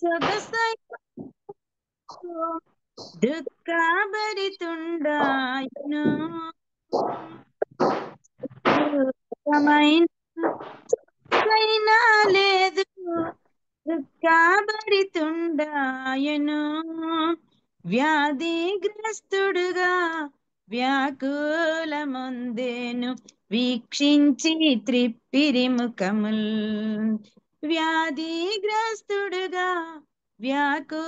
సొగసైన దుఃఖభరితుండాయను సుఖమైన సొగసైనా లేదు దుఃఖభరితుండాయను వ్యాధిగ్రస్తుడుగా వ్యాకులముందేను వీక్షించి త్రిప్పిరి ముఖముల్ వ్యాధిగ్రస్తుడుగా వ్యాకులముందేను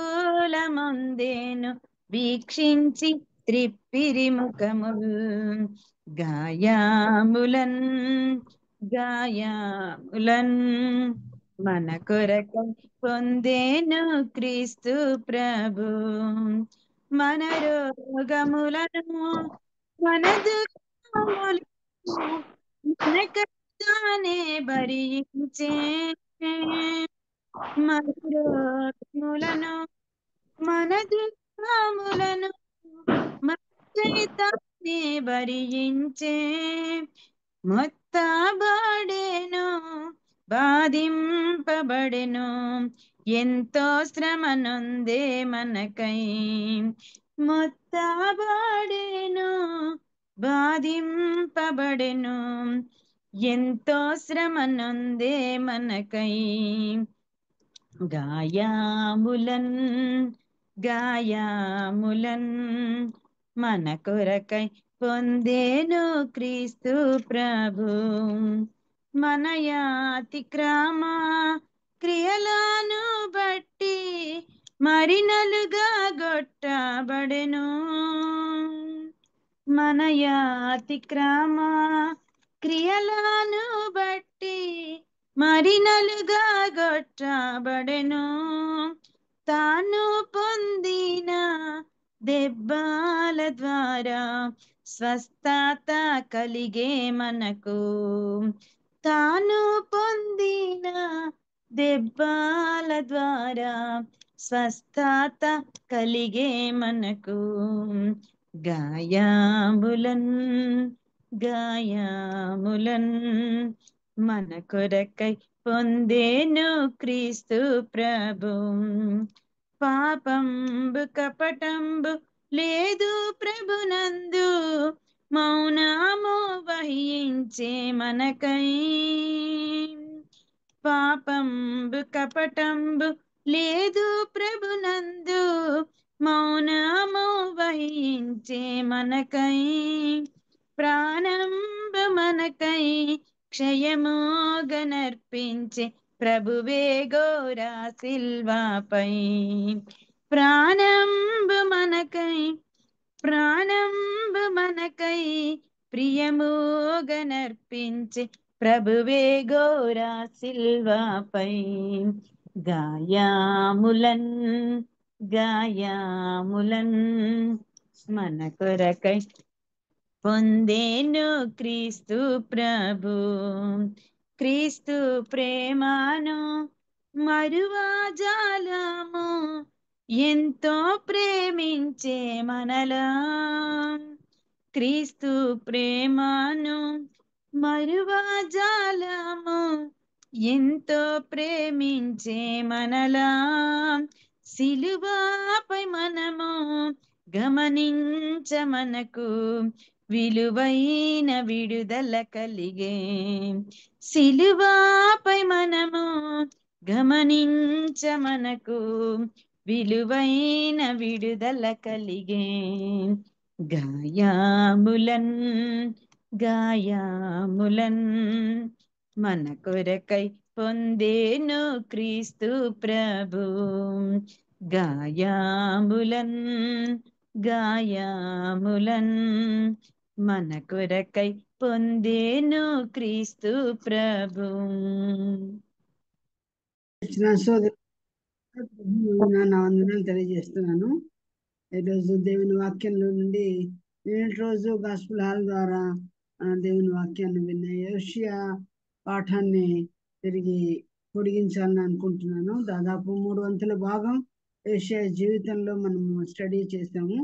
వీక్షించి త్రిప్పిరి ముఖముల్ గాయాములన్ గాయాములన్ మన కొరకై పొందేను క్రీస్తు ప్రభు మన రోగములను మన దుఃఖములను మనకనే భరించే మన రోగములను మన దుఃఖములను మన చైతన్యే భరించే మొత్తబడెను బాధింపబడెను ఎంతో శ్రమ నొందే మనకై మొత్తబడెను బాధింపబడెను ఎంతో శ్రమ నొందే మనకై గాయాములన్ గాయాములన్ మన కొరకై పొందేను క్రీస్తు ప్రభు మన అతిక్రమ క్రియలను బట్టి మరినలుగా గొట్టబడెను మన అతిక్రమ క్రియలను బట్టి మరినలుగా గొట్టబడెను తాను పొందిన దెబ్బల ద్వారా స్వస్థత కలిగే మనకు తాను పొందిన దెబ్బల ద్వారా స్వస్థత కలిగే మనకు గాయాములన్ గాయాములన్ మన కొరకై పొందేను క్రీస్తు ప్రభు పాపంబు కపటంబు లేదు ప్రభునందు మౌనము వహించే మనకై పాపంబు కపటంబు లేదు ప్రభునందు మౌనము వహించే మనకై ప్రాణంబు మనకై క్షయముగనర్పించే ప్రభువే గోరా సిల్వాపై ప్రాణంబు మనకై ప్రియముగనర్పించే ప్రభువే గోరా సిల్వాపై గాయాములన్ గాయాములన్ మన కొరకై పొందేను క్రీస్తు ప్రభు క్రీస్తు ప్రేమను మరువజాలము ఎంతో ప్రేమించే మనలా క్రీస్తు ప్రేమను మరువజాలము ఎంతో ప్రేమించే మనలా సిలువపై మనము గమనించ మనకు విలువైన విడుదల కలిగే సిలువపై మనము గమనించ మనకు విలువైన విడుదల కలిగే గాయాములన్ గాయాములన్ మన కొరకై పొందేను క్రీస్తు ప్రభు గాయాములన్ గాయాములన్ మన కొరకై పొందేను క్రీస్తు ప్రభు నా వందనాలు తెలియజేస్తున్నాను. ఈరోజు దేవుని వాక్యంలో నుండి నిన్నటి రోజు గాస్పుల్ హాల్ ద్వారా దేవుని వాక్యాన్ని విన్న యోషియా పాఠాన్ని తిరిగి పొడిగించాలని అనుకుంటున్నాను. దాదాపు 3/4 భాగం యోషియా జీవితంలో మనము స్టడీ చేసాము.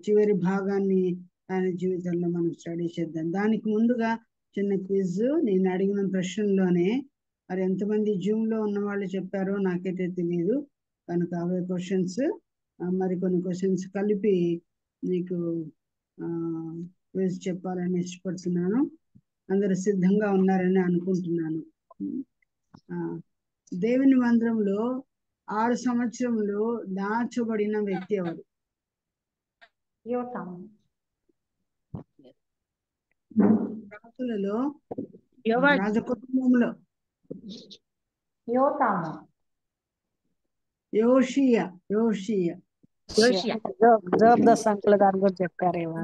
చివరి భాగాన్ని ఆయన జీవితంలో మనం స్టడీ చేద్దాం. దానికి ముందుగా చిన్న క్విజ్. నేను అడిగిన ప్రశ్నలోనే మరి ఎంతమంది జూమ్ లో ఉన్న వాళ్ళు చెప్పారో నాకైతే తెలియదు. కనుక అవే క్వశ్చన్స్ మరికొన్ని క్వశ్చన్స్ కలిపి మీకు క్విజ్ చెప్పాలని ఇష్టపడుతున్నాను. అందరూ సిద్ధంగా ఉన్నారని అనుకుంటున్నాను. దేవుని మందిరంలో 6 సంవత్సరములు దాచబడిన వ్యక్తి ఎవరు? రాజులలో రాజకుటుంబంలో యోషియా సంకుల గారు కూడా చెప్పారేమో.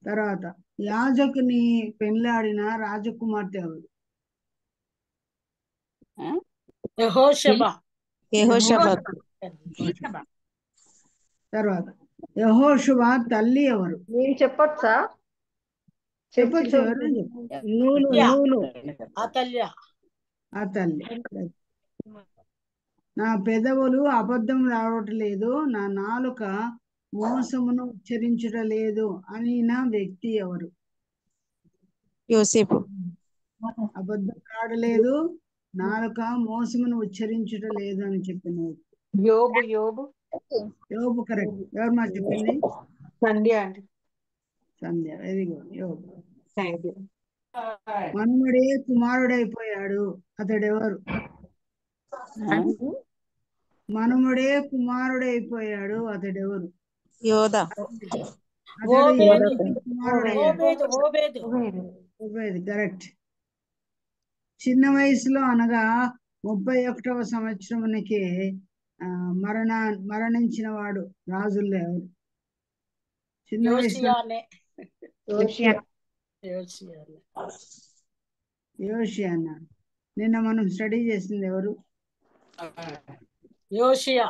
తర్వాత యాజకుని పెళ్ళాడిన రాజకుమార్తె ఎవరు? తర్వాత యెహోషువ తల్లి ఎవరు? నేను చెప్పొచ్చా? చెప్పొచ్చు. ఆ తల్లి. నా పెదవులు అబద్ధం రావట్లేదు, నా నాలుక మోసమును ఉచ్చరించటలేదు అని నా వ్యక్తి ఎవరు? యోసేపు. అబద్ధం రాడలేదు, నాలుక మోసమును ఉచ్చరించటలేదు అని చెప్పిన యోబు కరెక్ట్. ఎవరు మా చెప్పింది? సంధ్య. Very good. యోబు. మనుమడే కుమారుడైపోయాడు, అతడెవరు? మనుమడే కుమారుడైపోయాడు, అతడెవరు? యోధా. కరెక్ట్. చిన్న వయసులో అనగా 31వ సంవత్సరమునకే మరణించిన వాడు రాజుల్లో ఎవరు? చిన్న వయసులో యోషియా అన్నాడు. నిన్న మనం స్టడీ చేసింది ఎవరు? యోషియా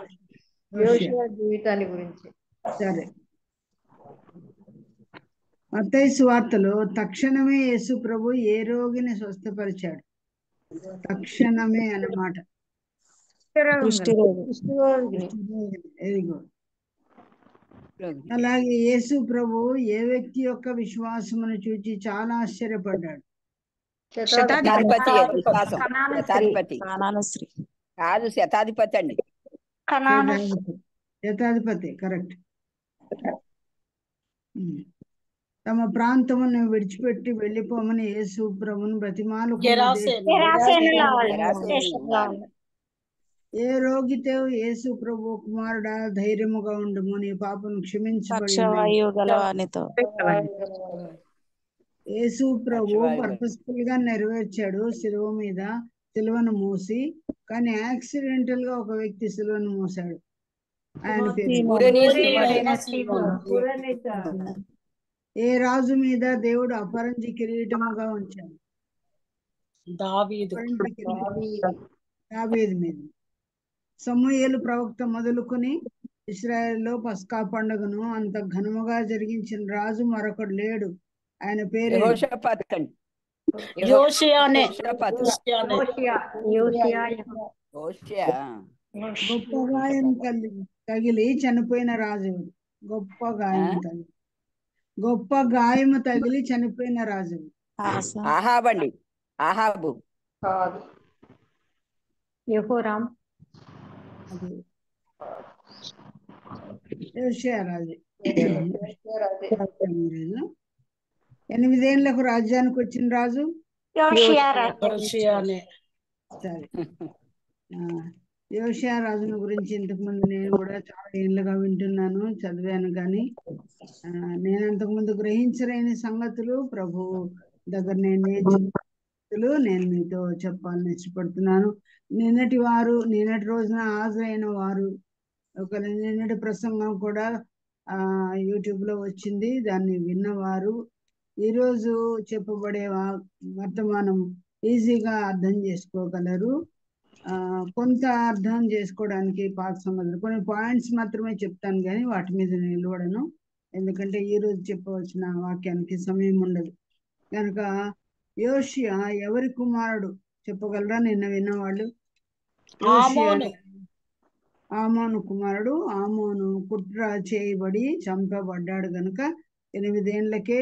జీవితాన్ని గురించి. సరే, మత్తయి సువార్తలో తక్షణమే యేసు ప్రభు ఏ రోగిని స్వస్థపరిచాడు? తక్షణమే అన్నమాట. Very good. అలాగే యేసు ప్రభు ఏ వ్యక్తి యొక్క విశ్వాసమును చూచి చాలా ఆశ్చర్యపడ్డాడు? శతాధిపతి కాదు, శతాధిపతి అండి. శతాధిపతి కరెక్ట్. తమ ప్రాంతమును విడిచిపెట్టి వెళ్ళిపోమని యేసు ప్రభును బ్రతిమాలుకున్న ఏ రోగితో యేసు ప్రభు కుమారుడా ధైర్యముగా ఉండుము, నీ పాపను క్షమించబడి యేసు ప్రభు పర్పస్ఫుల్ గా నెరవేర్చాడు శిలువ మీద, శిలువను మోసి. కానీ యాక్సిడెంటల్ గా ఒక వ్యక్తి శిలువను మోసాడు. ఆయన పేరు ఏ రాజు మీద దేవుడు అపరంజి కిరీటముగా ఉంచాడు? దావీదు మీద. సమూయేలు ప్రవక్త మొదలుకొని ఇశ్రాయేల్లో పస్కా పండుగను అంత ఘనముగా జరిగించిన రాజు మరొకడు లేడు. ఆయన పేరు గొప్ప గాయం తగిలి చనిపోయిన రాజు. గొప్ప గాయము తగిలి చనిపోయిన రాజు ఆహాబు. యెహోరాం. యోషియా రాజు. 8 ఏళ్లకు రాజ్యానికి వచ్చిన రాజు సరే. యోషియా రాజును గురించి ఇంతకుముందు నేను కూడా చాలా ఏళ్ళుగా వింటున్నాను, చదివాను. కానీ నేను అంతకుముందు గ్రహించలేని సంగతులు ప్రభు దగ్గర నేను మీతో చెప్పాలని ఇష్టపడుతున్నాను. నిన్నటి రోజున హాజరైన వారు నిన్నటి ప్రసంగం కూడా యూట్యూబ్ లో వచ్చింది, దాన్ని విన్నవారు ఈరోజు చెప్పబడే వర్తమానం ఈజీగా అర్థం చేసుకోగలరు. కొంత అర్థం చేసుకోవడానికి పాత సంగతులు కొన్ని పాయింట్స్ మాత్రమే చెప్తాను, కానీ వాటి మీద నిలబడను. ఎందుకంటే ఈ రోజు చెప్పవలసిన వాక్యానికి సమయం ఉండదు కనుక. యోషియా ఎవరి కుమారుడు చెప్పగలరా? నిన్న విన్నవాళ్ళు. ఆమోను కుమారుడు. ఆమోను కుట్ర చేయబడి చంపబడ్డాడు గనుక 8 ఏళ్లకే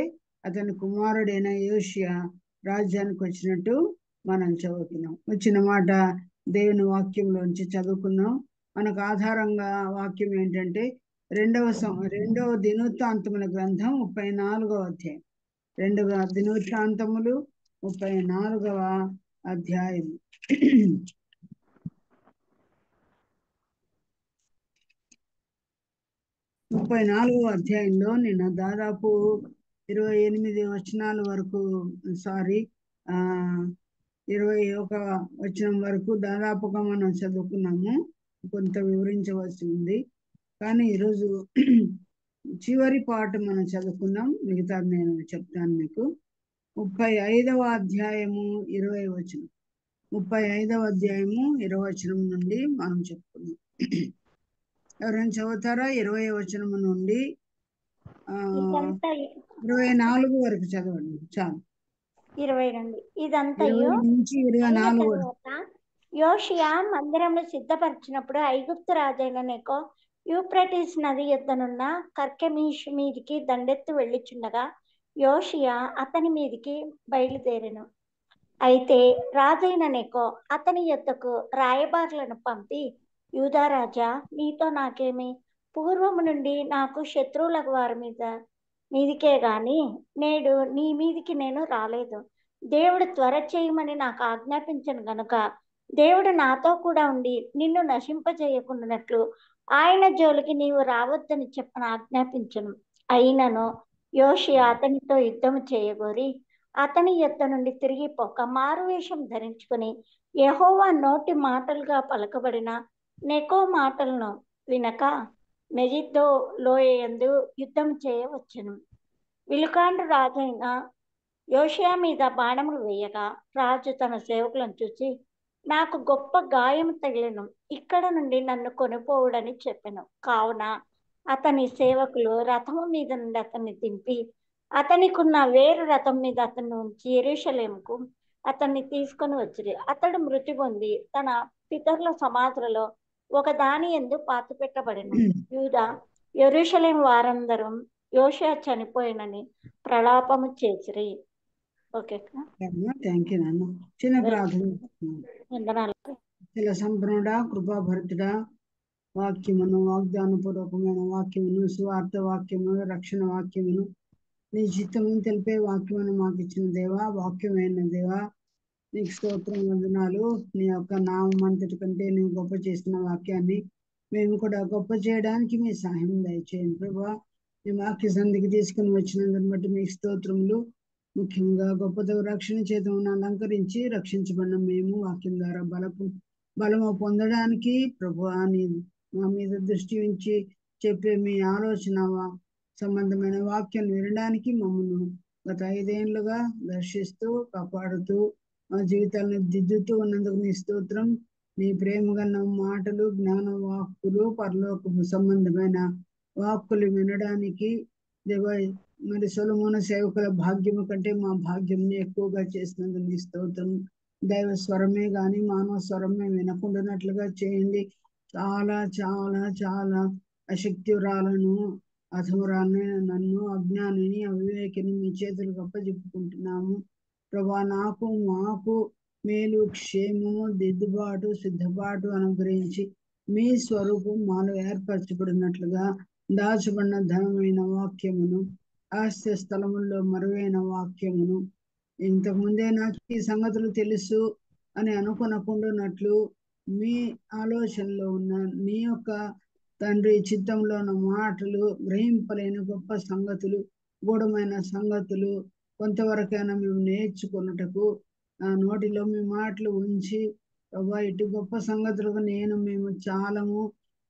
అతని కుమారుడైన యోషియా రాజ్యానికి వచ్చినట్టు మనం చదువుతున్నాం. వచ్చిన మాట దేవుని వాక్యంలోంచి చదువుకుందాం. మనకు ఆధారంగా వాక్యం ఏంటంటే రెండవ దినవృత్తాంతముల గ్రంథం 34వ అధ్యాయం. రెండవ దినవృత్తాంతములు 34వ అధ్యాయం. 34వ అధ్యాయంలో నిన్న దాదాపు 28 వచనాల వరకు 21 వచనం వరకు దాదాపుగా మనం చదువుకున్నాము. కొంత వివరించవలసి ఉంది, కానీ ఈరోజు చివరి పాట మనం చదువుకున్నాం. మిగతాది నేను చెప్తాను మీకు. 35వ అధ్యాయము 20 వచనం. 35వ అధ్యాయము 20 వచనం నుండి మనం చెప్పుకున్నాం. ఎవరైనా చదువుతారా? 20వ వచనం నుండి 24 వరకు చదవండి చాలు. 22 ఇదంతయు 20 నుంచి 24 వరకు. యోషియా మందిరము సిద్ధపరిచినప్పుడు ఐగుప్తు రాజైన నెకో యూఫ్రటీస్ నది యొద్దనున్న కర్కెమీషు మీదికి దండెత్తు వెళ్ళుచుండగా యోషియా అతని మీదికి బయలుదేరెను. అయితే రాజైన నెకో అతని యొద్దకు రాయబారులను పంపి, యూదారాజా, నీతో నాకేమి? పూర్వము నుండి నాకు శత్రువులకు వారి మీదికే గాని నేడు నీ మీదికి నేను రాలేదు. దేవుడు త్వర చేయమని నాకు ఆజ్ఞాపించను గనుక దేవుడు నాతో కూడా ఉండి నిన్ను నశింపజేయకుండానట్లు ఆయన జోలికి నీవు రావద్దని చెప్పని ఆజ్ఞాపించను. అయినను యోషియా అతనితో యుద్ధము చేయగోరి అతని యొద్ద నుండి తిరిగిపోక మారువేషం ధరించుకుని యెహోవా నోటి మాటలుగా పలకబడిన నెకో మాటలను వినక మెజిద్దో లోయందు యుద్ధం చేయవచ్చును. విలుకాండు రాజైన యోషియా మీద బాణములు వేయగా రాజు తన సేవకులను చూసి, నాకు గొప్ప గాయం తగిలిను, ఇక్కడ నుండి నన్ను కొనిపోవుడని చెప్పెను. కావున అతని సేవకులు రథము మీద నుండి అతన్ని దింపి అతనికున్న వేరు రథం మీద అతన్ని ఉంచి యెరూషలేముకు అతన్ని తీసుకొని వచ్చిరి. అతడు మృతి పొంది తన పితరుల సమాధులలో ఒక దాని యందు పాతిపెట్టబడెను. యూదా యెరూషలేము వారందరూ యోషియా చనిపోయినని ప్రలాపము చేసిరి. ఓకే, థ్యాంక్ యూ నాన్న. చిన్న ప్రార్థన. వందనాలు. చిల సంపన్నుడా, కృపాభరితుడా, వాక్యమును, వాగ్దానపూర్వకమైన వాక్యమును, సువార్త వాక్యమును, రక్షణ వాక్యమును, నీ చిత్తమును తెలిపే వాక్యమును మాకు ఇచ్చిన దేవా, వాక్యమైన దేవా, నీకు స్తోత్రం, వందనాలు. నీ యొక్క నామం అంతటి కంటే నువ్వు గొప్ప చేసిన వాక్యాన్ని మేము కూడా గొప్ప చేయడానికి మీ సహాయం దయచేయండి ప్రభా. మీ వాక్య సంధికి తీసుకుని వచ్చినందుని బట్టి మీకు స్తోత్రములు. ముఖ్యంగా గొప్ప రక్షణ చేతమును అలంకరించి రక్షించబడిన మేము వాక్యం ద్వారా బలము పొందడానికి ప్రభు నీ మా మీద దృష్టి ఉంచి చెప్పే మీ ఆలోచన సంబంధమైన వాక్యం వినడానికి మమ్మల్ని గత 5 ఏళ్లుగా దర్శిస్తూ కాపాడుతూ మా జీవితాలను దిద్దుతూ ఉన్నందుకు నీ స్తోత్రం. నీ ప్రేమగన్న మాటలు, జ్ఞాన వాక్కులు, పరలోకపు సంబంధమైన వాక్కులు వినడానికి దేవ, మరి సొలొమోను సేవకుల భాగ్యము కంటే మా భాగ్యం ఎక్కువగా చేసినందుకు నీ స్తోత్రం. దైవ స్వరమే గాని మానవ స్వరమే వినకుండానట్లుగా చేయండి. చాలా చాలా చాలా అశక్తిరాలను, అధమురాన్ని, నన్ను అజ్ఞానిని, అవివేకిని మీ చేతులకు అప్పచెప్పుకుంటున్నాము ప్రభా. నాకు మాకు మేలు, క్షేమము, దిద్దుబాటు, సిద్ధపాటు అనుగ్రహించి మీ స్వరూపం మాలో ఏర్పరచబడినట్లుగా దాచబడిన ధనమైన వాక్యమును, ఆస్య స్థలముల్లో మరువైన వాక్యమును, ఇంతకుముందే నాకు ఈ సంగతులు తెలుసు అని అనుకునకుండానట్లు మీ ఆలోచనలో ఉన్న నీ యొక్క తండ్రి చిత్తంలో ఉన్న మాటలు, గ్రహింపలేని గొప్ప సంగతులు, గూఢమైన సంగతులు కొంతవరకైనా మేము నేర్చుకున్నటకు నా నోటిలో మీ మాటలు ఉంచి ప్రభా, ఇటు గొప్ప సంగతులకు మేము చాలము.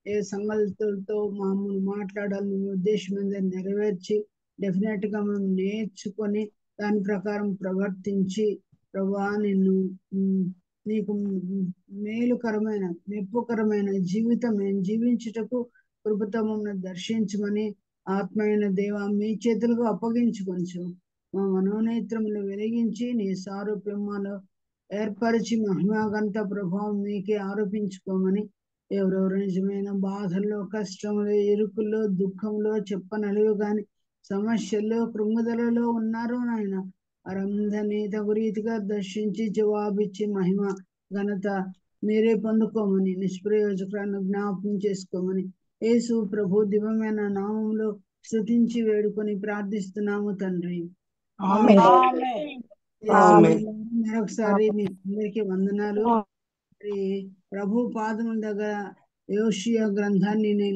ఏ సంగతులతో మామూలు మాట్లాడాలని మీ ఉద్దేశం మీద నెరవేర్చి డెఫినెట్ గా మేము నేర్చుకొని దాని ప్రకారం ప్రవర్తించి ప్రభా, నీకు మేలుకరమైన, మెప్పుకరమైన జీవితం మేము జీవించుటకు కృపతో మమ్మల్ని దర్శించమని ఆత్మైన దేవ మీ చేతులకు అప్పగించుకొంచు. మా మనోనేత్రములు వెలిగించి నీ సారూప్యమాలో ఏర్పరిచి మహిమాగంత ప్రభావం మీకే ఆరోపించుకోమని, ఎవరెవరు నిజమైన బాధల్లో, కష్టంలో, ఇరుకుల్లో, దుఃఖంలో, చెప్పనలివి గాని సమస్యల్లో, కృంగుదలలో ఉన్నారో నాయన, వారందరినీ తగు రీతిగా దర్శించి జవాబిచ్చి మహిమ ఘనత మీరే పొందుకోమని, నిష్ప్రయోజకులను జ్ఞాపకం చేసుకోమని యేసు ప్రభు దివ్యమైన నామంలో స్తుతించి వేడుకొని ప్రార్థిస్తున్నాము తండ్రి. ఆమేన్. మరొకసారి మీ అందరికీ వందనాలు. మరి ప్రభు పాదముల దగ్గర యోషియా గ్రంథాన్ని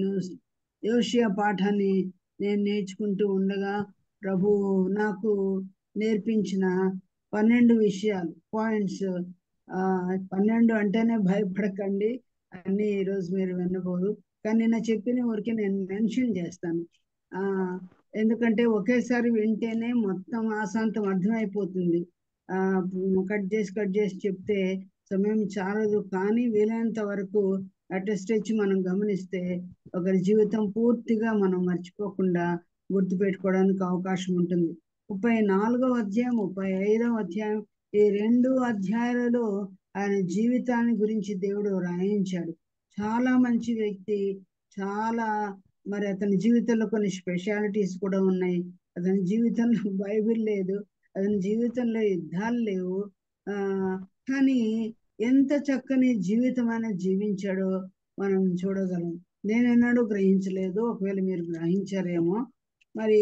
యోషియా పాఠాన్ని నేను నేర్చుకుంటూ ఉండగా ప్రభు నాకు నేర్పించిన 12 విషయాలు పాయింట్స్. 12 అంటేనే భయపడకండి, అన్ని ఈరోజు మీరు వినబోదు, కానీ నిన్న చెప్పిన ఊరికి నేను మెన్షన్ చేస్తాను. ఎందుకంటే ఒకేసారి వింటేనే మొత్తం ఆశాంతం అర్థమైపోతుంది. కట్ చేసి చెప్తే సమయం చాలదు. కానీ వీలైనంత వరకు అటెస్ట్ మనం గమనిస్తే ఒకరి జీవితం పూర్తిగా మనం మర్చిపోకుండా గుర్తుపెట్టుకోవడానికి అవకాశం ఉంటుంది. 34వ అధ్యాయం 35వ అధ్యాయం ఈ 2 అధ్యాయాలలో ఆయన జీవితాన్ని గురించి దేవుడు రాయించాడు. చాలా మంచి వ్యక్తి, చాలా మరి అతని జీవితంలో కొన్ని స్పెషాలిటీస్ కూడా ఉన్నాయి. అతని జీవితంలో బైబిల్ లేదు, అతని జీవితంలో యుద్ధాలు లేవు, కానీ ఎంత చక్కని జీవితం ఆయన జీవించాడో మనం చూడగలం. నేనెన్నడూ గ్రహించలేదు, ఒకవేళ మీరు గ్రహించారేమో. మరి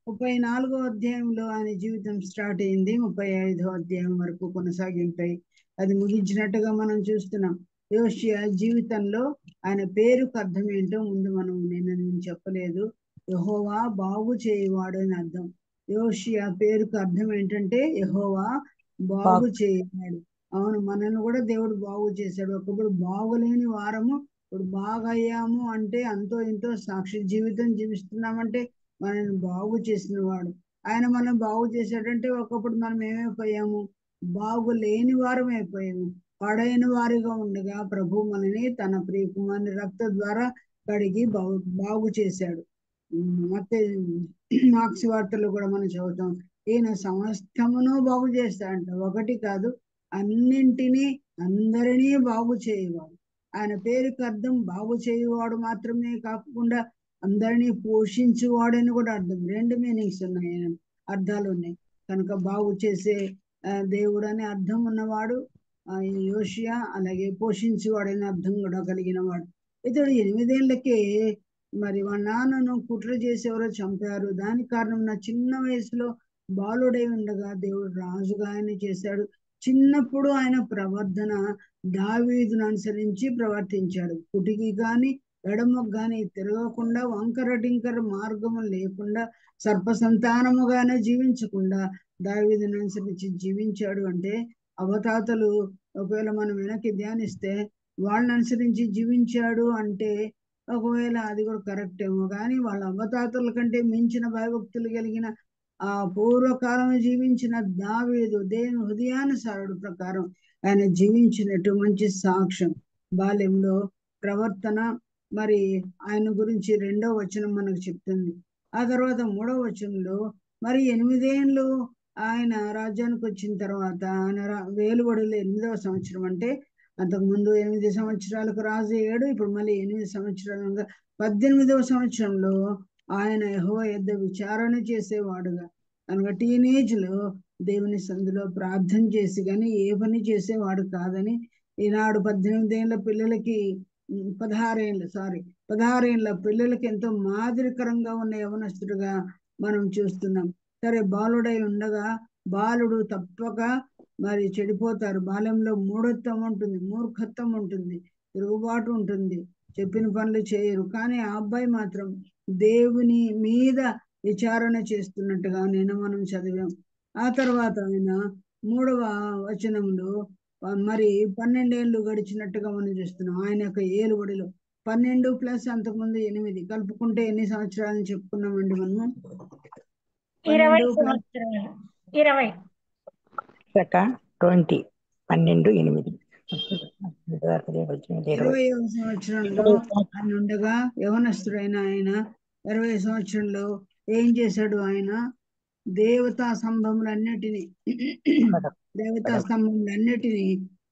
34వ అధ్యాయంలో ఆయన జీవితం స్టార్ట్ అయింది, 35వ అధ్యాయం వరకు కొనసాగింటాయి. అది ముగించినట్టుగా మనం చూస్తున్నాం. యోషియా జీవితంలో ఆయన పేరుకు అర్థం ఏంటో ముందు నేను చెప్పలేదు. యెహోవా బాగు చేయవాడు అని అర్థం. యోషియా పేరుకు అర్థం ఏంటంటే యెహోవా బాగు చేయవాడు. అవును, మనల్ని కూడా దేవుడు బాగు చేశాడు. ఒకప్పుడు బాగులేని వారము ఇప్పుడు బాగా అయ్యాము అంటే అంతో ఇంతో సాక్షి జీవితం జీవిస్తున్నామంటే మనల్ని బాగు చేసిన వాడు ఆయన. మనం బాగు చేశాడంటే ఒకప్పుడు మనం ఏమైపోయాము, బాగు లేని వారం అయిపోయాము, పడైన వారిగా ఉండగా ప్రభు మనని తన ప్రియ కుమారుని రక్త ద్వారా కడిగి బాగు చేశాడు. ಮತ್ತೆ మార్క్స్ వార్తలు కూడా మనం చదువుతాం, ఈయన సమస్తమును బాగు చేస్తాడంట. ఒకటి కాదు, అన్నింటినీ అందరినీ బాగు చేయవాడు. ఆయన పేరుకి అర్థం బాగు చేయవాడు మాత్రమే కాకుండా అందరినీ పోషించువాడని కూడా అర్థం. 2 మీనింగ్స్ ఉన్నాయి, అర్థాలు ఉన్నాయి. కనుక బాగు చేసే దేవుడు అని అర్థం ఉన్నవాడు యోషియా, అలాగే పోషించేవాడని అర్థం కూడా కలిగిన వాడు. ఇతడు 8 ఏళ్లకే మరి వాళ్ళ నాన్నను కుట్ర చేసి ఎవరో చంపారు. దాని కారణం నా చిన్న వయసులో బాలుడై ఉండగా దేవుడు రాజుగా ఆయన చేశాడు. చిన్నప్పుడు ఆయన ప్రవర్తన దావీదును అనుసరించి ప్రవర్తించాడు. కుటికి గాని ఎడమకు గాని తిరగకుండా, వంకర టింకర మార్గము లేకుండా, సర్ప సంతానముగానే జీవించకుండా దావీదును అనుసరించి జీవించాడు. అంటే అవతాతలు ఒకవేళ మనం వెనక్కి ధ్యానిస్తే వాళ్ళని అనుసరించి జీవించాడు అంటే ఒకవేళ అది కూడా కరెక్ట్ ఏమో, కానీ వాళ్ళ అవతాతల కంటే మించిన భయభక్తులు కలిగిన ఆ పూర్వకాలం జీవించిన దావీదు దేవుని హృదయానుసారుడు ప్రకారం ఆయన జీవించినట్టు మంచి సాక్ష్యం. బాల్యంలో ప్రవర్తన మరి ఆయన గురించి 2వ వచనం మనకు చెప్తుంది. ఆ తర్వాత 3వ వచనంలో మరి 8 ఏళ్ళు ఆయన రాజ్యానికి వచ్చిన తర్వాత ఆయన వేలుబడిలో 8వ సంవత్సరం, అంటే అంతకుముందు 8 సంవత్సరాలకు రాజు అయ్యాడు, ఇప్పుడు మళ్ళీ 8 సంవత్సరాలుగా 18వ సంవత్సరంలో ఆయన యెహోవా యొద్ద విచారణ చేసేవాడుగా, కనుక టీనేజ్లో దేవుని సందులో ప్రార్థన చేసి కానీ ఏ పని చేసేవాడు కాదని ఈనాడు 18 ఏళ్ళ పిల్లలకి 16 ఏళ్ళ పిల్లలకి ఎంతో మాదిరికరంగా ఉన్న యవనస్తుడుగా మనం చూస్తున్నాం. సరే, బాలుడై ఉండగా బాలుడు తప్పక మరి చెడిపోతారు. బాల్యంలో మూఢత్వం ఉంటుంది, మూర్ఖత్వం ఉంటుంది, తిరుగుబాటు ఉంటుంది, చెప్పిన పనులు చేయరు. కానీ ఆ అబ్బాయి మాత్రం దేవుని మీద విచారణ చేస్తున్నట్టుగా మనం చదివాం. ఆ తర్వాత ఆయన 3వ వచనంలో మరి 12 ఏళ్ళు గడిచినట్టుగా మనం చూస్తున్నాం. ఆయన యొక్క ఏలుబడిలో 12 ప్లస్ అంతకుముందు 8 కలుపుకుంటే ఎన్ని సంవత్సరాలని చెప్పుకున్నామండి మనము? 20 సంవత్సరాలు. 20 20 12 8 20వ సంవత్సరంలో ఆయన ఉండగా యవనస్తుడైన ఆయన 20వ సంవత్సరంలో ఏం చేశాడు? ఆయన దేవతా స్తంభములన్నిటినీ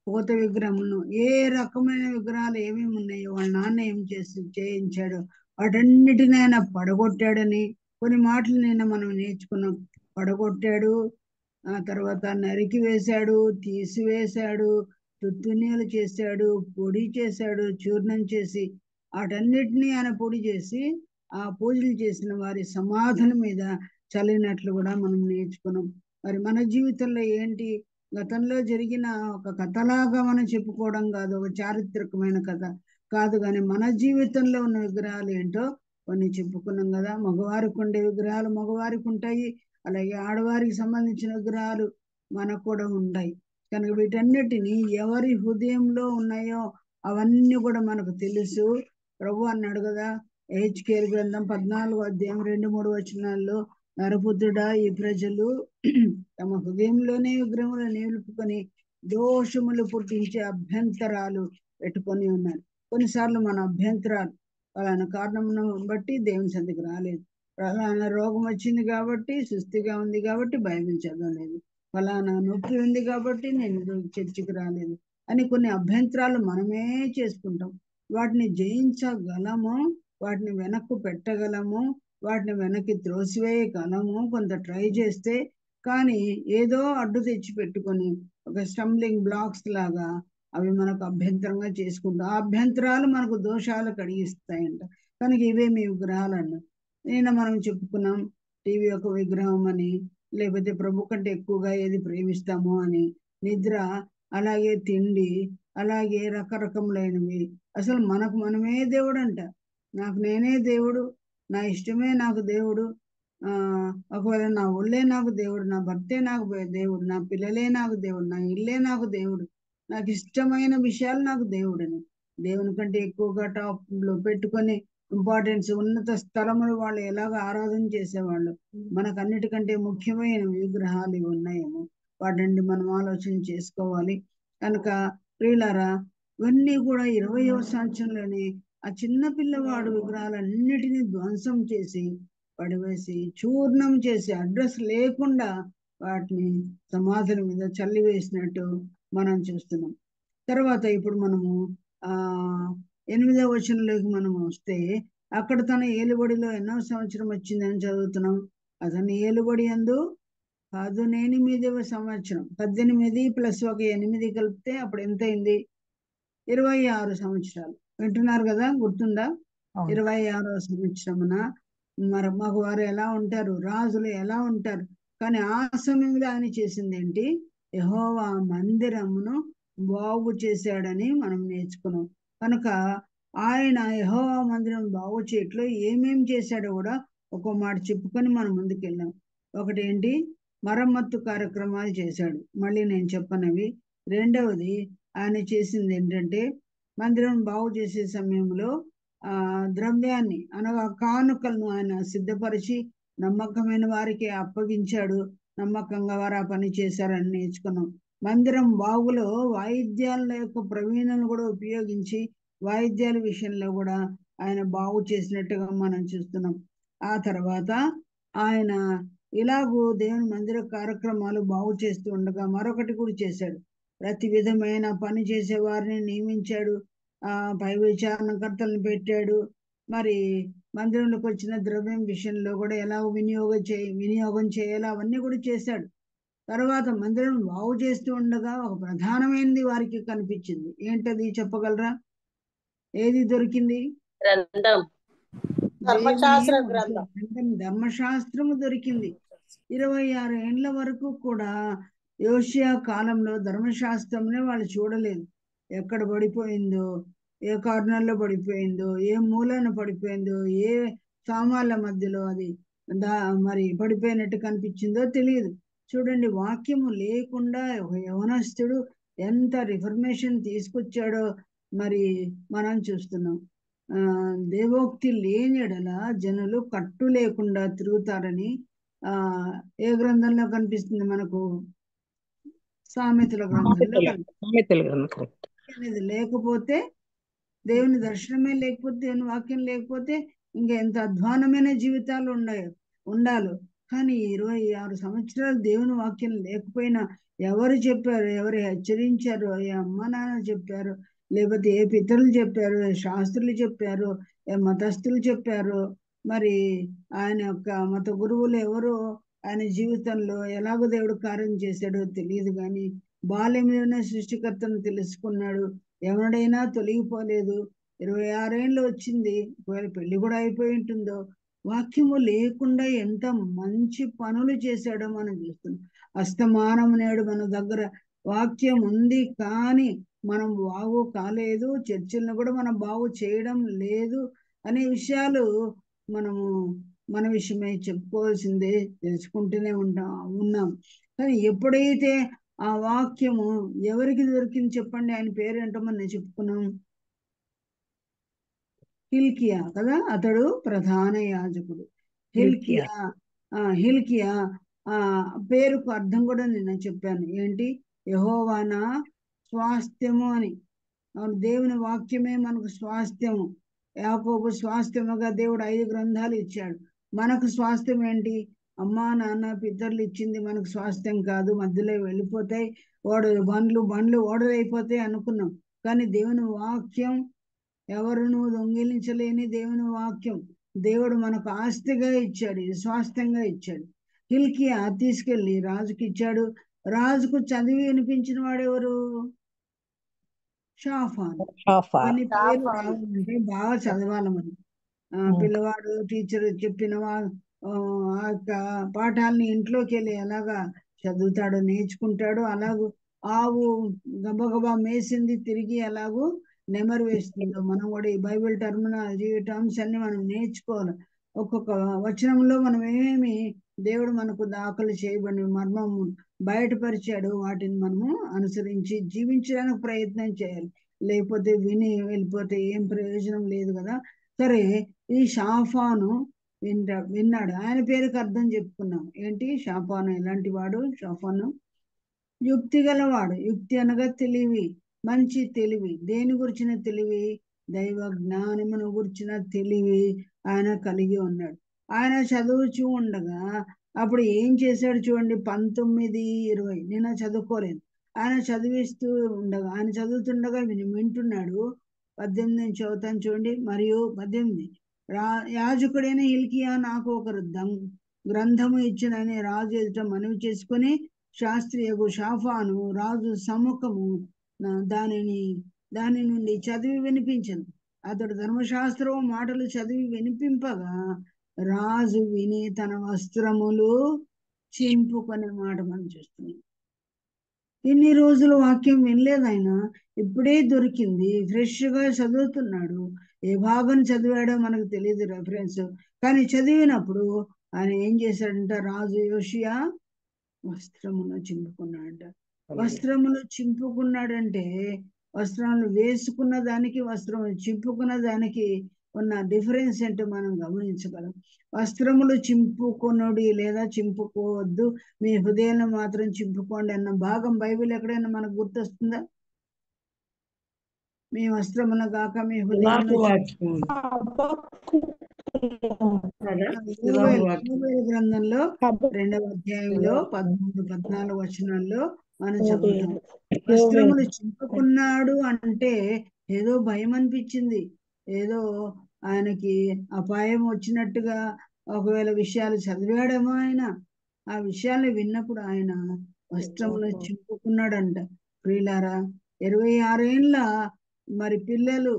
పోత విగ్రహములను, ఏ రకమైన విగ్రహాలు ఏమేమి ఉన్నాయో వాళ్ళ నాన్న ఏం చేయించాడు వాటన్నిటిని ఆయన పడగొట్టాడని కొన్ని మాటలు నిన్న మనం నేర్చుకున్నాం. పడగొట్టాడు, ఆ తర్వాత నరికి వేశాడు, తీసివేశాడు, తుత్తునీలు చేశాడు, పొడి చేశాడు, చూర్ణం చేసి వాటన్నిటినీ ఆయన పొడి చేసి ఆ పూజలు చేసిన వారి సమాధుల మీద చల్లినట్లు కూడా మనం నేర్చుకున్నాం. మరి మన జీవితంలో ఏంటి, గతంలో జరిగిన ఒక కథలాగా మనం చెప్పుకోవడం కాదు, ఒక చారిత్రకమైన కథ కాదు, కానీ మన జీవితంలో ఉన్న విగ్రహాలు ఏంటో కొన్ని చెప్పుకున్నాం కదా. మగవారికి ఉండే విగ్రహాలు మగవారికి ఉంటాయి, అలాగే ఆడవారికి సంబంధించిన విగ్రహాలు మనకు కూడా ఉంటాయి. కనుక వీటన్నిటిని ఎవరి హృదయంలో ఉన్నాయో అవన్నీ కూడా మనకు తెలుసు. ప్రభు అన్నాడు కదా, హెచ్కేల్ గ్రంథం 14:2-3 నరపుత్రుడా, ఈ ప్రజలు తమ హృదయంలోనే విగ్రహములు నిలుపుకొని దోషములు పుట్టించే అభ్యంతరాలు పెట్టుకొని ఉన్నారు. కొన్నిసార్లు మన అభ్యంతరాలు ఫలానా కారణమును బట్టి దేవుని సన్నిధికి రాలేదు, ఫలానా రోగం వచ్చింది కాబట్టి, సుస్థిగా ఉంది కాబట్టి బైబిల్ చదవలేదు, ఫలానా నొప్పి ఉంది కాబట్టి నేను చర్చికి రాలేదు అని కొన్ని అభ్యంతరాలు మనమే చేసుకుంటాం. వాటిని జయించగలము, వాటిని వెనక్కు పెట్టగలము, వాటిని వెనక్కి త్రోసివేయగలము కొంత ట్రై చేస్తే. కానీ ఏదో అడ్డు తెచ్చి పెట్టుకొని ఒక స్టంబ్లింగ్ బ్లాక్స్ లాగా అవి మనకు అభ్యంతరంగా చేసుకుంటాం. ఆ అభ్యంతరాలు మనకు దోషాలు కడిగిస్తాయంట. కనుక ఇవే మీ విగ్రహాలు అన్న. నిన్న మనం చెప్పుకున్నాం టీవీ ఒక విగ్రహం అని, లేకపోతే ప్రభు కంటే ఎక్కువగా ఏది ప్రేమిస్తామో అని, నిద్ర, అలాగే తిండి, అలాగే రకరకములైనవి. అసలు మనకు మనమే దేవుడు అంట. నాకు నేనే దేవుడు, నా ఇష్టమే నాకు దేవుడు, ఒకవేళ నా ఒళ్ళే నాకు దేవుడు, నా భర్తే నాకు దేవుడు, నా పిల్లలే నాకు దేవుడు, నా ఇల్లే నాకు దేవుడు, నాకు ఇష్టమైన విషయాలు నాకు దేవుడని దేవుని కంటే ఎక్కువగా టాప్ లో పెట్టుకొని ఇంపార్టెన్స్ ఉన్నత స్థలములు వాళ్ళు ఎలాగ ఆరాధన చేసేవాళ్ళు. మనకు అన్నిటికంటే ముఖ్యమైన విగ్రహాలు ఇవి ఉన్నాయేమో, వాటిని మనం ఆలోచన చేసుకోవాలి. కనుక ప్రియులారా, ఇవన్నీ కూడా 20వ సంవత్సరంలోనే ఆ చిన్న పిల్లవాడు విగ్రహాలన్నిటినీ ధ్వంసం చేసి పడివేసి చూర్ణం చేసి అడ్రస్ లేకుండా వాటిని సమాధుల మీద చల్లివేసినట్టు మనం చూస్తున్నాం. తర్వాత ఇప్పుడు మనము 8వ వచనంలోకి మనం వస్తే, అక్కడ తన ఏలుబడిలో ఎన్నో సంవత్సరం వచ్చిందని చదువుతున్నాం. అతని ఏలుబడి యందు 18వ సంవత్సరం, 18 ప్లస్ ఒక 8 కలిపితే అప్పుడు ఎంత అయింది? 26 సంవత్సరాలు. వింటున్నారు కదా, గుర్తుందా? 26వ సంవత్సరమున మరి మగవారు ఎలా ఉంటారు, రాజులు ఎలా ఉంటారు. కానీ ఆ సమయంలో ఆయన చేసింది ఏంటి? యెహోవా మందిరమును బాగు చేశాడని మనం నేర్చుకున్నాం. కనుక ఆయన యెహోవా మందిరం బాగు చేయట్లో ఏమేం చేశాడో కూడా ఒక్కో మాట చెప్పుకొని మనం ముందుకెళ్ళాం. ఒకటి ఏంటి, మరమ్మత్తు కార్యక్రమాలు చేశాడు, మళ్ళీ నేను చెప్పనవి. రెండవది ఆయన చేసింది ఏంటంటే, మందిరం బాగు చేసే సమయంలో ద్రవ్యాన్ని అనగా కానుకలను ఆయన సిద్ధపరిచి నమ్మకమైన వారికి అప్పగించాడు. నమ్మకంగా వారు ఆ పని చేశారని నేర్చుకున్నాం. మందిరం బాగులో వాయిద్యాల యొక్క ప్రవీణను కూడా ఉపయోగించి వాయిద్యాల విషయంలో కూడా ఆయన బాగు చేసినట్టుగా మనం చూస్తున్నాం. ఆ తర్వాత ఆయన ఇలాగూ దేవుని మందిర కార్యక్రమాలు బాగు చేస్తూ ఉండగా మరొకటి కూడా చేశాడు. ప్రతి విధమైన పని చేసే వారిని నియమించాడు, పై విచారణకర్తలను పెట్టాడు. మరి మందిరంలోకి వచ్చిన ద్రవ్యం విషయంలో కూడా ఎలా వినియోగం చేయాలో అవన్నీ కూడా చేశాడు. తర్వాత మందిరం బాగు చేస్తూ ఉండగా ఒక ప్రధానమైనది వారికి కనిపించింది. ఏంటది చెప్పగలరా? ఏది దొరికింది? ధర్మశాస్త్రము దొరికింది. 26 ఏండ్ల వరకు కూడా యోషియా కాలంలో ధర్మశాస్త్రంనే వాళ్ళు చూడలేదు. ఎక్కడ పడిపోయిందో, ఏ కార్నర్లో పడిపోయిందో, ఏ మూలన పడిపోయిందో, ఏ సామాన్ల మధ్యలో అది మరి పడిపోయినట్టు కనిపించిందో తెలియదు. చూడండి, వాక్యము లేకుండా ఒక యవనస్తుడు ఎంత రిఫర్మేషన్ తీసుకొచ్చాడో మరి మనం చూస్తున్నాం. దేవోక్తి లేని ఎడల జనులు కట్టు లేకుండా తిరుగుతారని ఏ గ్రంథంలో కనిపిస్తుంది మనకు? సామెతల గ్రంథంలో అనేది లేకపోతే, దేవుని దర్శనమే లేకపోతే, దేవుని వాక్యం లేకపోతే ఇంకా ఎంత అధ్వానమైన జీవితాలు ఉండాలి. కానీ 26 సంవత్సరాలు దేవుని వాక్యం లేకపోయినా ఎవరు చెప్పారు, ఎవరు హెచ్చరించారు? ఏ అమ్మ నాన్న చెప్పారు, లేకపోతే ఏ పితరులు చెప్పారు, ఏ శాస్త్రులు చెప్పారు, ఏ మతస్థులు చెప్పారు, మరి ఆయన యొక్క మత గురువులు ఎవరు ఆయన జీవితంలో ఎలాగో దేవుడు కార్యం చేశాడో తెలియదు. కానీ బాల్యంలోనే సృష్టికర్తను తెలుసుకున్నాడు. ఎవడైనా తొలగిపోలేదు. 26 ఏళ్ళు వచ్చింది. ఒకవేళ పెళ్లి కూడా అయిపోయి ఉంటుందో. వాక్యము లేకుండా ఎంత మంచి పనులు చేశాడో మనం చూస్తున్నాం. అస్తమానం నేడు మన దగ్గర వాక్యం ఉంది, కానీ మనం బాగు కాలేదు, చర్చిలను కూడా మనం బాగు చేయడం లేదు అనే విషయాలు మనము మన విషయమై చెప్పుకోవాల్సిందే, తెలుసుకుంటూనే ఉన్నాం. కానీ ఎప్పుడైతే ఆ వాక్యము ఎవరికి దొరికింది చెప్పండి? ఆయన పేరు ఏంటో మనం చెప్పుకున్నాం, హిల్కియా కదా. అతడు ప్రధాన యాజకుడు. హిల్కియా హిల్కియా ఆ పేరుకు అర్థం కూడా నేను చెప్పాను. ఏంటి? యెహోవానా స్వాస్థ్యము అని. దేవుని వాక్యమే మనకు స్వాస్థ్యము. యాకోబు స్వాస్థ్యముగా దేవుడు 5 గ్రంథాలు ఇచ్చాడు. మనకు స్వాస్థ్యం ఏంటి? అమ్మా నాన్న పితరులు ఇచ్చింది మనకు స్వాస్థ్యం కాదు, మధ్యలో వెళ్ళిపోతాయి, బండ్లు ఓడలైపోతాయి అనుకున్నాం. కానీ దేవుని వాక్యం, ఎవరును దొంగిలించలేని దేవుని వాక్యం దేవుడు మనకు ఆస్తిగా ఇచ్చాడు, స్వాస్థ్యంగా ఇచ్చాడు. హిల్కియా తీసుకెళ్లి రాజుకి ఇచ్చాడు. రాజుకు చదివి వినిపించిన వాడు ఎవరు? షాఫాన్. కొన్ని పేర్లు రావాలంటే బాగా చదవాలి మనం. పిల్లవాడు టీచర్ చెప్పిన ఆ యొక్క పాఠాలని ఇంట్లోకి వెళ్ళి ఎలాగా చదువుతాడో, నేర్చుకుంటాడో, అలాగూ ఆవు గబగబా మేసింది తిరిగి ఎలాగూ నెమరు వేస్తుందో మనం కూడా ఈ బైబిల్ టర్మినాలజీ టర్మ్స్ అన్ని మనం నేర్చుకోవాలి. ఒక్కొక్క వచనంలో మనం ఏమేమి దేవుడు మనకు దాఖలు చేయబడిన మర్మము బయటపరిచాడు, వాటిని మనము అనుసరించి జీవించడానికి ప్రయత్నం చేయాలి. లేకపోతే విని వెళ్ళిపోతే ఏం ప్రయోజనం లేదు కదా. సరే, ఈ షాఫాను విన్నాడు. ఆయన పేరుకి అర్థం చెప్పుకున్నాం. ఏంటి? షాఫాను ఎలాంటి వాడు? షాఫాను యుక్తి గలవాడు. యుక్తి అనగా తెలివి, మంచి తెలివి. దేని గురించిన తెలివి? దైవ జ్ఞానమును గురించిన తెలివి ఆయన కలిగి ఉన్నాడు. ఆయన చదువుచూ ఉండగా అప్పుడు ఏం చేశాడు చూడండి, 19:20. నేను చదువుకోలేదు. ఆయన చదివిస్తూ ఉండగా, ఆయన చదువుతుండగా వింటున్నాడు. 18 చదువుతాను చూడండి. మరియు 18, యాజకుడైన హిల్కియా నాకు ఒక గ్రంథము ఇచ్చినని రాజు ఎదుట మనవి చేసుకుని శాస్త్రియగు షాఫాను రాజు సముఖము దాని నుండి చదివి వినిపించను. అతడు ధర్మశాస్త్రము మాటలు చదివి వినిపింపగా రాజు విని తన వస్త్రములు చింపుకునే మాట మనం చూస్తున్నాం. ఇన్ని రోజులు వాక్యం వినలేదు ఆయన, ఇప్పుడే దొరికింది, ఫ్రెష్ గా చదువుతున్నాడు. ఏ భాగం చదివాడో మనకు తెలియదు రెఫరెన్స్, కానీ చదివినప్పుడు ఆయన ఏం చేశాడంట? రాజు యోషియా వస్త్రమును చింపుకున్నాడంట. వస్త్రములు చింపుకున్నాడంటే వస్త్రాలు వేసుకున్న దానికి వస్త్రములు చింపుకున్న దానికి ఉన్న డిఫరెన్స్ ఏంటో మనం గమనించగలం. వస్త్రములు చింపుకొనుడి లేదా చింపుకోవద్దు, మీ హృదయాన్ని మాత్రం చింపుకోండి అన్న భాగం బైబిల్ ఎక్కడైనా మనకు గుర్తొస్తుందా? మీ వస్త్రములు గాక మీ హృదయాన్ని గ్రంథంలో 2వ అధ్యాయంలో 13-14 వచనాల్లో మనం చదువుతాం. వస్త్రములు చింపుకున్నాడు అంటే ఏదో భయం అనిపించింది, ఏదో ఆయనకి అపాయం వచ్చినట్టుగా ఒకవేళ విషయాలు చదివాడేమో. ఆయన ఆ విషయాలు విన్నప్పుడు ఆయన వస్త్రములు చింపుకున్నాడంట. ప్రియులారా, 26 ఏళ్ళ మరి పిల్లలు,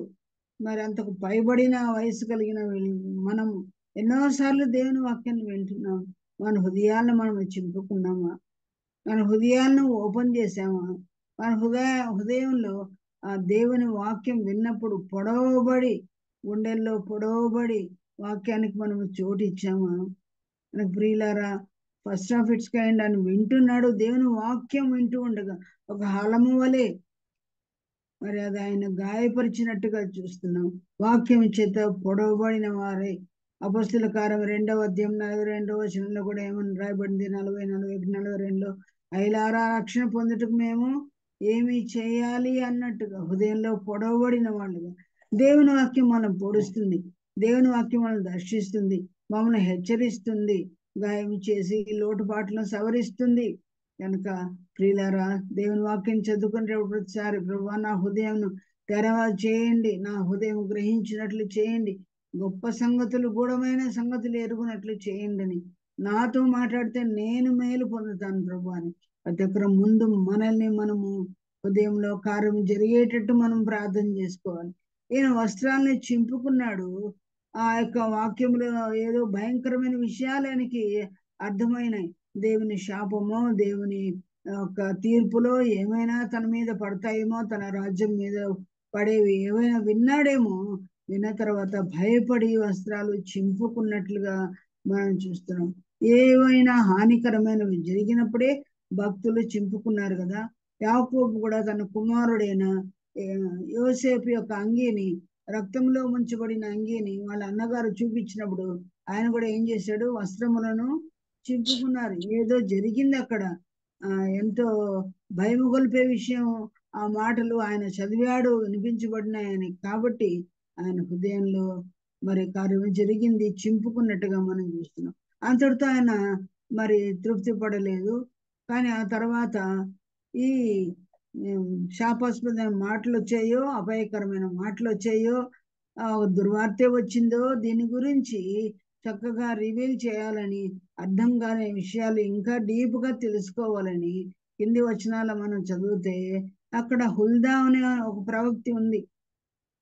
మరి అంతకు పైబడిన వయసు కలిగిన మనం ఎన్నోసార్లు దేవుని వాక్యాన్ని వింటున్నాం. మన హృదయాలను మనం చింపుకున్నామా? మన హృదయాలను ఓపెన్ చేసామా? మన హృదయంలో ఆ దేవుని వాక్యం విన్నప్పుడు పొడవబడి, గుండెల్లో పొడవబడి వాక్యానికి మనం చోటు ఇచ్చామా? మనకు ప్రియులారా, ఫస్ట్ ఆఫ్ ఇట్స్ కైండ్ అని వింటున్నాడు. దేవుని వాక్యం వింటూ ఉండగా ఒక హలము వలె మరి అది ఆయన గాయపరిచినట్టుగా చూస్తున్నాం. వాక్యం చేత పొడవబడిన వారే. అపొస్తలుల కార్యం 2వ అధ్యాయం 42వ వచనంలో కూడా ఏమని రాయబడింది? 40-42లో ఐలారా రక్షణ పొందుటకు మేము ఏమి చేయాలి అన్నట్టుగా హృదయంలో పొడవబడిన వాళ్ళుగా దేవుని వాక్యం మనం పొడుస్తుంది, దేవుని వాక్యం మనం దర్శిస్తుంది, మమ్మల్ని హెచ్చరిస్తుంది, గాయం చేసి లోటుపాట్లను సవరిస్తుంది. కనుక ప్రియులారా, దేవుని వాక్యం చదువుకునేటప్పుడు ప్రతిసారి ప్రభువా నా హృదయం చేయండి, నా హృదయం గ్రహించినట్లు చేయండి, గొప్ప సంగతులు గూఢమైన సంగతులు ఎరుగునట్లు చేయండి అని నాతో మాట్లాడితే నేను మేలు పొందుతాను ప్రభు అని ప్రతి ఒక్కరి ముందు మనల్ని మనము హృదయంలో కార్యం జరిగేటట్టు మనం ప్రార్థన చేసుకోవాలి. ఈయన వస్త్రాలని చింపుకున్నాడు. ఆ యొక్క వాక్యంలో ఏదో భయంకరమైన విషయాలు ఆయనకి అర్థమైనాయి. దేవుని శాపమో, దేవుని యొక్క తీర్పులో ఏమైనా తన మీద పడతాయేమో, తన రాజ్యం మీద పడేవి ఏమైనా విన్నాడేమో. విన్న తర్వాత భయపడి వస్త్రాలు చింపుకున్నట్లుగా మనం చూస్తున్నాం. ఏవైనా హానికరమైనవి జరిగినప్పుడే భక్తులు చింపుకున్నారు కదా. యాకోబు కూడా తన కుమారుడైన యోసేపు యొక్క అంగీని, రక్తంలో ముంచబడిన అంగీని వాళ్ళ అన్నగారు చూపించినప్పుడు ఆయన కూడా ఏం చేశాడు? వస్త్రములను చింపుకున్నారు. ఏదో జరిగింది అక్కడ. ఎంతో భయము గొల్పే విషయం. ఆ మాటలు ఆయన చదివాడు, వినిపించబడినాయని. కాబట్టి ఆయన హృదయంలో మరి కార్యం జరిగింది, చింపుకున్నట్టుగా మనం చూస్తున్నాం. అంతటితో ఆయన మరి తృప్తి పడలేదు. కానీ ఆ తర్వాత ఈ శాపాస్పదమైన మాటలు వచ్చాయో, అపాయకరమైన మాటలు వచ్చాయో, దుర్వార్త వచ్చిందో, దీని గురించి చక్కగా రివీల్ చేయాలని, అర్థం కాని విషయాలు ఇంకా డీప్ గా తెలుసుకోవాలని కింది వచనాల మనం చదివితే అక్కడ హుల్దా అనే ఒక ప్రవక్తి ఉంది.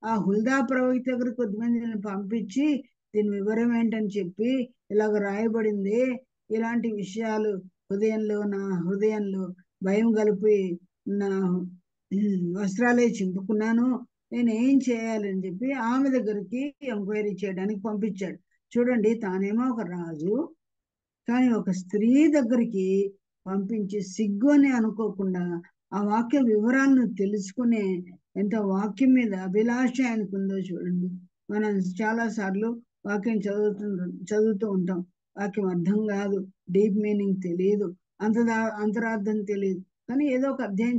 ఆ హుల్దా ప్రవక్తి దగ్గర కొద్దిమందిని పంపించి దీని వివరం ఏంటని చెప్పి, ఇలాగ రాయబడింది, ఇలాంటి విషయాలు నా హృదయంలో భయం కలిపి నా వస్త్రాలే చింపుకున్నాను, నేను ఏం చేయాలని చెప్పి ఆమె దగ్గరికి ఎంక్వైరీ చేయడానికి పంపించాడు. చూడండి, తానేమో ఒక రాజు, కానీ ఒక స్త్రీ దగ్గరికి పంపించి సిగ్గు అని అనుకోకుండా ఆ వాక్య వివరాలను తెలుసుకునే ఎంత వాక్యం మీద అభిలాష ఆయనకుందో చూడండి. మనం చాలా సార్లు వాక్యం చదువుతూ ఉంటాం, వాక్యం అర్థం కాదు, డీప్ మీనింగ్ తెలియదు, అంతరార్థం తెలియదు. కానీ ఏదో ఒక అధ్యాయం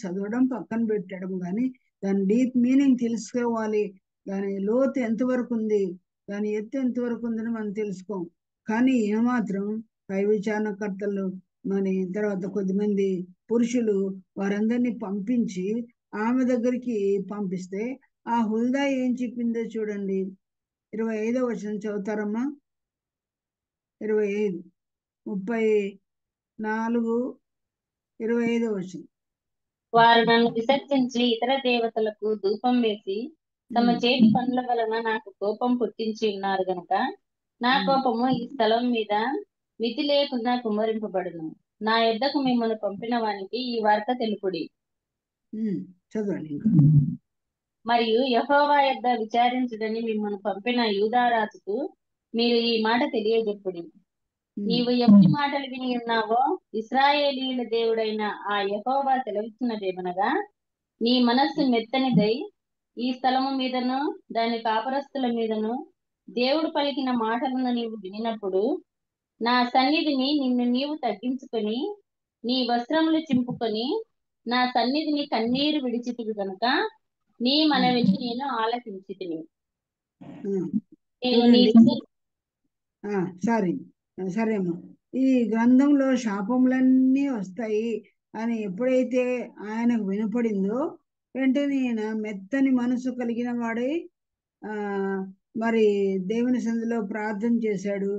చదవడం పక్కన పెట్టడం, కానీ దాని డీప్ మీనింగ్ తెలుసుకోవాలి. దాని లోతు ఎంతవరకు ఉంది, దాని ఎత్తు ఎంతవరకు ఉందని మనం తెలుసుకోం. కానీ ఏమాత్రం పై విచారణకర్తలు మరి తర్వాత కొద్దిమంది పురుషులు వారందరినీ పంపించి ఆమె దగ్గరికి పంపిస్తే ఆ హుల్దా ఏం చెప్పిందో చూడండి. 25వ వచనం చదువుతారమ్మా. 25, 34, 25వ వచనం. వారు నన్ను విసర్జించి ఇతర దేవతలకు ధూపం వేసి తమ చేతి పనుల వలన నాకు కోపం పుట్టించి ఉన్నారు గనుక నా కోపము ఈ స్థలం మీద మితి లేకుండా కుమ్మరింపబడును. నా యొద్దకు మిమ్మల్ని పంపిన వానికి ఈ వార్త తెలుపుడి. చదవండి. మరియు యెహోవా యొద్ద విచారించుడని మిమ్మల్ని పంపిన యూదారాజుకు మీరు ఈ మాట తెలియజెప్పుడి. నీవు ఎప్పుడు మాటలు విని ఉన్నావో ఇశ్రాయేలీయుల దేవుడైన ఆ యెహోవా సెలవిచ్చినదేమనగా, నీ మనస్సు మెత్తనిదై ఈ స్థలము మీదను దాని కాపురస్తుల మీదను దేవుడు పలికిన మాటలను నీవు వినినప్పుడు నా సన్నిధిని నిన్ను నీవు తగ్గించుకొని నీ వస్త్రములు చింపుకొని నా సన్నిధిని కన్నీరు విడిచితివి గనుక నీ మనవిని నేను ఆలకించితిని. సరే అమ్మా. ఈ గ్రంథంలో శాపములన్నీ వస్తాయి అని ఎప్పుడైతే ఆయనకు వినపడిందో వెంటనే ఈయన మెత్తని మనసు కలిగిన వాడై మరి దేవుని సన్నిధిలో ప్రార్థన చేశాడు.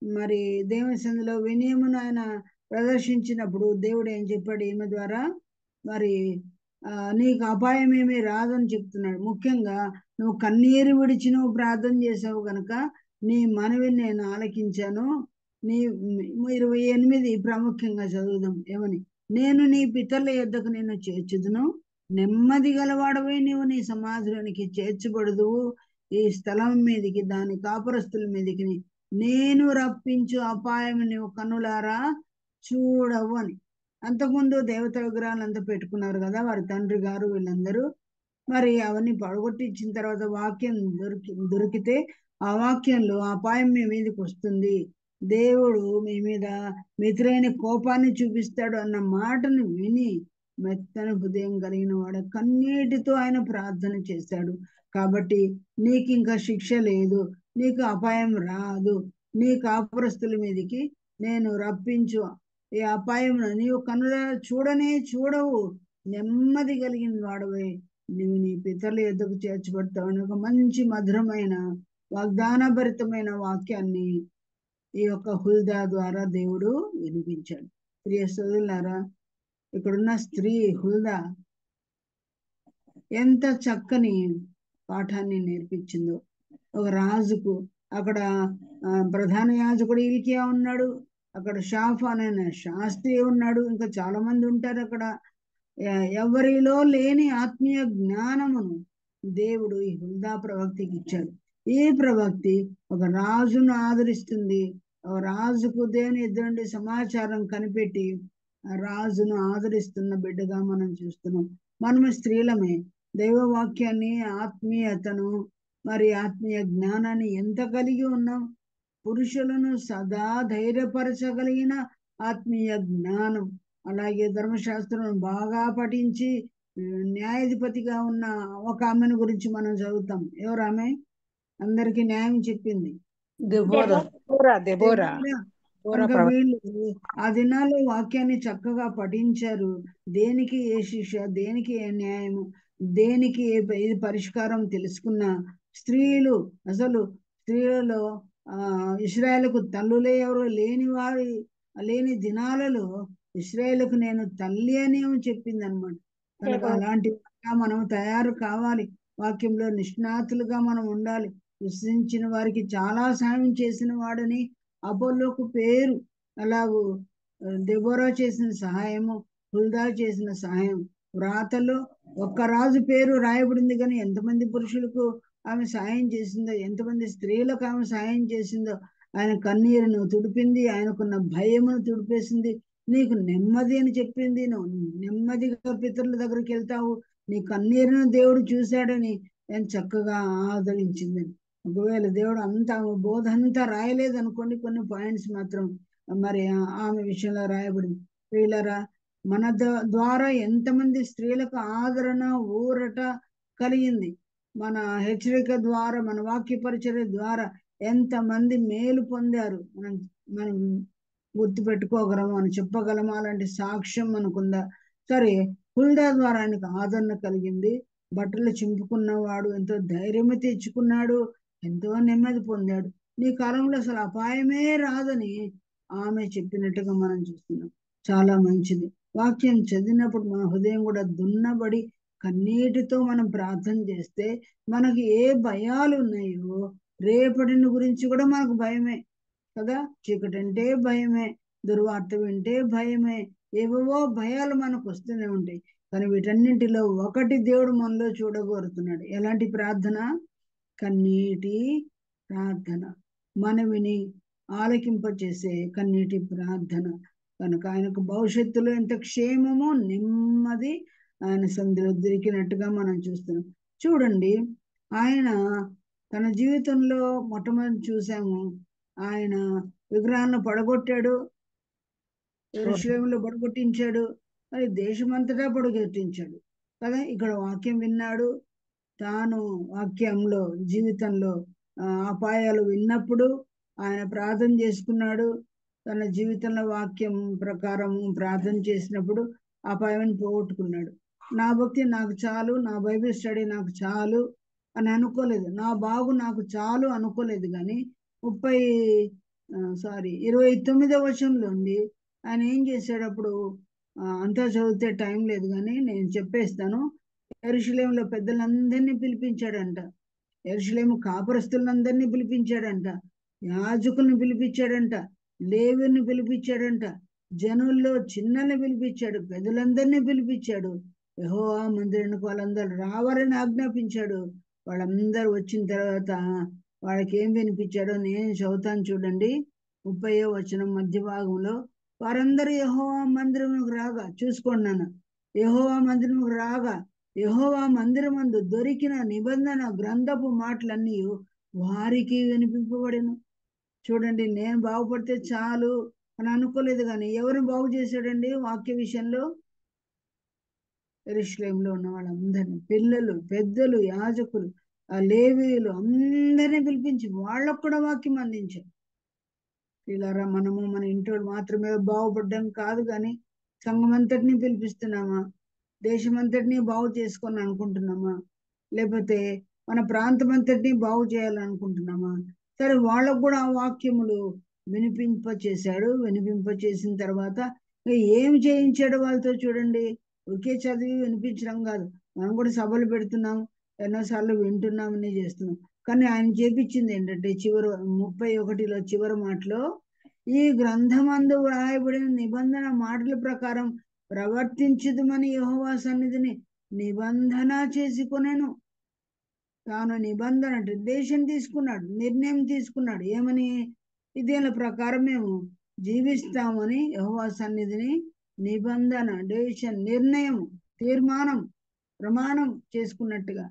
మరి దేవుని సన్నిధిలో వినయమును ఆయన ప్రదర్శించినప్పుడు దేవుడు ఏం చెప్పాడు ఈమె ద్వారా? మరి నీకు అపాయం ఏమీ రాదని చెప్తున్నాడు. ముఖ్యంగా నువ్వు కన్నీరు విడిచి నువ్వు ప్రార్థన చేసావు కనుక నీ మనవిని నేను ఆలకించాను. నీ 28 ప్రాముఖ్యంగా చదువుదాం. ఏమని? నేను నీ పితరుల యొద్దకు నిన్ను చేర్చుదును, నెమ్మది గలవాడవై నీవు నీ సమాధిలోనికి చేర్చబడదువు, ఈ స్థలం మీదికి దాని కాపురస్తుల మీదికి నేను రప్పించు అపాయం నువ్వు కన్నులారా చూడవు అని. అంతకుముందు దేవత విగ్రహాలంతా పెట్టుకున్నారు కదా వారి తండ్రి గారు వీళ్ళందరూ. మరి అవన్నీ పడగొట్టించిన తర్వాత వాక్యం దొరికితే ఆ వాక్యంలో అపాయం మీ మీదకి వస్తుంది, దేవుడు మీ మీద మితిరైన కోపాన్ని చూపిస్తాడు అన్న మాటను విని మెత్తని హృదయం కలిగిన వాడు కన్నీటితో ఆయన ప్రార్థన చేశాడు. కాబట్టి నీకు ఇంకా శిక్ష లేదు, నీకు అపాయం రాదు, నీ కాపురస్తుల మీదకి నేను రప్పించు ఈ అపాయం నీవు కన్నుల చూడవు, నెమ్మది కలిగిన వాడవై నీవు నీ పితరుల యొద్దకు చేర్చబడతావు అని ఒక మంచి మధురమైన వాగ్దానభరితమైన వాక్యాన్ని ఈ యొక్క హుల్దా ద్వారా దేవుడు వినిపించాడు. ప్రియ సోదరులారా, ఇక్కడున్న స్త్రీ హుల్దా ఎంత చక్కని పాఠాన్ని నేర్పించిందో. ఒక రాజుకు అక్కడ ప్రధాన యాజకుడు ఇల్కియా ఉన్నాడు, అక్కడ షాఫాన్ అనే శాస్త్రి ఉన్నాడు, ఇంకా చాలా మంది ఉంటారు అక్కడ. ఎవరిలో లేని ఆత్మీయ జ్ఞానమును దేవుడు ఈ హుల్దా ప్రవక్తికి ఇచ్చాడు. ఈ ప్రవక్తి ఒక రాజును ఆదరిస్తుంది. ఒక రాజుకు దేవుని ఎదురుండి సమాచారం కనిపెట్టి ఆ రాజును ఆదరిస్తున్న బిడ్డగా మనం చూస్తున్నాం. మనము స్త్రీలమే. దైవవాక్యాన్ని, ఆత్మీయతను, మరి ఆత్మీయ జ్ఞానాన్ని ఎంత కలిగి ఉన్నాం. పురుషులను సదా ధైర్యపరచగలిగిన ఆత్మీయ జ్ఞానం, అలాగే ధర్మశాస్త్రం బాగా పఠించి న్యాయాధిపతిగా ఉన్న ఒక ఆమెను గురించి మనం చదువుతాం. ఎవరు ఆమె? అందరికి న్యాయం చెప్పింది, దెబోరా దెబోరా. కనుక వీళ్ళు ఆ దినాల్లో వాక్యాన్ని చక్కగా పఠించారు. దేనికి ఏ శిక్ష, దేనికి ఏ న్యాయము, దేనికి ఏ పరిష్కారం తెలుసుకున్న స్త్రీలు. అసలు స్త్రీలలో ఇశ్రాయేలుకు తల్లులే ఎవరు లేని దినాలలో ఇశ్రాయేలుకు నేను తల్లి అని చెప్పింది అనమాట. కనుక అలాంటి మనం తయారు కావాలి. వాక్యంలో నిష్ణాతులుగా మనం ఉండాలి. విశ్వసించిన వారికి చాలా సాయం చేసిన వాడని అపోలోకు పేరు. అలాగూ దెబోరా చేసిన సహాయము, హుల్దా చేసిన సహాయం. వ్రాతలో ఒక్క రాజు పేరు రాయబడింది, కానీ ఎంతమంది పురుషులకు ఆమె సాయం చేసిందో, ఎంతమంది స్త్రీలకు ఆమె సాయం చేసిందో. ఆయన కన్నీరును తుడిపింది, ఆయనకున్న భయమును తుడిపేసింది. నీకు నెమ్మది అని చెప్పింది. నువ్వు నెమ్మదిగా పితరుల దగ్గరికి వెళ్తావు, నీ కన్నీరును దేవుడు చూశాడని నేను చక్కగా ఆదరించిందని. ఒకవేళ దేవుడు అంతా బోధ అంతా రాయలేదు అనుకోండి, కొన్ని పాయింట్స్ మాత్రం మరి ఆమె విషయంలో రాయబడింది. ప్రియులారా, మన ద్వారా ఎంతమంది స్త్రీలకు ఆదరణ, ఊరట కలిగింది. మన హెచ్చరిక ద్వారా, మన వాక్య పరిచర్య ద్వారా ఎంతమంది మేలు పొందారు మనం గుర్తుపెట్టుకోగలము, అని చెప్పగలము. అలాంటి సాక్ష్యం మనకుందా? సరే, హుల్దా ద్వారా ఆయనకు ఆదరణ కలిగింది. బట్టలు చింపుకున్నవాడు ఎంతో ధైర్యము తెచ్చుకున్నాడు, ఎంతో నెమ్మది పొందాడు. నీ కాలంలో అసలు అపాయమే రాదని ఆమె చెప్పినట్టుగా మనం చూస్తున్నాం. చాలా మంచిది. వాక్యం చదివినప్పుడు మన హృదయం కూడా దున్నబడి కన్నీటితో మనం ప్రార్థన చేస్తే మనకి ఏ భయాలు ఉన్నాయో రేపటిని గురించి కూడా మనకు భయమే కదా. చీకటి అంటే భయమే, దుర్వార్త వింటే భయమే, ఏవేవో భయాలు మనకు వస్తూనే ఉంటాయి. కానీ వీటన్నింటిలో ఒకటి దేవుడు మనలో చూడగోరుతున్నాడు. ఎలాంటి ప్రార్థన? కన్నీటి ప్రార్థన, మనవిని ఆలకింపచేసే కన్నీటి ప్రార్థన. కనుక ఆయనకు భవిష్యత్తులో ఎంత క్షేమము, నెమ్మది ఆయన సంధిలో దొరికినట్టుగా మనం చూస్తున్నాం. చూడండి, ఆయన తన జీవితంలో మొట్టమొదటి చూసాము, ఆయన విగ్రహాలను పడగొట్టాడు, యెరూషలేములో పడగొట్టించాడు, మరి దేశమంతటా పడగొట్టించాడు కదా. ఇక్కడ వాక్యం విన్నాడు. తాను వాక్యంలో జీవితంలో అపాయాలు విన్నప్పుడు ఆయన ప్రార్థన చేసుకున్నాడు. తన జీవితంలో వాక్యం ప్రకారం ప్రార్థన చేసినప్పుడు అపాయాన్ని పోగొట్టుకున్నాడు. నా భక్తి నాకు చాలు, నా బైబిల్ స్టడీ నాకు చాలు అని అనుకోలేదు, నా బాగు నాకు చాలు అనుకోలేదు. కానీ 29వ వచనంలో ఉండి ఆయన ఏం చేశాడు? అప్పుడు అంతా చదివితే టైం లేదు, కానీ నేను చెప్పేస్తాను. యెరూషలేములో పెద్దలందరినీ పిలిపించాడంట, యెరూషలేము కాపురస్తులందరినీ పిలిపించాడంట, యాజకుల్ని పిలిపించాడంట, లేవీని పిలిపించాడంట, జనుల్లో చిన్నల్ని పిలిపించాడు, పెద్దలందరినీ పిలిపించాడు. యెహోవా మందిరానికి వాళ్ళందరూ రావాలని ఆజ్ఞాపించాడు. వాళ్ళందరూ వచ్చిన తర్వాత వాళ్ళకి ఏం వినిపించాడో నేను చదువుతాను చూడండి. 30వ వచనం మధ్య భాగంలో, వారందరూ యెహోవా మందిరముకు రాగా, చూసుకోండి నాన్న, యెహోవా మందిరముకు రాగా యెహోవా మందిరమందు దొరికిన నిబంధన గ్రంథపు మాటలన్నీ వారికి వినిపింపబడెను. చూడండి, నేను బాగుపడితే చాలు అని అనుకోలేదు, కానీ ఎవరు బాగు చేశాడండి వాక్య విషయంలో? యెరూషలేములో ఉన్న వాళ్ళందరినీ, పిల్లలు, పెద్దలు, యాజకులు, ఆ లేవీయులు అందరినీ పిలిపించి వాళ్ళకు కూడా వాక్యం అందించారు. పిల్లరా, మనము మన ఇంట్లో మాత్రమే బాగుపడ్డం కాదు, కానీ సంఘం అంతటినీ పిలిపిస్తున్నామా? దేశమంతటినీ బాగు చేసుకొని అనుకుంటున్నామా? లేకపోతే మన ప్రాంతం అంతటినీ బాగు చేయాలనుకుంటున్నామా? సరే, వాళ్ళకు కూడా ఆ వాక్యములు వినిపింప చేసిన తర్వాత ఏం చేయించాడు వాళ్ళతో చూడండి. ఒకే చదివి వినిపించడం కాదు, మనం కూడా సభలు పెడుతున్నాం, ఎన్నోసార్లు వింటున్నామని చేస్తున్నాం. కానీ ఆయన చేపించింది ఏంటంటే చివరి 31లో చివరి మాటలో, ఈ గ్రంథమందు వ్రాయబడిన నిబంధన మాటల ప్రకారం ప్రవర్తించుదుమని యెహోవా సన్నిధిని నిబంధన చేసుకొనెను. తాను నిబంధన డెసిషన్ తీసుకున్నాడు, నిర్ణయం తీసుకున్నాడు. ఏమని? ఇదేళ్ళ ప్రకారం మేము జీవిస్తామని యెహోవా సన్నిధిని నిబంధన, డెసిషన్, నిర్ణయం, తీర్మానం, ప్రమాణం చేసుకున్నట్టుగా.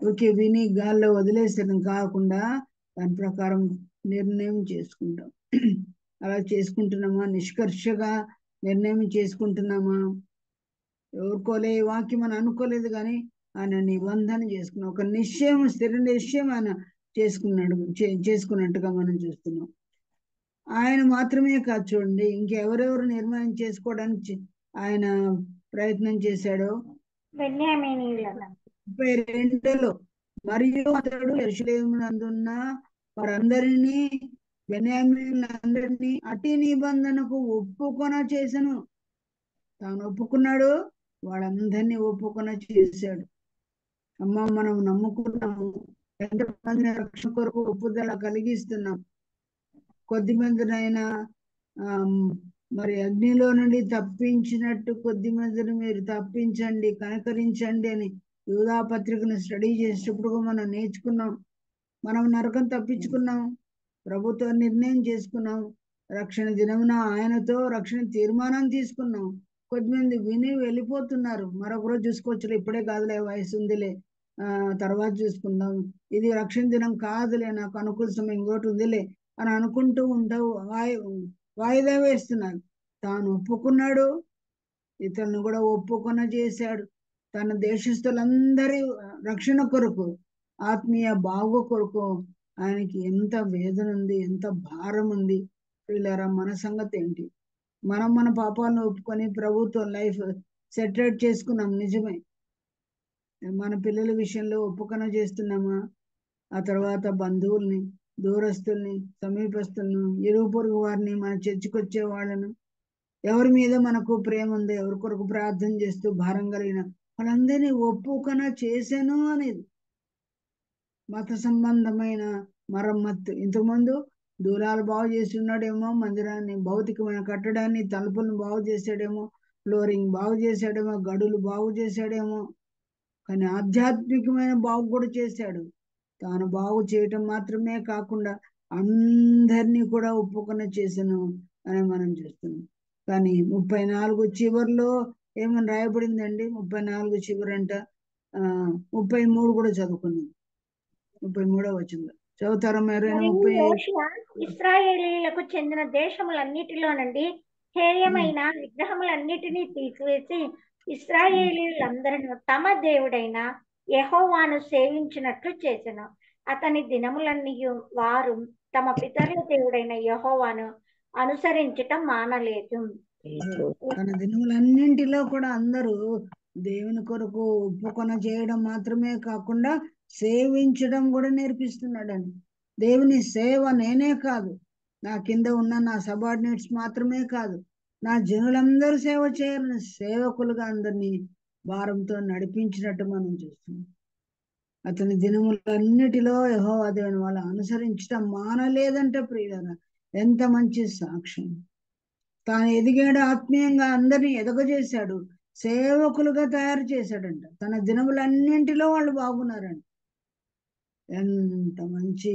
ఓకే, విని గాల్లో వదిలేసడం కాకుండా దాని ప్రకారం నిర్ణయం చేసుకుంటాం. అలా చేసుకుంటున్నామా? నిష్కర్షగా నిర్ణయం చేసుకుంటున్నామా? ఎవరుకోలే ఈ వాక్యం అని అనుకోలేదు, కానీ ఆయన నిబంధన చేసుకున్నాం. ఒక నిశ్చయం, స్థిర నిశ్చయం ఆయన చేసుకున్నట్టుగా మనం చూస్తున్నాం. ఆయన మాత్రమే కాదు చూడండి, ఇంకెవరెవరు నిర్మాణం చేసుకోవడానికి ఆయన ప్రయత్నం చేశాడో. బెన్యామీనీయులను 32లో, మరియు అతడు యెరూషలేమునందున్న వారందరినీ, బెన్యామీనులందరినీ అతి నిబంధనకు ఒప్పుకొన చేసెను. తాను ఒప్పుకున్నాడు, వాళ్ళందరినీ ఒప్పుకొన చేశాడు. అమ్మ, మనం నమ్ముకున్నాము, ఎంతమంది రక్షణ కొరకు ఒప్పుదల కలిగిస్తున్నాం. కొద్ది మందినైనా మరి అగ్నిలో నుండి తప్పించినట్టు కొద్ది మందిని మీరు తప్పించండి, కనకరించండి అని యూదా పత్రికను స్టడీ చేసేటప్పుడు మనం నేర్చుకున్నాం. మనం నరకం తప్పించుకున్నాం, ప్రభుత్వ నిర్ణయం చేసుకున్నాం, రక్షణ దినమున ఆయనతో రక్షణ తీర్మానం తీసుకున్నాం. కొద్దిమంది విని వెళ్ళిపోతున్నారు. మరొక రోజు చూసుకోవచ్చులే, ఇప్పుడే కాదులే, వయసు ఉందిలే, తర్వాత చూసుకుందాం, ఇది రక్షణ దినం కాదులే, నాకు అనుకూల సమయం ఇంకోటి ఉందిలే అని అనుకుంటూ ఉంటావు, వాయిదా వేస్తున్నారు. తాను ఒప్పుకున్నాడు, ఇతరులను కూడా ఒప్పుకొన చేశాడు. తన దేశస్తులందరి రక్షణ కొరకు, ఆత్మీయ బాగు కొరకు ఆయనకి ఎంత వేదన ఉంది, ఎంత భారం ఉంది. వీళ్ళరా, మన సంగతి ఏంటి? మనం మన పాపాలను ఒప్పుకొని ప్రభుత్వం లైఫ్ సెటరేట్ చేసుకున్నాం, నిజమే. మన పిల్లల విషయంలో ఒప్పుకొన చేస్తున్నామా? ఆ తర్వాత బంధువుల్ని, దూరస్తుల్ని, సమీపస్తులను, ఇరుగు పొరుగు వారిని, మన చర్చికి వచ్చే వాళ్ళను, ఎవరి మీద మనకు ప్రేమ ఉందో, ఎవరి కొరకు ప్రార్థన చేస్తూ భారం కలిగిన వాళ్ళందరినీ ఒప్పుకొన చేశాను అనేది మత సంబంధమైన మరమ్మత్తు. ఇంతకుముందు దూరాలు బాగు చేసి ఉన్నాడేమో, మందిరాన్ని, భౌతికమైన కట్టడాన్ని, తలుపులను బాగు చేశాడేమో, ఫ్లోరింగ్ బాగు చేశాడేమో, గడులు బాగు చేశాడేమో, కానీ ఆధ్యాత్మికమైన బాగు కూడా చేశాడు. తాను బాగు చేయటం మాత్రమే కాకుండా అందరినీ కూడా ఒప్పుకొన చేశాను అని మనం చూస్తున్నాం. కానీ 34 చివరిలో ఏమని రాయబడిందండి? 34 చివరంట 33 కూడా చదువుకున్నాం. 33వ వచనంలో చదువుతారా మీరు? మరియు యోషియా ఇశ్రాయేలీయులకు చెందిన దేశములన్నిటిలో నుండి హేయమైన విగ్రహములన్నిటినీ తీసివేసి ఇశ్రాయేలీయులందరూ తమ దేవుడైన యెహోవాను సేవించినట్లు చేసెను. అతని దినములన్నీ వారు తమ పితరుల దేవుడైన యెహోవాను అనుసరించటం మానలేదు. తన దినములన్నింటిలో కూడా అందరూ దేవుని కొరకు ఒప్పుకొన చేయడం మాత్రమే కాకుండా సేవించడం కూడా నేర్పిస్తున్నాడని. దేవుని సేవ నేనే కాదు, నా కింద ఉన్న నా సబార్డినేట్స్ మాత్రమే కాదు, నా జనులందరూ సేవ చేయాలని సేవకులుగా అందరినీ భారంతో నడిపించినట్టు మనం చూస్తున్నాం. అతని దినములన్నిటిలో యెహోవా దేవుని వాళ్ళు అనుసరించడం మానలేదంటే ప్రియులారా, ఎంత మంచి సాక్ష్యం. తాను ఎదిగాడు, ఆత్మీయంగా అందరినీ ఎదగజేశాడు, సేవకులుగా తయారు చేశాడంట. తన దినములన్నింటిలో వాళ్ళు బాగున్నారంట. ఎంత మంచి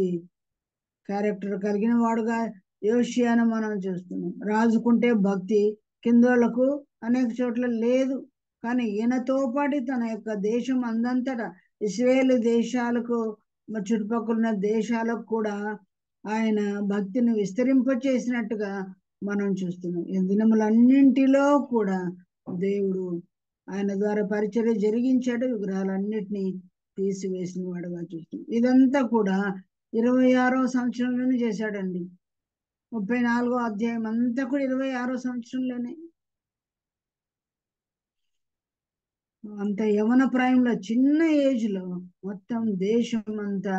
క్యారెక్టర్ కలిగిన వాడుగా యోషియాను మనం చూస్తున్నాం. రాజుకుంటే భక్తి కిందోళ్లకు అనేక చోట్ల లేదు, కానీ ఈయనతో పాటు తన యొక్క దేశం అందంతటా ఇశ్రాయేలు దేశాలకు, చుట్టుపక్కల దేశాలకు కూడా ఆయన భక్తిని విస్తరింపచేసినట్టుగా మనం చూస్తున్నాం. ఈ దినములన్నింటిలో కూడా దేవుడు ఆయన ద్వారా పరిచర్య జరిగించాడు, విగ్రహాలన్నిటినీ తీసివేసిన వాడుగా చూస్తున్నాం. ఇదంతా కూడా 26వ సంవత్సరంలోనే చేశాడండి. 34వ అధ్యాయం అంతా కూడా 26వ సంవత్సరంలోనే. అంత యవన ప్రాయంలో, చిన్న ఏజ్ లో మొత్తం దేశం అంతా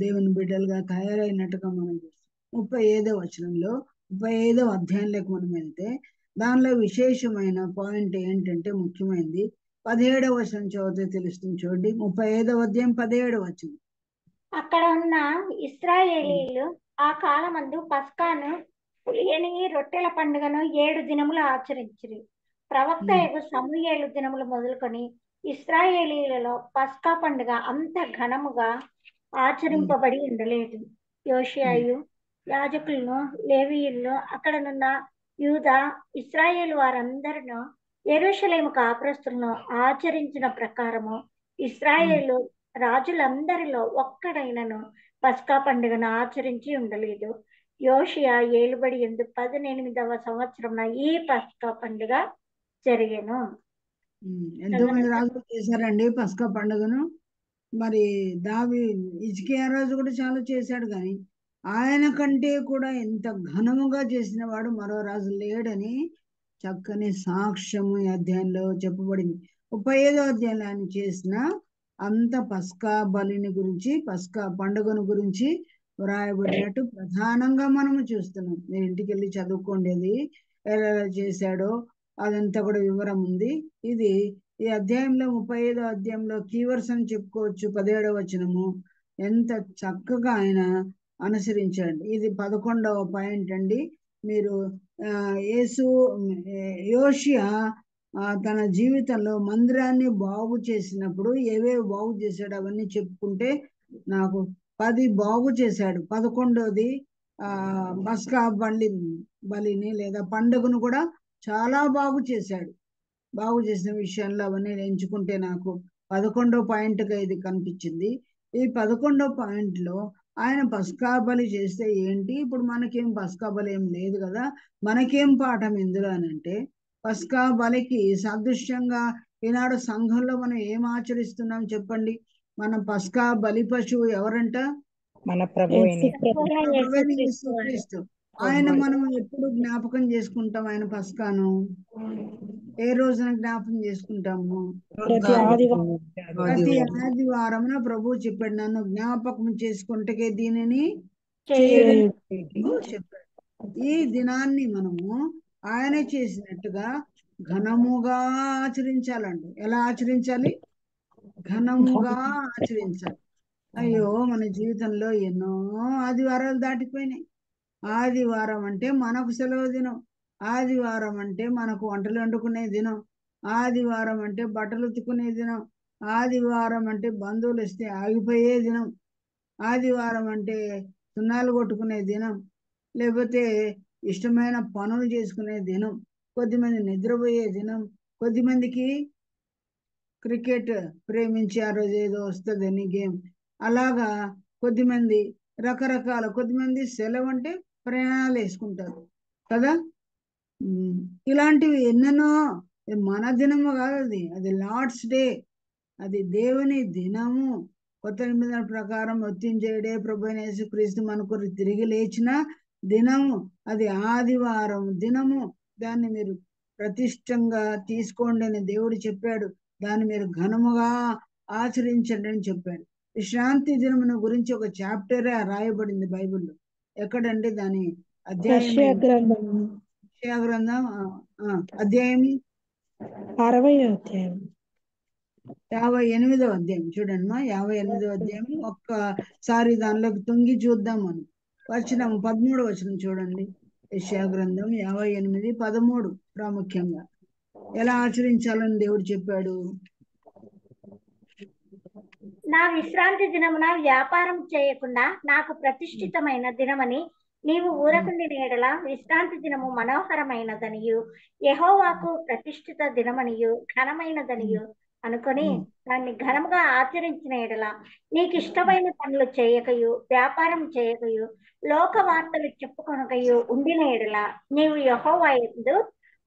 దేవుని బిడ్డలుగా తయారైనట్టుగా మనం చూస్తాం. 35వ వచనంలో, 35వ అధ్యాయంలోకి మనం వెళ్తే, దానిలో విశేషమైన పాయింట్ ఏంటంటే ముఖ్యమైనది 17వ వచనం చదివితే తెలుస్తుంది చూడండి. 35వ అధ్యాయం 17వ వచనం. అక్కడ ఉన్న ఇశ్రాయేలీయులు ఆ కాలమందు పస్కాను పులియని రొట్టెల పండుగను 7 దినములు ఆచరించిరి. ప్రవక్త సమూయేలు దినములు మొదలుకొని ఇశ్రాయేలీయులలో పస్కా పండుగ అంత ఘనముగా ఆచరింపబడి ఉండలేదు. యోషియాయు యాజకులను లేవీయులను అక్కడనున్న యూదా ఇశ్రాయేలు వారందరూ యెరూషలేము కాపురస్తులను ఆచరించిన ప్రకారము ఇశ్రాయేలు రాజులందరిలో ఒక్కడైనను పస్కా పండుగను ఆచరించి ఉండలేదు. యోషియా ఏలుబడి యందు 18వ సంవత్సరమున ఈ పస్కా పండుగ జరిగెను. ఎంతోమంది రాజులు చేశారండి పస్కా పండుగను. మరి హిజ్కియా రాజు కూడా చాలా చేశాడు, కానీ ఆయన కంటే కూడా ఎంత ఘనముగా చేసిన వాడు మరో రాజు లేడని చక్కని సాక్ష్యము ఈ అధ్యాయంలో చెప్పబడింది. 35వ అధ్యాయంలో ఆయన చేసిన అంత పస్కా బలిని గురించి, పస్కా పండుగను గురించి వ్రాయబడినట్టు ప్రధానంగా మనము చూస్తున్నాం. మీరు ఇంటికి వెళ్ళి చదువుకోండి, ఎలా చేశాడో అదంతా కూడా వివరం ఉంది. ఇది ఈ అధ్యాయంలో 35వ అధ్యాయంలో కీవర్స్ అని చెప్పుకోవచ్చు. 17వ వచనము ఎంత చక్కగా ఆయన అనుసరించాడు. ఇది 11వ పాయింట్ అండి. మీరు యోషియా తన జీవితంలో మందిరాన్ని బాగు చేసినప్పుడు ఏవేవి బాగు చేశాడు అవన్నీ చెప్పుకుంటే నాకు 10 బాగు చేశాడు. 11వది పస్కా బలిని లేదా పండుగను కూడా చాలా బాగు చేశాడు. బాగు చేసిన విషయాల్లో అవన్నీ ఎంచుకుంటే నాకు 11వ పాయింట్గా ఇది కనిపించింది. ఈ 11వ పాయింట్లో ఆయన పస్కా బలి చేస్తే ఏంటి, ఇప్పుడు మనకేం పస్కా బలి ఏం లేదు కదా, మనకేం పాఠం ఎందులో అని అంటే, పస్కా బలికి సాదృశ్యంగా ఈనాడు సంఘంలో మనం ఏం ఆచరిస్తున్నాం చెప్పండి. మన పస్కా బలి పశువు ఎవరంట? మన ప్రభు యేసుక్రీస్తు. ఆయన మనం ఎప్పుడు జ్ఞాపకం చేసుకుంటాం? ఆయన పస్కాను ఏ రోజున జ్ఞాపకం చేసుకుంటాము? ప్రతి ఆదివారమున ప్రభు చెప్పాడు, నన్ను జ్ఞాపకం చేసుకుంటే దీనిని చెప్పాడు. ఈ దినాన్ని మనము ఆయన చేసినట్టుగా ఘనముగా ఆచరించాలండి. ఎలా ఆచరించాలి? ఘనముగా ఆచరించాలి. అయ్యో, మన జీవితంలో ఎన్నో ఆదివారాలు దాటిపోయినాయి. ఆదివారం అంటే మనకు సెలవు దినం, ఆదివారం అంటే మనకు వంటలు వండుకునే దినం, ఆదివారం అంటే బట్టలు ఉతుకునే దినం, ఆదివారం అంటే బంధువులు వస్తే ఆగిపోయే దినం, ఆదివారం అంటే సున్నాలు కొట్టుకునే దినం, లేకపోతే ఇష్టమైన పనులు చేసుకునే దినం, కొద్దిమంది నిద్రపోయే దినం, కొద్దిమందికి క్రికెట్ ప్రేమించి ఆ రోజు ఏదో వస్తుందని గేమ్, అలాగా కొద్దిమంది రకరకాల, కొద్దిమంది సెలవు అంటే ప్రయాణాలు వేసుకుంటారు కదా. ఇలాంటివి ఎన్నెన్నో. మన దినము కాదు, అది లార్డ్స్ డే, అది దేవుని దినము. కొత్త నిబంధన ప్రకారం మృత్యుంజయుడే ప్రభువైన యేసుక్రీస్తు మనకు తిరిగి లేచిన దినము, అది ఆదివారం దినము. దాన్ని మీరు ప్రతిష్టంగా తీసుకోండి అని దేవుడు చెప్పాడు. దాన్ని మీరు ఘనముగా ఆచరించండి అని చెప్పాడు. విశ్రాంతి దినమును గురించి ఒక చాప్టరే రాయబడింది బైబిల్లో. ఎక్కడంటే దాని అధ్యాయం గ్రంథం అధ్యాయం 58వ అధ్యాయం చూడండి మా. 58వ అధ్యాయం ఒక్కసారి దానిలోకి తొంగి చూద్దాం మనం. 13వ వచనం చూడండి. యెషయా గ్రంథం 58:13 ప్రాముఖ్యంగా ఎలా ఆచరించాలని దేవుడు చెప్పాడు. నా విశ్రాంతి దినమున వ్యాపారం చేయకుండా నాకు ప్రతిష్ఠితమైన దినమని నీవు ఊరకుండిన ఎడల విశ్రాంతి దినము మనోహరమైనదనియు యెహోవాకు ప్రతిష్ఠిత దినమనియు ఘనమైనదనియు అనుకొని దాన్ని ఘనముగా ఆచరించిన ఎడల నీకు ఇష్టమైన పనులు చేయకయు వ్యాపారం చేయకయు లోక వార్తలు చెప్పుకొనకయు ఉండిన ఎడల నీవు యెహోవా యందు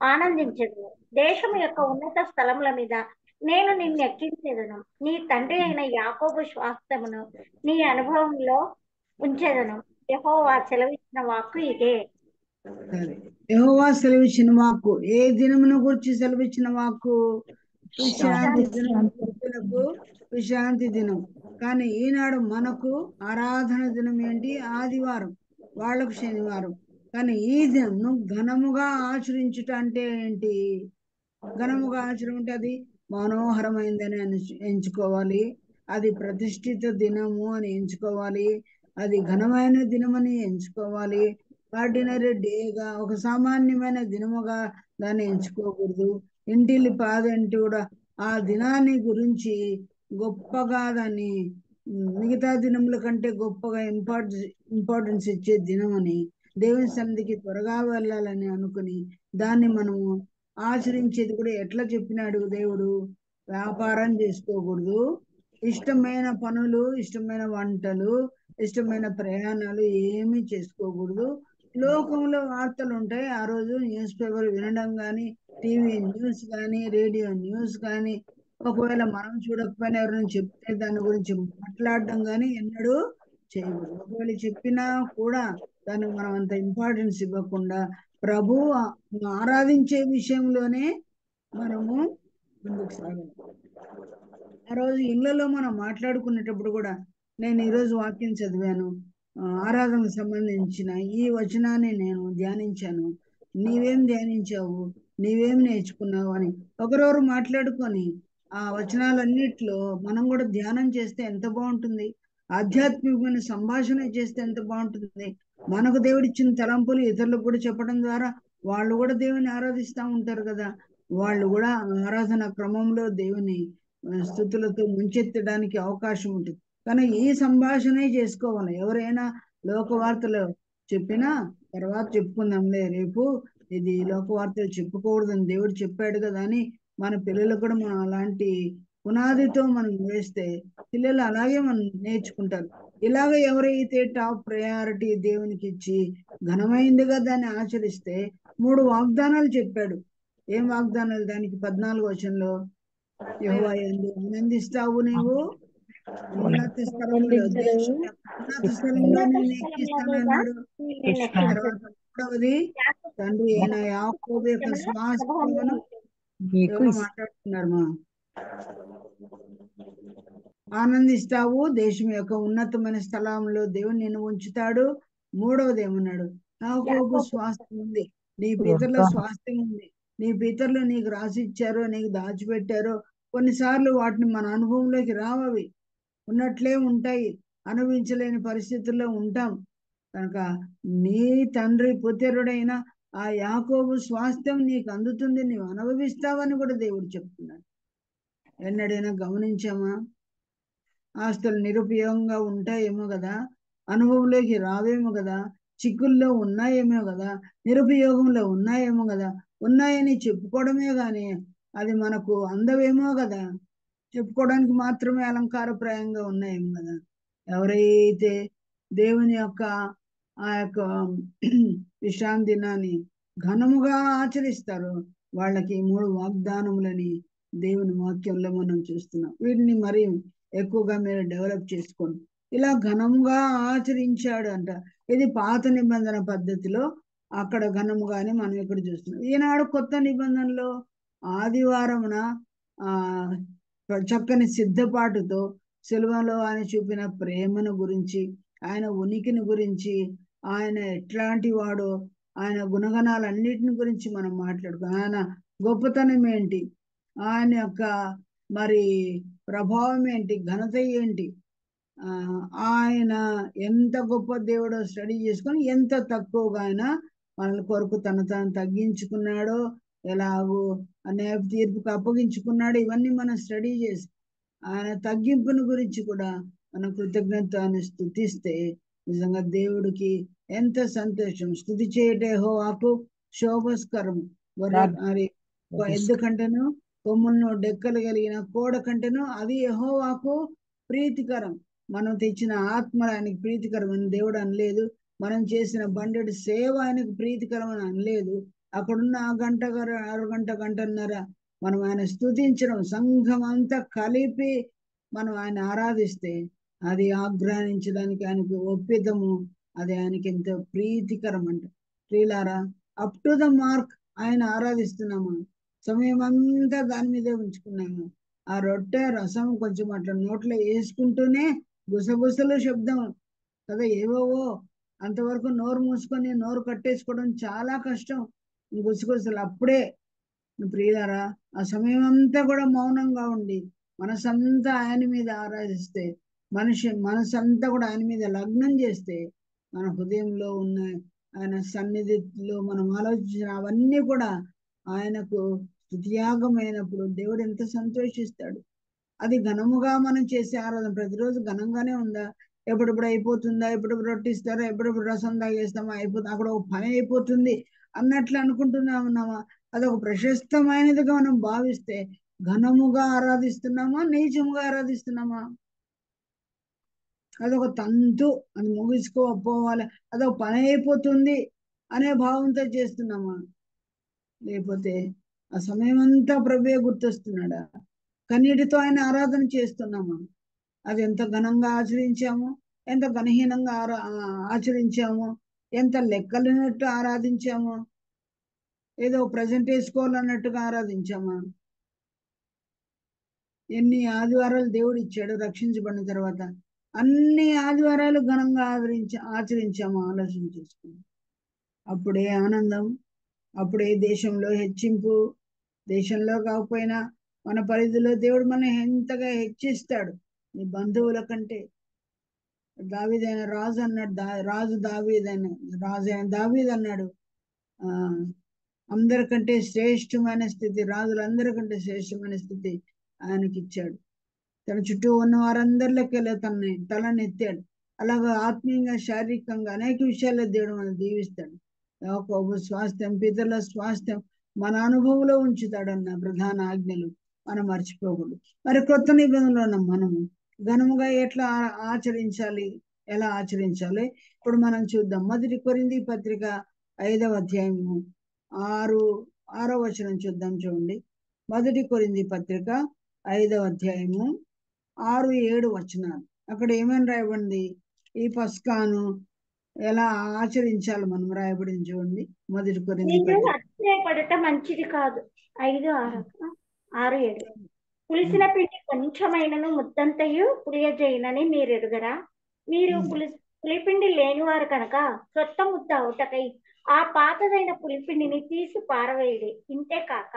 ఆనందించదు. దేశము యొక్క ఉన్నత స్థలముల మీద నేను నిన్ను ఎక్కించేదను, నీ తండ్రి అయిన యాకోబు స్వాస్థ్యమును నీ అనుభవంలో ఉంచేదను. యెహోవా సెలవిచ్చిన వాక్కు ఇదే. యెహోవా సెలవిచ్చిన వాక్కు. ఏ దినమును గురించి సెలవిచ్చిన వాక్కు? విశ్రాంతి దినం. విశ్రాంతి దినం. కానీ ఈనాడు మనకు ఆరాధన దినం ఏంటి? ఆదివారం. వాళ్ళకు శనివారం. కానీ ఈ దినంను ఘనముగా ఆచరించుట అంటే ఏంటి? ఘనముగా ఆచరణ అంటే అది మనోహరమైందని ఎంచుకోవాలి, అది ప్రతిష్ఠిత దినము అని ఎంచుకోవాలి, అది ఘనమైన దినమని ఎంచుకోవాలి. ఆర్డినరీ డేగా, ఒక సామాన్యమైన దినముగా దాన్ని ఎంచుకోకూడదు. ఇంటిల్లి పాదంటి కూడా ఆ దినాన్ని గురించి గొప్పగా దాన్ని మిగతా దినముల కంటే గొప్పగా ఇంపార్టెన్స్ ఇచ్చే దినం అని, దేవుని సన్నిధికి త్వరగా వెళ్ళాలని అనుకుని దాన్ని మనము ఆచరించేది కూడా ఎట్లా చెప్పినాడు దేవుడు? వ్యాపారం చేసుకోకూడదు, ఇష్టమైన పనులు, ఇష్టమైన వంటలు, ఇష్టమైన ప్రయాణాలు ఏమీ చేసుకోకూడదు. లోకంలో వార్తలు ఉంటాయి, ఆ రోజు న్యూస్ పేపర్ వినడం కానీ, టీవీ న్యూస్ కానీ, రేడియో న్యూస్ కానీ, ఒకవేళ మనం చూడకపోయినా ఎవరైనా చెప్తే దాని గురించి మాట్లాడడం కానీ ఎన్నడూ చేయకూడదు. ఒకవేళ చెప్పినా కూడా దానికి మనం అంత ఇంపార్టెన్స్ ఇవ్వకుండా ప్రభు ఆరాధించే విషయంలోనే మనము ముందుకు సాగాలి. ఆ రోజు ఇళ్లలో మనం మాట్లాడుకునేటప్పుడు కూడా నేను ఈరోజు వాక్యం చదివాను, ఆరాధనకు సంబంధించిన ఈ వచనాన్ని నేను ధ్యానించాను, నీవేం ధ్యానించావు, నీవేం నేర్చుకున్నావు అని ఒకరెవరు మాట్లాడుకొని ఆ వచనాలన్నిట్లో మనం కూడా ధ్యానం చేస్తే ఎంత బాగుంటుంది. ఆధ్యాత్మికమైన సంభాషణ చేస్తే ఎంత బాగుంటుంది. మనకు దేవుడిచ్చిన తలంపులు ఇతరులకు కూడా చెప్పడం ద్వారా వాళ్ళు కూడా దేవుని ఆరాధిస్తూ ఉంటారు కదా. వాళ్ళు కూడా ఆరాధన క్రమంలో దేవుని స్తుతులతో ముంచెత్తడానికి అవకాశం ఉంటుంది. కానీ ఈ సంభాషణే చేసుకోవాలి. ఎవరైనా లోక వార్తలు చెప్పినా తర్వాత చెప్పుకుందాంలే, రేపు ఇది లోక వార్తలు చెప్పుకోకూడదని దేవుడు చెప్పాడు కదా అని మన పిల్లలకు కూడా మనం అలాంటి పునాదితో మనం వేస్తే పిల్లలు అలాగే మనం నేర్చుకుంటారు. ఇలాగ ఎవరైతే టాప్ ప్రయారిటీ దేవునికి ఇచ్చి ఘనమైందిగా దాన్ని ఆచరిస్తే 3 వాగ్దానాలు చెప్పాడు. ఏం వాగ్దానాలు? దానికి 14వ వచనంలో యెహోవా యందు ఆనందిస్తావు నీవు, ఉన్నత స్థలంలో ఉన్నత స్థలంలో నేను ఎక్కిస్తానన్నాడు. తర్వాత 3వది, తండ్రి అయిన యాకోబు యొక్క స్వాస్థ్యమును ఎవరో మాట్లాడుతున్నారు మా ఆనందిస్తావు, దేశం యొక్క ఉన్నతమైన స్థలంలో దేవుడు నిన్ను ఉంచుతాడు. 3వది ఏమన్నాడు? యాకోబు స్వాస్థ్యం ఉంది, నీ పితరుల స్వాస్థ్యం ఉంది, నీ పితరులు నీకు రాసి ఇచ్చారో నీకు దాచిపెట్టారో. కొన్నిసార్లు వాటిని మన అనుభవంలోకి రావవి, ఉన్నట్లే ఉంటాయి, అనుభవించలేని పరిస్థితుల్లో ఉంటాం. కనుక నీ తండ్రి పుత్రుడైన ఆ యాకోబు స్వాస్థ్యం నీకు అందుతుంది, నీవు అనుభవిస్తావని కూడా దేవుడు చెప్తున్నాడు. ఎన్నడైనా గమనించామా? ఆస్తులు నిరుపయోగంగా ఉంటాయేమో కదా, అనుభవంలోకి రావేమో కదా, చిక్కుల్లో ఉన్నాయేమో కదా, నిరుపయోగంలో ఉన్నాయేమో కదా, ఉన్నాయని చెప్పుకోవడమే కానీ అది మనకు అందవేమో కదా, చెప్పుకోవడానికి మాత్రమే అలంకారప్రాయంగా ఉన్నాయేమో కదా. ఎవరైతే దేవుని యొక్క ఆ యొక్క విశ్రాంతి దినాన్ని ఘనముగా ఆచరిస్తారో వాళ్ళకి 3 వాగ్దానములని దేవుని వాక్యంలో మనం చూస్తున్నాం. వీటిని మరి ఎక్కువగా మీరు డెవలప్ చేసుకోండి. ఇలా ఘనముగా ఆచరించాడు అంట. ఇది పాత నిబంధన పద్ధతిలో అక్కడ ఘనముగానే మనం ఇక్కడ చూస్తున్నాం. ఈనాడు కొత్త నిబంధనలో ఆదివారమున చక్కని సిద్ధపాటుతో సిలువలో ఆయన చూపిన ప్రేమను గురించి, ఆయన ఉనికిని గురించి, ఆయన ఎట్లాంటి వాడో, ఆయన గుణగణాలన్నిటిని గురించి మనం మాట్లాడుకున్నాం. ఆయన గొప్పతనం ఏంటి, ఆయన యొక్క మరి ప్రభావం ఏంటి, ఘనత ఏంటి, ఆయన ఎంత గొప్ప దేవుడో స్టడీ చేసుకొని ఎంత తక్కువగా ఆయన మన కొరకు తాను తగ్గించుకున్నాడో, ఎలాగో న్యాయ తీర్పుకు అప్పగించుకున్నాడు, ఇవన్నీ మనం స్టడీ చేసి ఆయన తగ్గింపుని గురించి కూడా మనం కృతజ్ఞతను స్తుతిస్తే నిజంగా దేవుడికి ఎంత సంతోషం. స్తుతి చేయటే యెహోవాకు శోభస్కరం. మరి ఎద్దు కంటేను కొమ్ములను డెక్కలు కలిగిన కోడ కంటేను అది యెహోవాకు ప్రీతికరం. మనం తెచ్చిన ఆత్మ ఆయనకి ప్రీతికరం అని దేవుడు అనలేదు. మనం చేసిన బండెడు సేవ ఆయనకు ప్రీతికరం అని అనలేదు. అక్కడున్న అరగంట గంటన్నర మనం ఆయన స్తుతించడం, సంఘం అంతా కలిపి మనం ఆయన ఆరాధిస్తే అది ఆగ్రహించడానికి ఆయనకి ఒప్పిదము, అది ఆయనకి ఎంతో ప్రీతికరం అంట. ప్రియులారా, అప్ టు ద మార్క్ ఆయన ఆరాధిస్తున్నాము, సమయం అంతా దాని మీదే ఉంచుకున్నాము. ఆ రొట్టె రసం కొంచెం అట్లా నోట్లో వేసుకుంటూనే గుసగుసలు శబ్దం కదా, ఏవోవో అంతవరకు నోరు మూసుకొని నోరు కట్టేసుకోవడం చాలా కష్టం. గుసగుసలు అప్పుడే ప్రియులారా ఆ సమయం అంతా కూడా మౌనంగా ఉండి మనసంతా ఆయన మీద ఆరాధిస్తే, మనసంతా కూడా ఆయన మీద లగ్నం చేస్తే, మన హృదయంలో ఉన్న ఆయన సన్నిధిలో మనం ఆలోచించిన అవన్నీ కూడా ఆయనకు స్తుతియాగమైనప్పుడు దేవుడు ఎంత సంతోషిస్తాడు. అది ఘనముగా మనం చేసే ఆరాధన ప్రతిరోజు ఘనంగానే ఉందా, ఎప్పుడెప్పుడు అయిపోతుందా, ఎప్పుడెప్పుడు రొట్టిస్తారా, ఎప్పుడెప్పుడు రసం తాగేస్తామా, అయిపోతుంది అక్కడ ఒక పని అయిపోతుంది అన్నట్లు అనుకుంటున్నామా? అదొక ప్రశస్తమైనదిగా మనం భావిస్తే ఘనముగా ఆరాధిస్తున్నామా, నీచముగా ఆరాధిస్తున్నామా? అదొక తంతు, అది ముగించుకోపోవాలి, అదొక పని అయిపోతుంది అనే భావంతో చేస్తున్నామా? లేకపోతే ఆ సమయం అంతా ప్రభువే గుర్తొస్తున్నాడా? కన్నీటితో ఆయన ఆరాధన చేస్తున్నామా? అది ఎంత ఘనంగా ఆచరించాము, ఎంత ఘనహీనంగా ఆచరించాము, ఎంత లెక్కలేనట్టు ఆరాధించాము, ఏదో ప్రజెంట్ వేసుకోవాలన్నట్టుగా ఆరాధించామా? ఎన్ని ఆదివారాలు దేవుడు ఇచ్చాడు రక్షించబడిన తర్వాత, అన్ని ఆదివారాలు ఘనంగా ఆచరించాము. ఆలోచన చేసుకుని అప్పుడే ఆనందం, అప్పుడే దేశంలో హెచ్చింపు. దేశంలో కాకపోయినా మన పరిధిలో దేవుడు మనం ఎంతగా హెచ్చిస్తాడు. నీ బంధువుల కంటే దావీదైన రాజు అన్నాడు, రాజు దావీదైన రాజు అయిన దావీదు అన్నాడు, అందరికంటే శ్రేష్టమైన స్థితి, రాజులందరికంటే శ్రేష్టమైన స్థితి ఆయనకి ఇచ్చాడు. తన చుట్టూ ఉన్న వారందరిలోకి తలని ఎత్తాడు. అలాగా ఆత్మీయంగా శారీరకంగా అనేక విషయాల్లో దేవుడు మనం దీవిస్తాడు. యాకోబు స్వాస్థ్యం, పితరుల స్వాస్థ్యం మన అనుభవంలో ఉంచుతాడన్న ప్రధాన ఆజ్ఞలు మనం మర్చిపోకూడదు. మరి క్రొత్త నిబంధనలో మనము ఘనముగా ఎట్లా ఆచరించాలి, ఎలా ఆచరించాలి ఇప్పుడు మనం చూద్దాం. 1 కొరింథీ పత్రిక 5వ అధ్యాయము 6వ వచనం చూద్దాం. చూడండి, 1 కొరింథీ పత్రిక 5వ అధ్యాయము 6-7 వచనాలు. అక్కడ ఏమని రాయబడింది? ఈ పస్కాను ఎలా ఆచరించాలి మనం రాయబడింది. చూడండి, 1 కొరింథీ మీరు అతిశయపడట మంచిది కాదు. 5:6-7 పులిసిన పిండి కొంచెమైనను ముద్దంతయు పులియజేయనని మీరు ఎరుగరా? మీరు పులిపిండి లేనివారు కనుక క్రొత్త ముద్ద అవుటకై ఆ పాతదైన పులిపిండిని తీసి పారవేయడి. ఇంతే కాక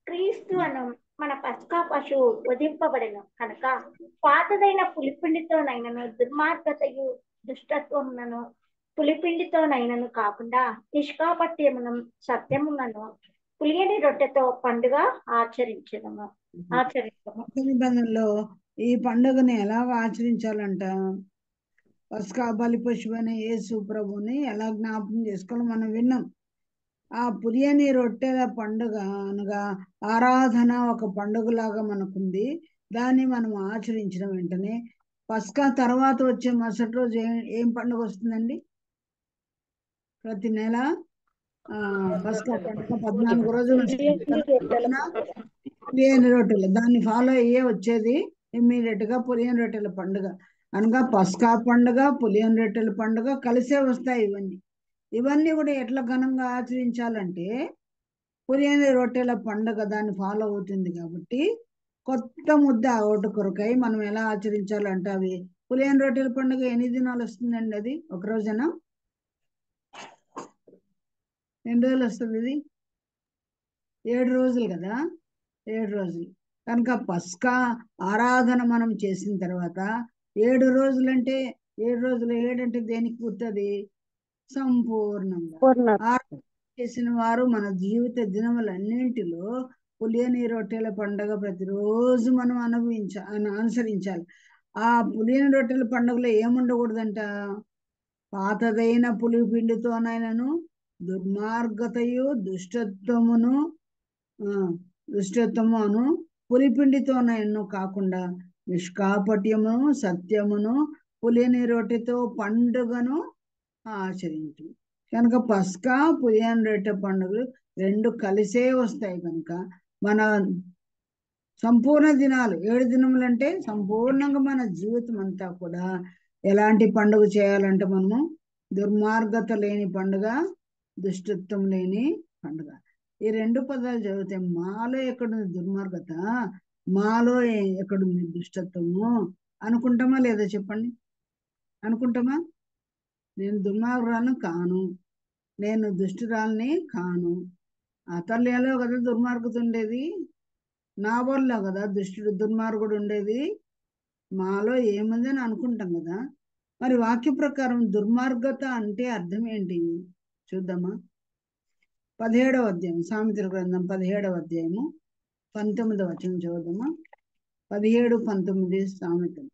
క్రీస్తు అను మన పస్కా పశువు వధింపబడెను కనుక పాతదైన పులిపిండితోనైనను దుర్మార్గతయు దుష్టత్వమునను పులిపిండితోనైనను కాకుండా నిష్కాపట్యమును సత్యములను పులియని రొట్టెతో పండుగ ఆచరించము. నిబంధనలో ఈ పండుగని ఎలా ఆచరించాలంట? పస్కా బలి పశువైన యేసు ప్రభుని ఎలా జ్ఞాపకం చేసుకోవాలో మనం విన్నాం. ఆ పులియని రొట్టెల పండుగ అనగా ఆరాధన ఒక పండుగలాగా మనకుంది. దాన్ని మనం ఆచరించిన వెంటనే పస్కా తర్వాత వచ్చే మరుసటి రోజు ఏం పండుగ వస్తుందండి? ప్రతి నెల పస్కా పండుగ 14 రోజులు పులియని రొట్టెలు, దాన్ని ఫాలో అయ్యే వచ్చేది ఇమ్మీడియట్ గా పులియని రొట్టెల పండుగ. అనగా పస్కా పండుగ, పులియని రొట్టెల పండుగ కలిసే వస్తాయి. ఇవన్నీ కూడా ఎట్లా ఘనంగా ఆచరించాలంటే పులియని రొట్టెల పండుగ దాన్ని ఫాలో అవుతుంది. కాబట్టి కొత్త ముద్ద ఒకటి కొరకై మనం ఎలా ఆచరించాలంటే అవి పులియని రొట్టెల పండుగ ఎన్ని దినాలు వస్తుందండి? అది ఒక రోజున ఎన్ని రోజులు వస్తుంది? ఇది 7 రోజులు కదా, 7 రోజులు. కనుక పస్కా ఆరాధన మనం చేసిన తర్వాత 7 రోజులు అంటే 7 రోజులు 7 అంటే దేనికి గుర్తుంది? సంపూర్ణంగా చేసిన వారు మన జీవిత దినములన్నింటిలో పులియని రొట్టెల పండుగ ప్రతిరోజు మనం అనుసరించాలి. ఆ పులియని రొట్టెల పండుగలో ఏముండకూడదంట? పాతదైన పులిపిండితోనైనను దుర్మార్గతయు దుష్టత్వమును పులిపిండితోనైనా కాకుండా నిష్కాపట్యము సత్యమును పులియని రొట్టెతో పండుగను ఆచరించు. కనుక పస్కా పులియని రొట్టె పండుగలు రెండు కలిసే వస్తాయి. కనుక మన సంపూర్ణ దినాలు 7 దినములు అంటే సంపూర్ణంగా మన జీవితం అంతా కూడా ఎలాంటి పండుగ చేయాలంటే మనము దుర్మార్గత లేని పండుగ, దుష్టత్వం లేని పండుగ. ఈ 2 పదాలు చదివితే మాలో ఎక్కడుంది దుర్మార్గత, మాలో ఎక్కడుంది దుష్టత్వము అనుకుంటామా లేదా? చెప్పండి, అనుకుంటామా? నేను దుర్మార్గురాలను కాను, నేను దుష్టురాల్ని కాను. అతల్యలో కదా దుర్మార్గత ఉండేది, నాబోల్లో కదా దుర్మార్గుడు ఉండేది. మాలో ఏముందని అనుకుంటాం కదా. మరి వాక్య ప్రకారం దుర్మార్గత అంటే అర్థం ఏంటి చూద్దామా. 17వ అధ్యాయం, సామెతల గ్రంథం 17వ అధ్యాయము 19వ వచనం చూద్దామా. 17, 19 సామెతలు.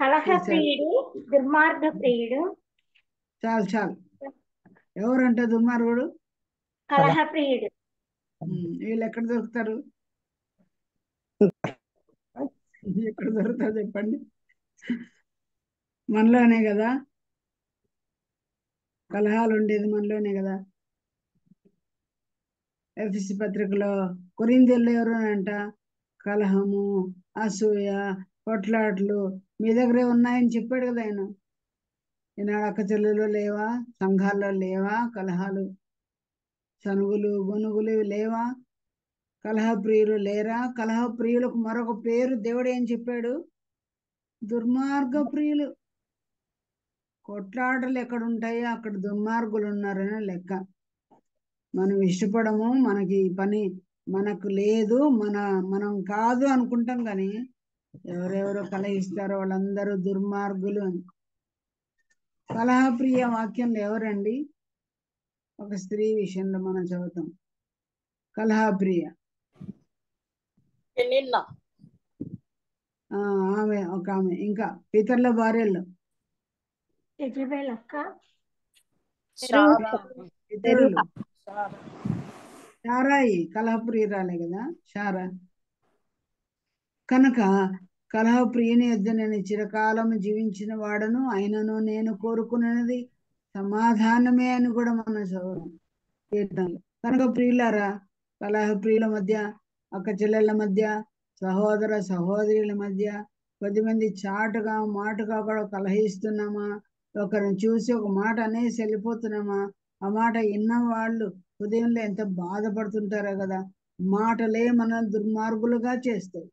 కలహప్రియుడు, దుర్మార్గ ప్రియుడు. చాలు చాలు. ఎవరంటే దుర్మార్గుడు? కలహప్రియుడు. వీళ్ళు ఎక్కడ దొరుకుతారు? ఎక్కడ దొరుకుతారు చెప్పండి? మనలోనే కదా కలహాలు ఉండేది, మనలోనే కదా. ఎఫెసీ పత్రికలో కొరింథీయుల్లో ఎవరు అంట కలహము, అసూయ, కొట్లాట్లు మీ దగ్గరే ఉన్నాయని చెప్పాడు కదా ఆయన. ఈనాడు అక్క చెల్లెలు లేవా? సంఘాల్లో లేవా కలహాలు, సనుగులు, గొనుగులు లేవా? కలహప్రియులు లేరా? కలహప్రియులకు మరొక పేరు దేవుడు ఏం చెప్పాడు? దుర్మార్గ ప్రియులు. కొట్లాటలు ఎక్కడ ఉంటాయో అక్కడ దుర్మార్గులు ఉన్నారని లెక్క. మనం ఇష్టపడము, మనకి ఈ పని మనకు లేదు, మనం కాదు అనుకుంటాం, కానీ ఎవరెవరో కలహిస్తారో వాళ్ళందరూ దుర్మార్గులు అని. కలహప్రియ వాక్యంలో ఎవరండి? ఒక స్త్రీ విషయంలో మనం చదువుతాం కలహప్రియ. ఆమె ఒక ఆమె. ఇంకా పితరుల భార్యల్లో యజబేల్ అక్క, ఇతరులు షారాయి కలహప్రియురాలే కదా షారా. కనుక కలహప్రియుని యొద్ద నేను చిరకాలము జీవించిన వాడను, అయినను నేను కోరుకున్నది సమాధానమే అని కూడా మనం చదువు కీర్తనలు. కనుక ప్రియులారా, కలహప్రియుల మధ్య, అక్క చెల్లెళ్ళ మధ్య, సహోదర సహోదరుల మధ్య కొద్దిమంది చాటుగా మాటగా కూడా కలహిస్తున్నామా? ఒకరిని చూసి ఒక మాట అనేసి వెళ్ళిపోతున్నామా? ఆ మాట విన్న వాళ్ళు హృదయంలో ఎంత బాధపడుతుంటారో కదా. మాటలే మనం దుర్మార్గులుగా చేస్తాయి.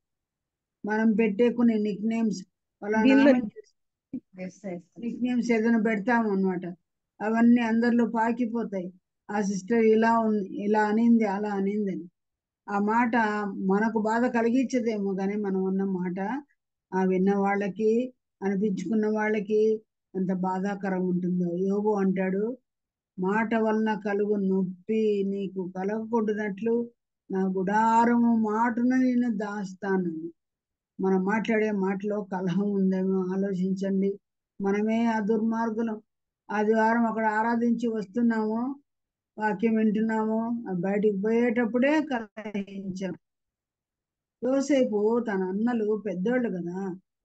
మనం పెట్టే కొన్ని నిక్ నేమ్స్, నిక్ నేమ్స్ ఏదైనా పెడతాము అన్నమాట, అవన్నీ అందరిలో పాకిపోతాయి. ఆ సిస్టర్ ఇలా ఉంది, ఇలా అనింది, అలా అనింది అని. ఆ మాట మనకు బాధ కలిగించదేమో, కానీ మనం ఉన్న మాట ఆ విన్న వాళ్ళకి, అనిపించుకున్న వాళ్ళకి ఎంత బాధాకరం ఉంటుందో. యోబు అంటాడు, మాట వలన కలుగు నొప్పి నీకు కలగకూడనట్లు నా గుడారము మాటను నేను దాస్తాను. మనం మాట్లాడే మాటలో కలహం ఉందేమో ఆలోచించండి. మనమే ఆ దుర్మార్గులం. ఆదివారం అక్కడ ఆరాధించి వస్తున్నాము, వాక్యం వింటున్నాము, బయటికి పోయేటప్పుడే కలహించాం. యోసేపు తన అన్నలు పెద్దోళ్ళు కదా,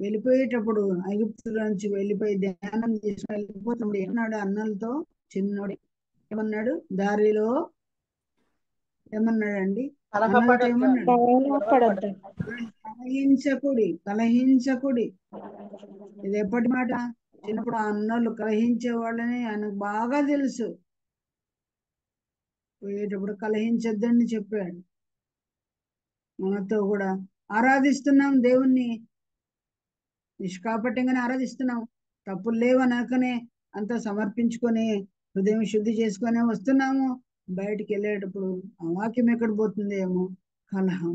వెళ్ళిపోయేటప్పుడు ఐగుప్తు నుంచి వెళ్ళిపోయి ధ్యానం చేసుకుని వెళ్ళిపోతున్నాడు. ఏమన్నాడు అన్నలతో? చిన్నోడు ఏమన్నాడు? దారిలో ఏమన్నాడండి? అన్నలతో ఏమన్నాడు? కలహించకుడి. ఇది ఎప్పటి మాట? చిన్నప్పుడు ఆ అన్నలు కలహించే వాళ్ళని ఆయనకు బాగా తెలుసు. పోయేటప్పుడు కలహించొద్దని చెప్పాడు. మనతో కూడా ఆరాధిస్తున్నాం దేవుణ్ణి, నిష్కాపట్యంగానే ఆరాధిస్తున్నాం, తప్పులు లేవనకనే అంత సమర్పించుకొని హృదయం శుద్ధి చేసుకొని వస్తున్నాము. బయటికి వెళ్ళేటప్పుడు ఆ వాక్యం ఎక్కడ పోతుంది ఏమో, కలహం.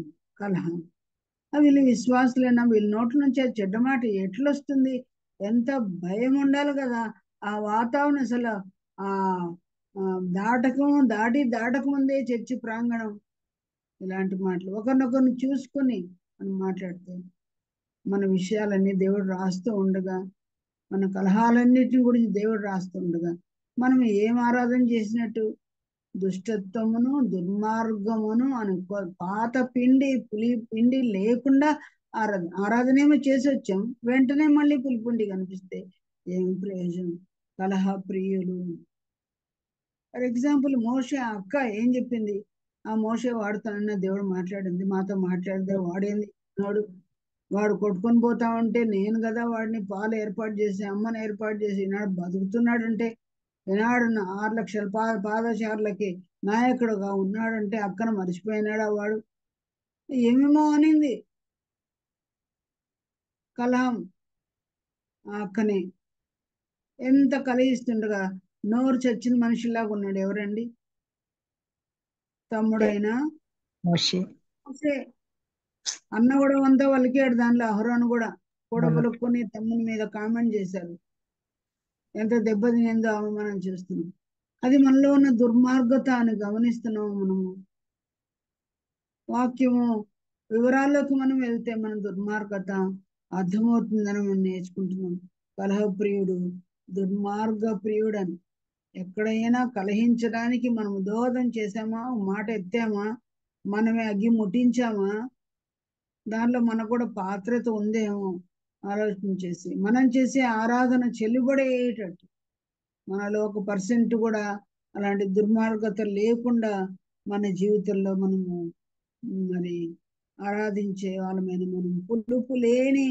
వీళ్ళు విశ్వాసులైనా వీళ్ళ నోట్ల నుంచి ఆ చెడ్డ మాట ఎట్లొస్తుంది? ఎంత భయం ఉండాలి కదా. ఆ వాతావరణం అసలు ఆ దాటక ముందే చర్చి ప్రాంగణం ఇలాంటి మాటలు ఒకరినొకరిని చూసుకొని మనం మాట్లాడితే మన విషయాలన్నీ దేవుడు రాస్తూ ఉండగా, మన కలహాలన్నిటిని గురించి దేవుడు రాస్తూ ఉండగా మనం ఏం ఆరాధన చేసినట్టు? దుష్టత్వమును దుర్మార్గమును అని పాత పిండి లేకుండా ఆరాధనేమో చేసి వచ్చాం, వెంటనే మళ్ళీ పులిపిండి కనిపిస్తే ఏం ప్రయోజనం? కలహ ప్రియులు. ఫర్ ఎగ్జాంపుల్ మోషే అక్క ఏం చెప్పింది? ఆ మోషే వాడుతానన్న దేవుడు మాట్లాడింది, మాతో మాట్లాడితే వాడేంది వాడు కొట్టుకొని పోతా ఉంటే నేను కదా వాడిని పాలు ఏర్పాటు చేసి, అమ్మను ఏర్పాటు చేసి ఈనాడు బతుకుతున్నాడంటే, ఈనాడు 6 లక్షల పాదచారులకి నాయకుడుగా ఉన్నాడంటే అక్కను మర్చిపోయినాడా వాడు? ఏమేమో అనింది కలహం. ఆ అక్కని ఎంత కలహిస్తుండగా నోరు చచ్చిన మనిషిలాగా ఉన్నాడు. ఎవరండి? తమ్ముడైనా మోషే. మోషే. అన్న కూడా అంతా వలికాడు. దానిలో అహరోను కూడా పలుక్కొని తమ్ముని మీద కామెంట్ చేశారు. ఎంత దెబ్బతినిందో అవమానం చేస్తున్నాం. అది మనలో ఉన్న దుర్మార్గత అని గమనిస్తున్నాము. మనము వాక్యము వివరాల్లోకి మనం వెళ్తే మన దుర్మార్గత అర్థమవుతుందని మనం నేర్చుకుంటున్నాం. కలహప్రియుడు, దుర్మార్గ ప్రియుడు అని. ఎక్కడైనా కలహించడానికి మనం దోహదం చేసామా, మాట ఎత్తామా, మనమే అగ్గి ముట్టించామా, దాంట్లో మనకు కూడా పాత్రత ఉందేమో ఆలోచన చేసి మనం చేసే ఆరాధన చెల్లుబడేటట్టు మనలో 1% కూడా అలాంటి దుర్మార్గత లేకుండా మన జీవితంలో మనము మరి ఆరాధించే వాళ్ళమైన మనం పులుపు లేని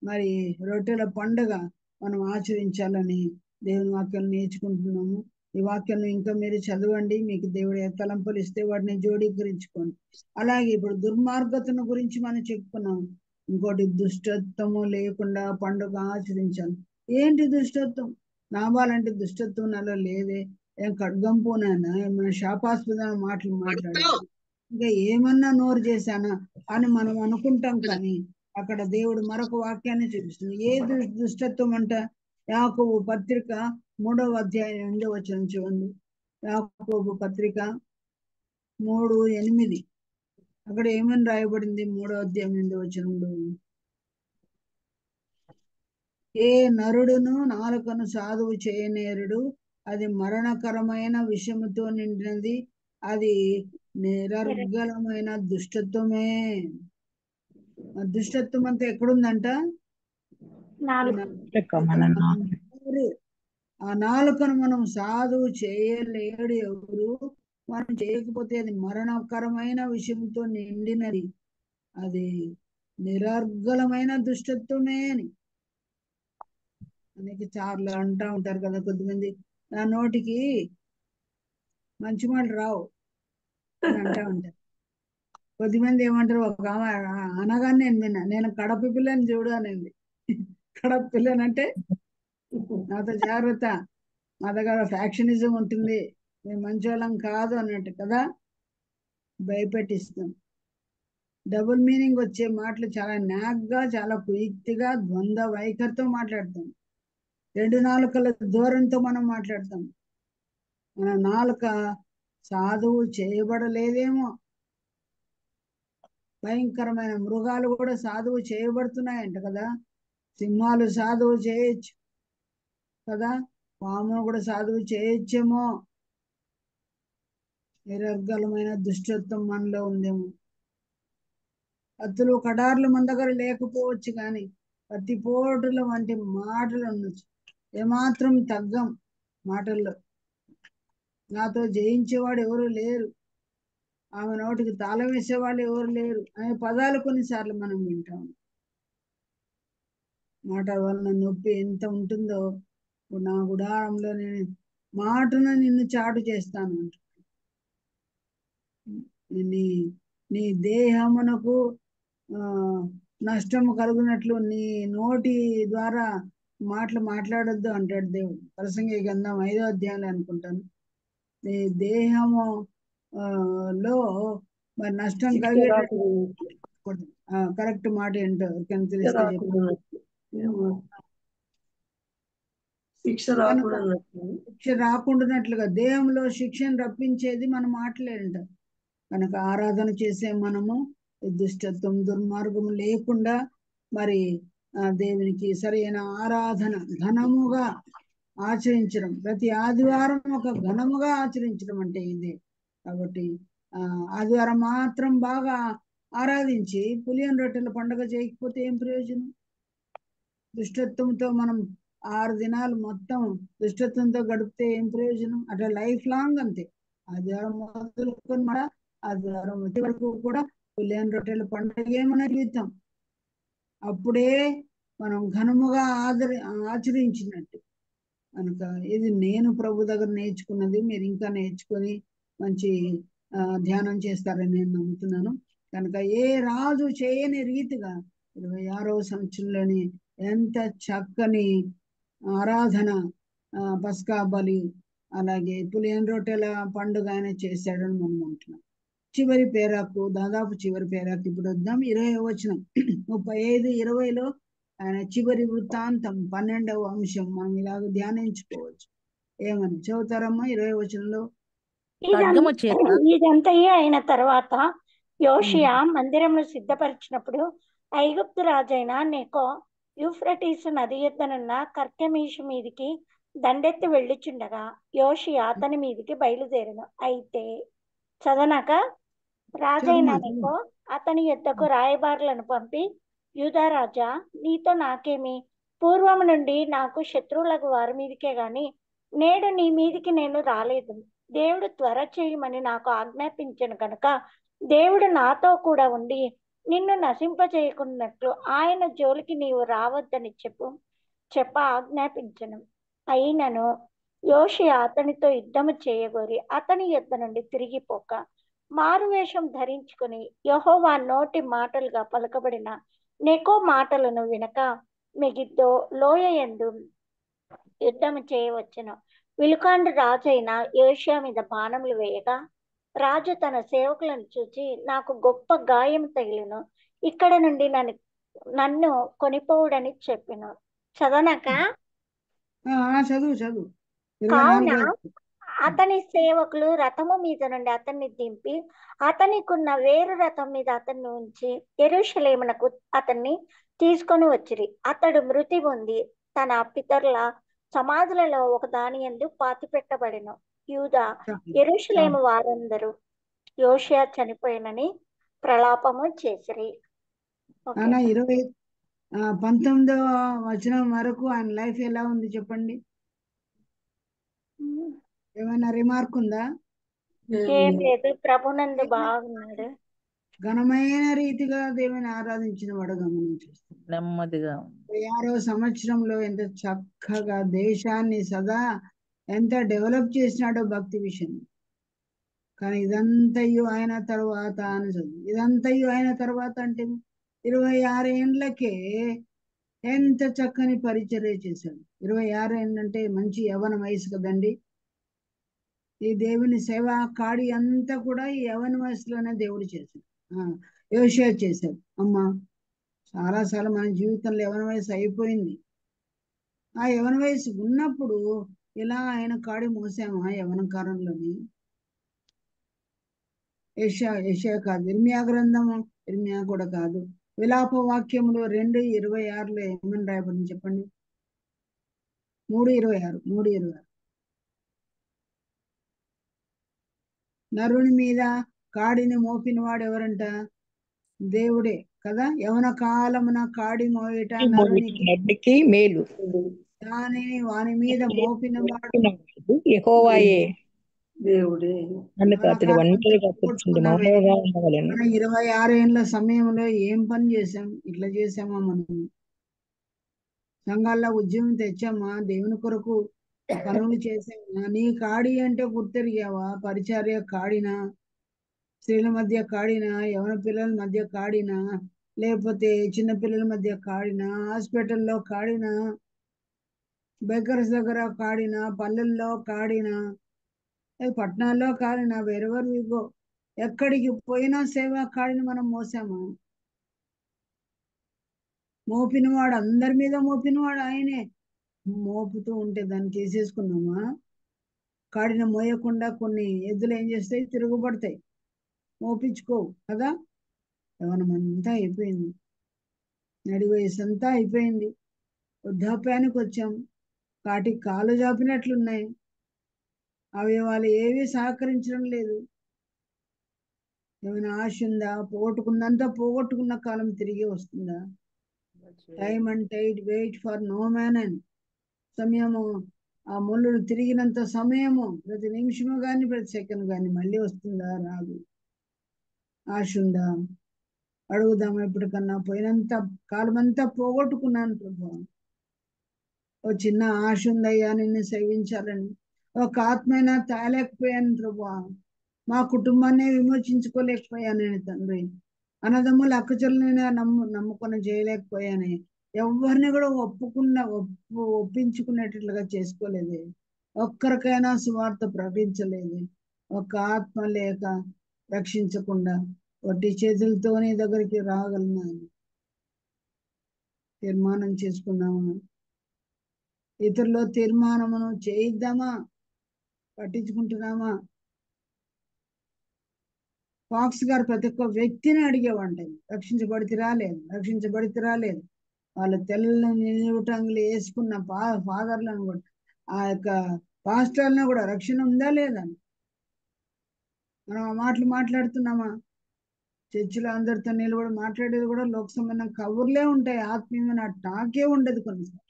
మరి రొట్టెల పండుగ మనం ఆచరించాలని దేవుని వాక్యాన్ని నేర్చుకుంటున్నాము. ఈ వాక్యాన్ని ఇంకా మీరు చదవండి. మీకు దేవుడు ఏ తలంపులు ఇస్తే వాటిని జోడీకరించుకోండి. అలాగే ఇప్పుడు దుర్మార్గతను గురించి మనం చెప్పుకున్నాము. ఇంకోటి దుష్టత్వము లేకుండా పండుగ ఆచరించాలి. ఏంటి దుష్టత్వం? నాబాలంటే దుష్టత్వం నాలో లేదే. ఏం ఖడ్గంపునైనా ఏమైనా శాపాస్పదమైన మాటలు మాట్లాడాను, ఇంకా ఏమన్నా నోరు చేశానా అని మనం అనుకుంటాం. కానీ అక్కడ దేవుడు మరొక వాక్యాన్ని చూపిస్తుంది. ఏ దుష్టత్వం అంట? యాకోబు పత్రిక 3వ అధ్యాయం 8వ వచనం చూడండి. యాకోబు పత్రిక 3:8. అక్కడ ఏమని రాయబడింది? 3వ అధ్యాయం 8వ వచనంలో, ఏ నరుడును నాలుకను సాధువు చేయనేరుడు, అది మరణకరమైన విషముతో నిండినది, అది నిరర్గళమైన దుష్టత్వమే. దుష్టత్వం అంతా ఎక్కడుందంట? ఆ నాలుకను మనం సాధువు చేయలేడు ఎవరు. మనం చేయకపోతే అది మరణకరమైన విషయంతో నిండినది, అది నిరర్గళమైన దుష్టత్వమే అని అనేక చార్లు అంటా ఉంటారు కదా కొద్దిమంది. నా నోటికి మంచి మాటలు రావు అని అంటా ఉంటారు. కొద్దిమంది ఏమంటారు, ఒక ఆమె అనగానే నేను విన్నా, నేను కడప పిల్లని చూడు అనేది. కడప పిల్లనంటే నాతో జాగ్రత్త, మా దగ్గర ఫ్యాక్షనిజం ఉంటుంది, మేము మంచోళ్ళం కాదు అన్నట్టు కదా భయపెట్టిస్తాం. డబుల్ మీనింగ్ వచ్చే మాటలు చాలా నాగ్గా, చాలా కుయుక్తిగా, ద్వంద్వ వైఖరితో మాట్లాడతాం. 2 నాలుకల ధోరణితో మనం మాట్లాడతాం. మన నాలుక సాధువు చేయబడలేదేమో. భయంకరమైన మృగాలు కూడా సాధువు చేయబడుతున్నాయంట కదా. సింహాలు సాధువు చేయొచ్చు కదా, పామును కూడా సాధువు చేయొచ్చేమో. నిరర్గళమైన దుష్టత్వం మనలో ఉందేమో. కత్తులు కడార్లు మన దగ్గర లేకపోవచ్చు, కానీ కత్తిపోటుల వంటి మాటలు ఉండొచ్చు. ఏమాత్రం తగ్గం మాటల్లో. నాతో జయించేవాడు ఎవరు లేరు, ఆమె నోటికి తాళం వేసేవాళ్ళు ఎవరు లేరు అనే పదాలు కొన్నిసార్లు మనం వింటాం. మాట వలన నొప్పి ఎంత ఉంటుందో. నా గుడారంలో నేను మాటను నిన్ను చాటు చేస్తాను. నీ దేహమునకు నష్టము కలుగునట్లు నీ నోటి ద్వారా మాటలు మాట్లాడొద్దు అంటాడు దేవుడు. ప్రసంగి గ్రంథం 5వ అధ్యాయంలో అనుకుంటాను. నీ దేహము లో మరి నష్టం కలిగేటట్టు కరెక్ట్ మాట ఏంటో తెలిస్తే చెప్పండి. శిక్ష రాకుండానట్లుగా దేహంలో శిక్షను రప్పించేది మన మాటలేంట. కనుక ఆరాధన చేసే మనము దుష్టత్వం, దుర్మార్గం లేకుండా మరి దేవునికి సరైన ఆరాధన ఘనముగా ఆచరించడం, ప్రతి ఆదివారం ఒక ఘనముగా ఆచరించడం అంటే ఇదే. కాబట్టి ఆదివారం మాత్రం బాగా ఆరాధించి పులియన్ రొట్టెల పండుగ చేయకపోతే ఏం ప్రయోజనం? దుష్టత్వంతో మనం 6 దినాలు మొత్తం దుష్టత్వంతో గడిపితే ఏం ప్రయోజనం? అట్లా లైఫ్ లాంగ్ అంతే. ఆదివారం మొదలుకొని మన ఆదివారం వచ్చే వరకు కూడా పులియన్ రొట్టెల పండుగ మన జీవితం. అప్పుడే మనం ఘనముగా ఆచరించినట్టు. కనుక ఇది నేను ప్రభు దగ్గర నేర్చుకున్నది. మీరు ఇంకా నేర్చుకొని మంచి ధ్యానం చేస్తారని నేను నమ్ముతున్నాను. కనుక ఏ రాజు చేయని రీతిగా 26వ సంవత్సరంలోని ఎంత చక్కని ఆరాధన, పస్కా బలి, అలాగే పులియన్ రొట్టెల పండుగ ఆయన చేశాడని మనం అంటున్నాం. చివరి పేరాకు, దాదాపు చివరి పేరాకు ఇప్పుడు వద్దాం. 20వ వచనం, 35, 20లో ఆయన చివరి వృత్తాంతం 12వ అంశం మనం ఇలాగ ధ్యానించుకోవచ్చు. ఏమని చదువుతారమ్మా 20వ వచనంలో? ఖడ్గము చేత ఇదంతయే అయిన తర్వాత యోషియా మందిరమును సిద్ధపరిచినప్పుడు ఐగుప్తు రాజైన నెకో యూఫ్రటీసు నది యొద్దనున్న కర్కెమీషు మీదికి దండెత్తి వెళ్ళుచుండగా యోషియా అతని మీదికి బయలుదేరను. అయితే చదవనాక రాజైన నెకో అతని యొద్దకు రాయబారులను పంపి, యూదారాజా, నీతో నాకేమి? పూర్వము నుండి నాకు శత్రువులకు వారి మీదికే గాని నేడు నీ మీదికి నేను రాలేదు. దేవుడు త్వర చేయమని నాకు ఆజ్ఞాపించను కనుక దేవుడు నాతో కూడా ఉండి నిన్ను నశింపజేయకున్నట్లు ఆయన జోలికి నీవు రావద్దని చెప్ప ఆజ్ఞాపించను. అయినను యోషియా అతనితో యుద్ధము చేయగోరి అతని యొద్ద నుండి తిరిగిపోక మారువేషం ధరించుకుని యెహోవా నోటి మాటలుగా పలుకబడిన నెకో మాటలను వినక మెగిద్దో లోయ యందు యుద్ధము చేయవచ్చును. విలుకాండు రాజైన యోషియా మీద బాణములు వేయగా రాజు తన సేవకులను చూచి, నాకు గొప్ప గాయం తగిలిను, ఇక్కడ నుండి నన్ను కొనిపోవుడని చెప్పెను. చదవనాక చదువు. కావున అతని సేవకులు రథము మీద నుండి అతన్ని దింపి అతనికున్న వేరు రథం మీద అతన్ని ఉంచి యెరూషలేమునకు అతన్ని తీసుకొని వచ్చిరి. అతడు మృతి పొంది తన పితరుల సమాధులలో ఒక దాని యందు పాతి పెట్టబడెను. యూదా యెరూషలేము వారందరూ యోషియా చనిపోయినని ప్రలాపము చేసిరి. 19వ వచనం వరకు ఆయన లైఫ్ ఎలా ఉంది చెప్పండి. ఏమైనా రిమార్క్ ఉందా? ఏం లేదు, ప్రభునందు బాగున్నాడు. ఘనమైన రీతిగా దేవుని ఆరాధించిన వాడు గమనించేస్తాడు. నెమ్మదిగా 26వ సంవత్సరంలో ఎంత చక్కగా దేశాన్ని సదా ఎంత డెవలప్ చేసినాడో భక్తి విషయం. కానీ ఇదంతయు అయిన తర్వాత అని చదువు. ఇదంతయు అయిన తర్వాత అంటే 26 ఏండ్లకే ఎంత చక్కని పరిచర్య చేశాడు. 26 ఏంటంటే మంచి యవ్వన వయసు కదండి. ఈ దేవుని సేవ కాడి అంతా కూడా ఈ యవ్వన వయసులోనే దేవుడు చేశాడు, యోషియా చేశాడు. అమ్మా, చాలాసార్లు మన జీవితంలో యవ్వన వయసు అయిపోయింది. ఆ యవ్వన వయసు ఉన్నప్పుడు ఇలా ఆయన కాడి మోసామా యవ్వన కాలంలోని? యెషయా కాదు, ఇర్మియా గ్రంథము, ఇర్మియా కూడా కాదు, విలాప వాక్యములు 2:26లో ఏమని రాయబడింది చెప్పండి. 3:26 నరుని మీద కాడిని మోపిన వాడు ఎవరంట? దేవుడే కదా. యవన కాలమున కాడి మోయట నరునికి మేలు, దానిని వాని మీద మోపిన వాడు యెహోవాయే దేవుడే. నన్ను అతడు ఒంటరిగా కూర్చుండి మౌనంగా ఉండవలెను. 26 ఏండ్ల సమయంలో ఏం పని చేశాం? ఇట్లా చేసామా? మనం సంఘాల్లో ఉద్యమం తెచ్చామా? దేవుని కొరకు పనులు చేసామా? నీ కాడి అంటే గుర్తెరిగావా? పరిచర్య కాడినా, స్త్రీల మధ్య కాడినా, యవన పిల్లల మధ్య కాడినా, లేకపోతే చిన్న పిల్లల మధ్య కాడినా, హాస్పిటల్లో కాడినా, బేకర్స్ దగ్గర కాడినా, పల్లెల్లో కాడినా, పట్టణాల్లో కాడినా, వెరెవర్ వి గో, ఎక్కడికి పోయినా సేవా కాడిని మనం మోసామా? మోపినవాడు, అందరి మీద మోపినవాడు ఆయనే. మోపుతూ ఉంటే దాన్ని తీసేసుకున్నామా? కాడిన మోయకుండా కొన్ని ఎద్దులు ఏం చేస్తాయి? తిరుగుబడతాయి, మోపించుకోవు కదా. యవనమంతా అయిపోయింది, నడి వయసు అంతా అయిపోయింది, వృద్ధాప్యానికి వచ్చాం, కాటికి కాలు జాపినట్లున్నాయి, అవయవాలు ఏవి సహకరించడం లేదు. ఏమైనా ఆశ ఉందా? పోగొట్టుకుందంతా పోగొట్టుకున్న కాలం తిరిగి వస్తుందా? Time and tide wait for no man and సమయము, ఆ ముళ్ళు తిరిగినంత సమయము ప్రతి నిమిషము కానీ ప్రతి సెకండ్ కానీ మళ్ళీ వస్తుందా? రాదు. ఆశ ఉందా? అడుగుదాం. ఎప్పటికన్నా పోయినంత కాలం అంతా పోగొట్టుకున్నాను ప్రభు, ఓ చిన్న ఆశ ఉందయ్యా నిన్ను సేవించాలని, ఒక ఆత్మైనా తేలేకపోయాను ప్రభు, మా కుటుంబాన్ని విమోచించుకోలేకపోయాను నేను తండ్రి. అన్నదమ్ములు అక్కచెల్లెలైనా నమ్ముకొని చేయలేకపోయాని ఎవరిని కూడా ఒప్పించుకునేటట్లుగా చేసుకోలేదు. ఒక్కరికైనా సువార్త ప్రకటించలేదు. ఒక్క ఆత్మ లేక రక్షించకుండా వట్టి చేతులతో నీ దగ్గరికి రాగలను తీర్మానం చేసుకున్నాము. ఇతరులో తీర్మానమును చేయిద్దామా? పట్టించుకుంటున్నామా? ఫాక్స్ గారు ప్రతి ఒక్క వ్యక్తిని అడిగేవంట, రక్షించబడితే రాలేదు. వాళ్ళు తెల్ల నిలువుటంగులు వేసుకున్న ఫాదర్లను కూడా, ఆ యొక్క పాస్టర్లను కూడా రక్షణ ఉందా లేదా? మనం ఆ మాటలు మాట్లాడుతున్నామా? చర్చిలో అందరితో నిలబడి మాట్లాడేది కూడా లోక సంబంధం కబుర్లే ఉంటాయి, ఆత్మీయమైన టాకే ఉండదు. కొన్నిసార్లు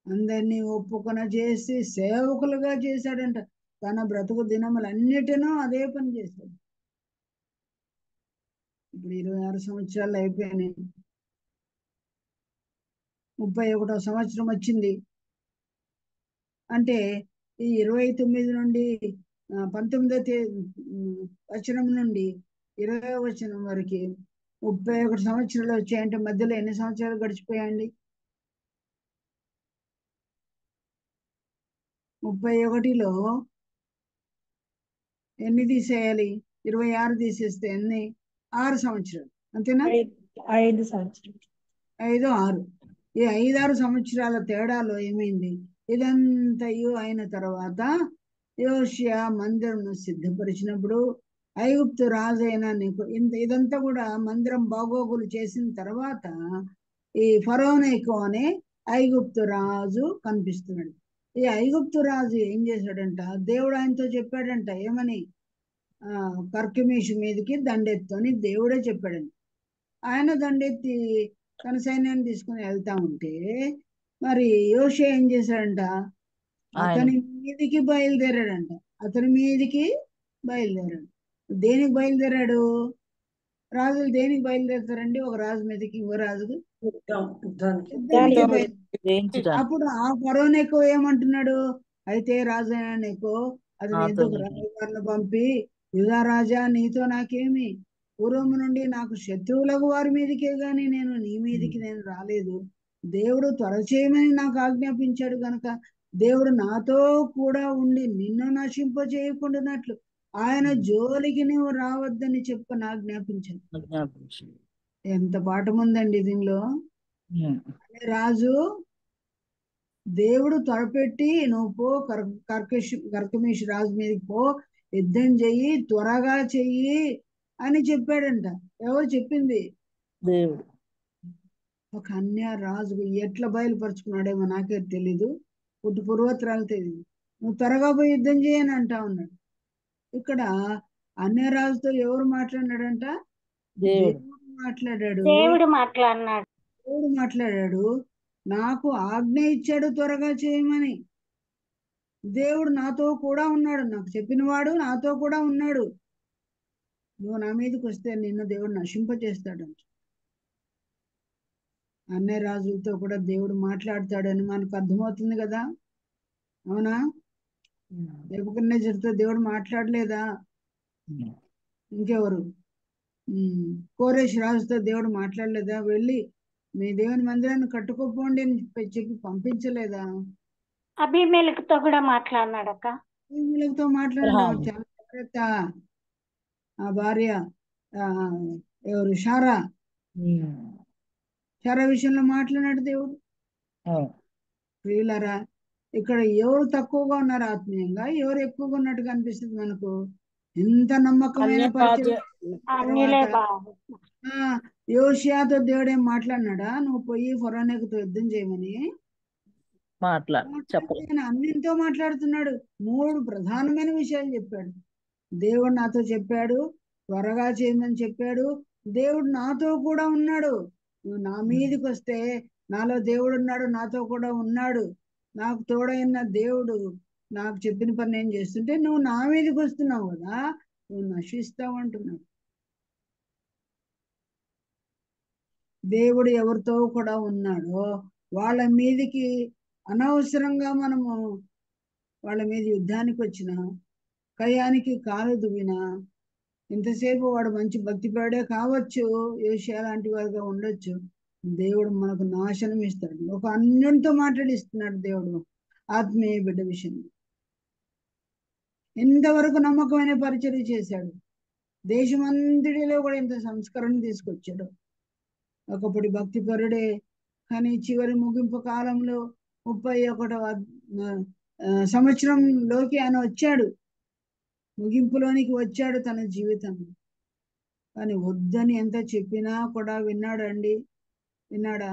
అందరినీ ఒప్పుకొన చేసి సేవకులుగా చేశాడంట. తన బ్రతుకు దినములన్నిటినూ అదే పని చేశాడు. ఇప్పుడు 26 సంవత్సరాలు అయిపోయినాయి. 31వ సంవత్సరం వచ్చింది అంటే ఈ 29 నుండి 19వ వచనం నుండి 20వ వచనం వరకు 31 సంవత్సరాలు వచ్చాయంటే మధ్యలో ఎన్ని సంవత్సరాలు గడిచిపోయాయండి? 31లో ఎన్ని తీసేయాలి? 26 తీసేస్తే ఎన్ని? 6 సంవత్సరాలు, అంతేనా? 5 సంవత్సరాలు. 5, 6. ఈ 5-6 సంవత్సరాల తేడాలో ఏమైంది? ఇదంతయు అయిన తర్వాత యోషియా మందిరం సిద్ధపరిచినప్పుడు ఐగుప్తు రాజైన నీకు ఇదంతా కూడా మందిరం బాగోగులు చేసిన తర్వాత ఈ ఫరోనేకో అనే ఐగుప్తు రాజు కనిపిస్తున్నాడు. ఈ ఐగుప్తు రాజు ఏం చేశాడంట? దేవుడు ఆయనతో చెప్పాడంట, ఏమని? కర్కెమీషు మీదకి దండెత్తు అని దేవుడే చెప్పాడంట. ఆయన దండెత్తి తన సైన్యాన్ని తీసుకుని వెళ్తా ఉంటే మరి యోషియా ఏం చేశాడంట? అతని మీదికి బయలుదేరాడంట. దేనికి బయలుదేరాడు? రాజులు దేనికి బయలుదేరుతారండి? ఒక రాజు మీదకి ఇంకో రాజుకు అప్పుడు ఆ ఫరోనేకో ఏమంటున్నాడు? అయితే రాజు నీకో అతని ఎందుకు రాజుగారిని పంపి, యూదా రాజా నీతో నాకేమి? పూర్వము నుండి నాకు శత్రువులకు వారి మీదకే గాని నేను నీ మీదికి నేను రాలేదు. దేవుడు త్వర చేయమని నాకు ఆజ్ఞాపించాడు గనక దేవుడు నాతో కూడా ఉండి నిన్ను నశింపజేయకుండానట్లు ఆయన జోలికి నువ్వు రావద్దని చెప్పని ఆజ్ఞాపించాడు. ఎంత పాఠం ఉందండి దీనిలో. రాజు దేవుడు త్వరపెట్టి నువ్వు పో, కర్కెమీషు రాజు మీదకి పో, యుద్ధం చెయ్యి, త్వరగా చెయ్యి అని చెప్పాడంట. ఎవరు చెప్పింది? దేవుడు. ఒక అన్య రాజుకు ఎట్లా బయలుపరుచుకున్నాడేమో నాకే తెలీదు, పుట్టు పూర్వోత్తరాలు తెలియదు. నువ్వు త్వరగా పోయి యుద్ధం చేయని అంటా ఉన్నాడు. ఇక్కడ అన్య రాజుతో ఎవరు మాట్లాడినాడంట? దేవుడు మాట్లాడాడు. నాకు ఆజ్ఞ ఇచ్చాడు త్వరగా చేయమని. దేవుడు నాతో కూడా ఉన్నాడు, నాకు చెప్పినవాడు నాతో కూడా ఉన్నాడు. నువ్వు నా మీదకి వస్తే నిన్ను దేవుడు నశింపచేస్తాడంట. అన్య రాజులతో కూడా దేవుడు మాట్లాడతాడని మనకు అర్థమవుతుంది కదా, అవునా? నెబుకద్నెజరుతో దేవుడు మాట్లాడలేదా? ఇంకెవరు? కోరేషు రాజుతో దేవుడు మాట్లాడలేదా? వెళ్ళి మీ దేవుని మందిరాన్ని కట్టుకోపోండి అని చెప్పి పంపించలేదా? అబీమెలెకుతో కూడా మాట్లాడినాడు అక్క. అబీమెలెకుతో మాట్లాడాడు. చాలా జాగ్రత్త. ఆ భార్య ఎవరు? షారా విషయంలో మాట్లాడాడు దేవుడు. ప్రియులారా, ఇక్కడ ఎవరు తక్కువగా ఉన్నారు ఆత్మీయంగా, ఎవరు ఎక్కువగా ఉన్నట్టుగా అనిపిస్తుంది మనకు? ఎంత నమ్మకమైన పరిచయం. యోషియాతో దేవుడు ఏం మాట్లాడినాడా? నువ్వు పోయి ఫరోనేకుతో యుద్ధం చేయమని అన్నింటితో మాట్లాడుతున్నాడు. 3 ప్రధానమైన విషయాలు చెప్పాడు. దేవుడు నాతో చెప్పాడు, త్వరగా చేయమని చెప్పాడు, దేవుడు నాతో కూడా ఉన్నాడు. నువ్వు నా మీదకి వస్తే నాలో దేవుడు ఉన్నాడు, నాతో కూడా ఉన్నాడు. నాకు తోడైన దేవుడు నాకు చెప్పిన పని నేను చేస్తుంటే నువ్వు నా మీదకి వస్తున్నావు కదా, నువ్వు నశిస్తావు అంటున్నాడు. దేవుడు ఎవరితో కూడా ఉన్నాడో వాళ్ళ మీదకి అనవసరంగా మనము వాళ్ళ మీద యుద్ధానికి వచ్చిన, కయానికి కాలు దువ్వినా, ఇంతసేపు వాడు మంచి భక్తిపరుడే కావచ్చు, యోషియా లాంటి వాడుగా ఉండొచ్చు. దేవుడు మనకు నాశనం ఇస్తాడు. ఒక అన్యునితో మాట్లాడిస్తున్నాడు దేవుడు ఆత్మీయ బిడ్డ విషయంలో. ఇంతవరకు నమ్మకమైన పరిచర్య చేశాడు. దేశమంతటిలో కూడా ఇంత సంస్కరణ తీసుకొచ్చాడు. ఒకప్పుడు భక్తిపరుడే, కానీ చివరి ముగింపు కాలంలో 31వ సంవత్సరంలోకి ఆయన వచ్చాడు, ముగింపులోనికి వచ్చాడు తన జీవితం. కానీ వద్దని ఎంత చెప్పినా కూడా విన్నాడా?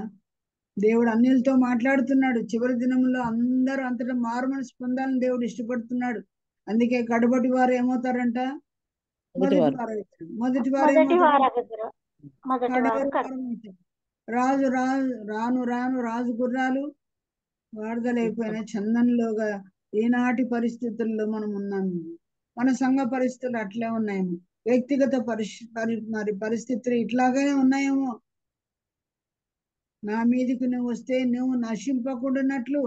దేవుడు అన్యులతో మాట్లాడుతున్నాడు. చివరి దినంలో అందరూ అంతటా మారుమనసు పొందాలని దేవుడు ఇష్టపడుతున్నాడు. అందుకే కడపటి వారు ఏమవుతారంట? మొదటి వారు అవుతారు. మొదటి వారు రాజు రాను రాజు గుర్రాలు వాడదలైపోయిన చందనలోగా ఈనాటి పరిస్థితుల్లో మనం ఉన్నాము. మన సంఘ పరిస్థితులు అట్లే ఉన్నాయేమో, వ్యక్తిగత పరిస్థితులు ఇట్లాగే ఉన్నాయేమో. నా మీదకి నువ్వు వస్తే నువ్వు నశింపకుండానట్లు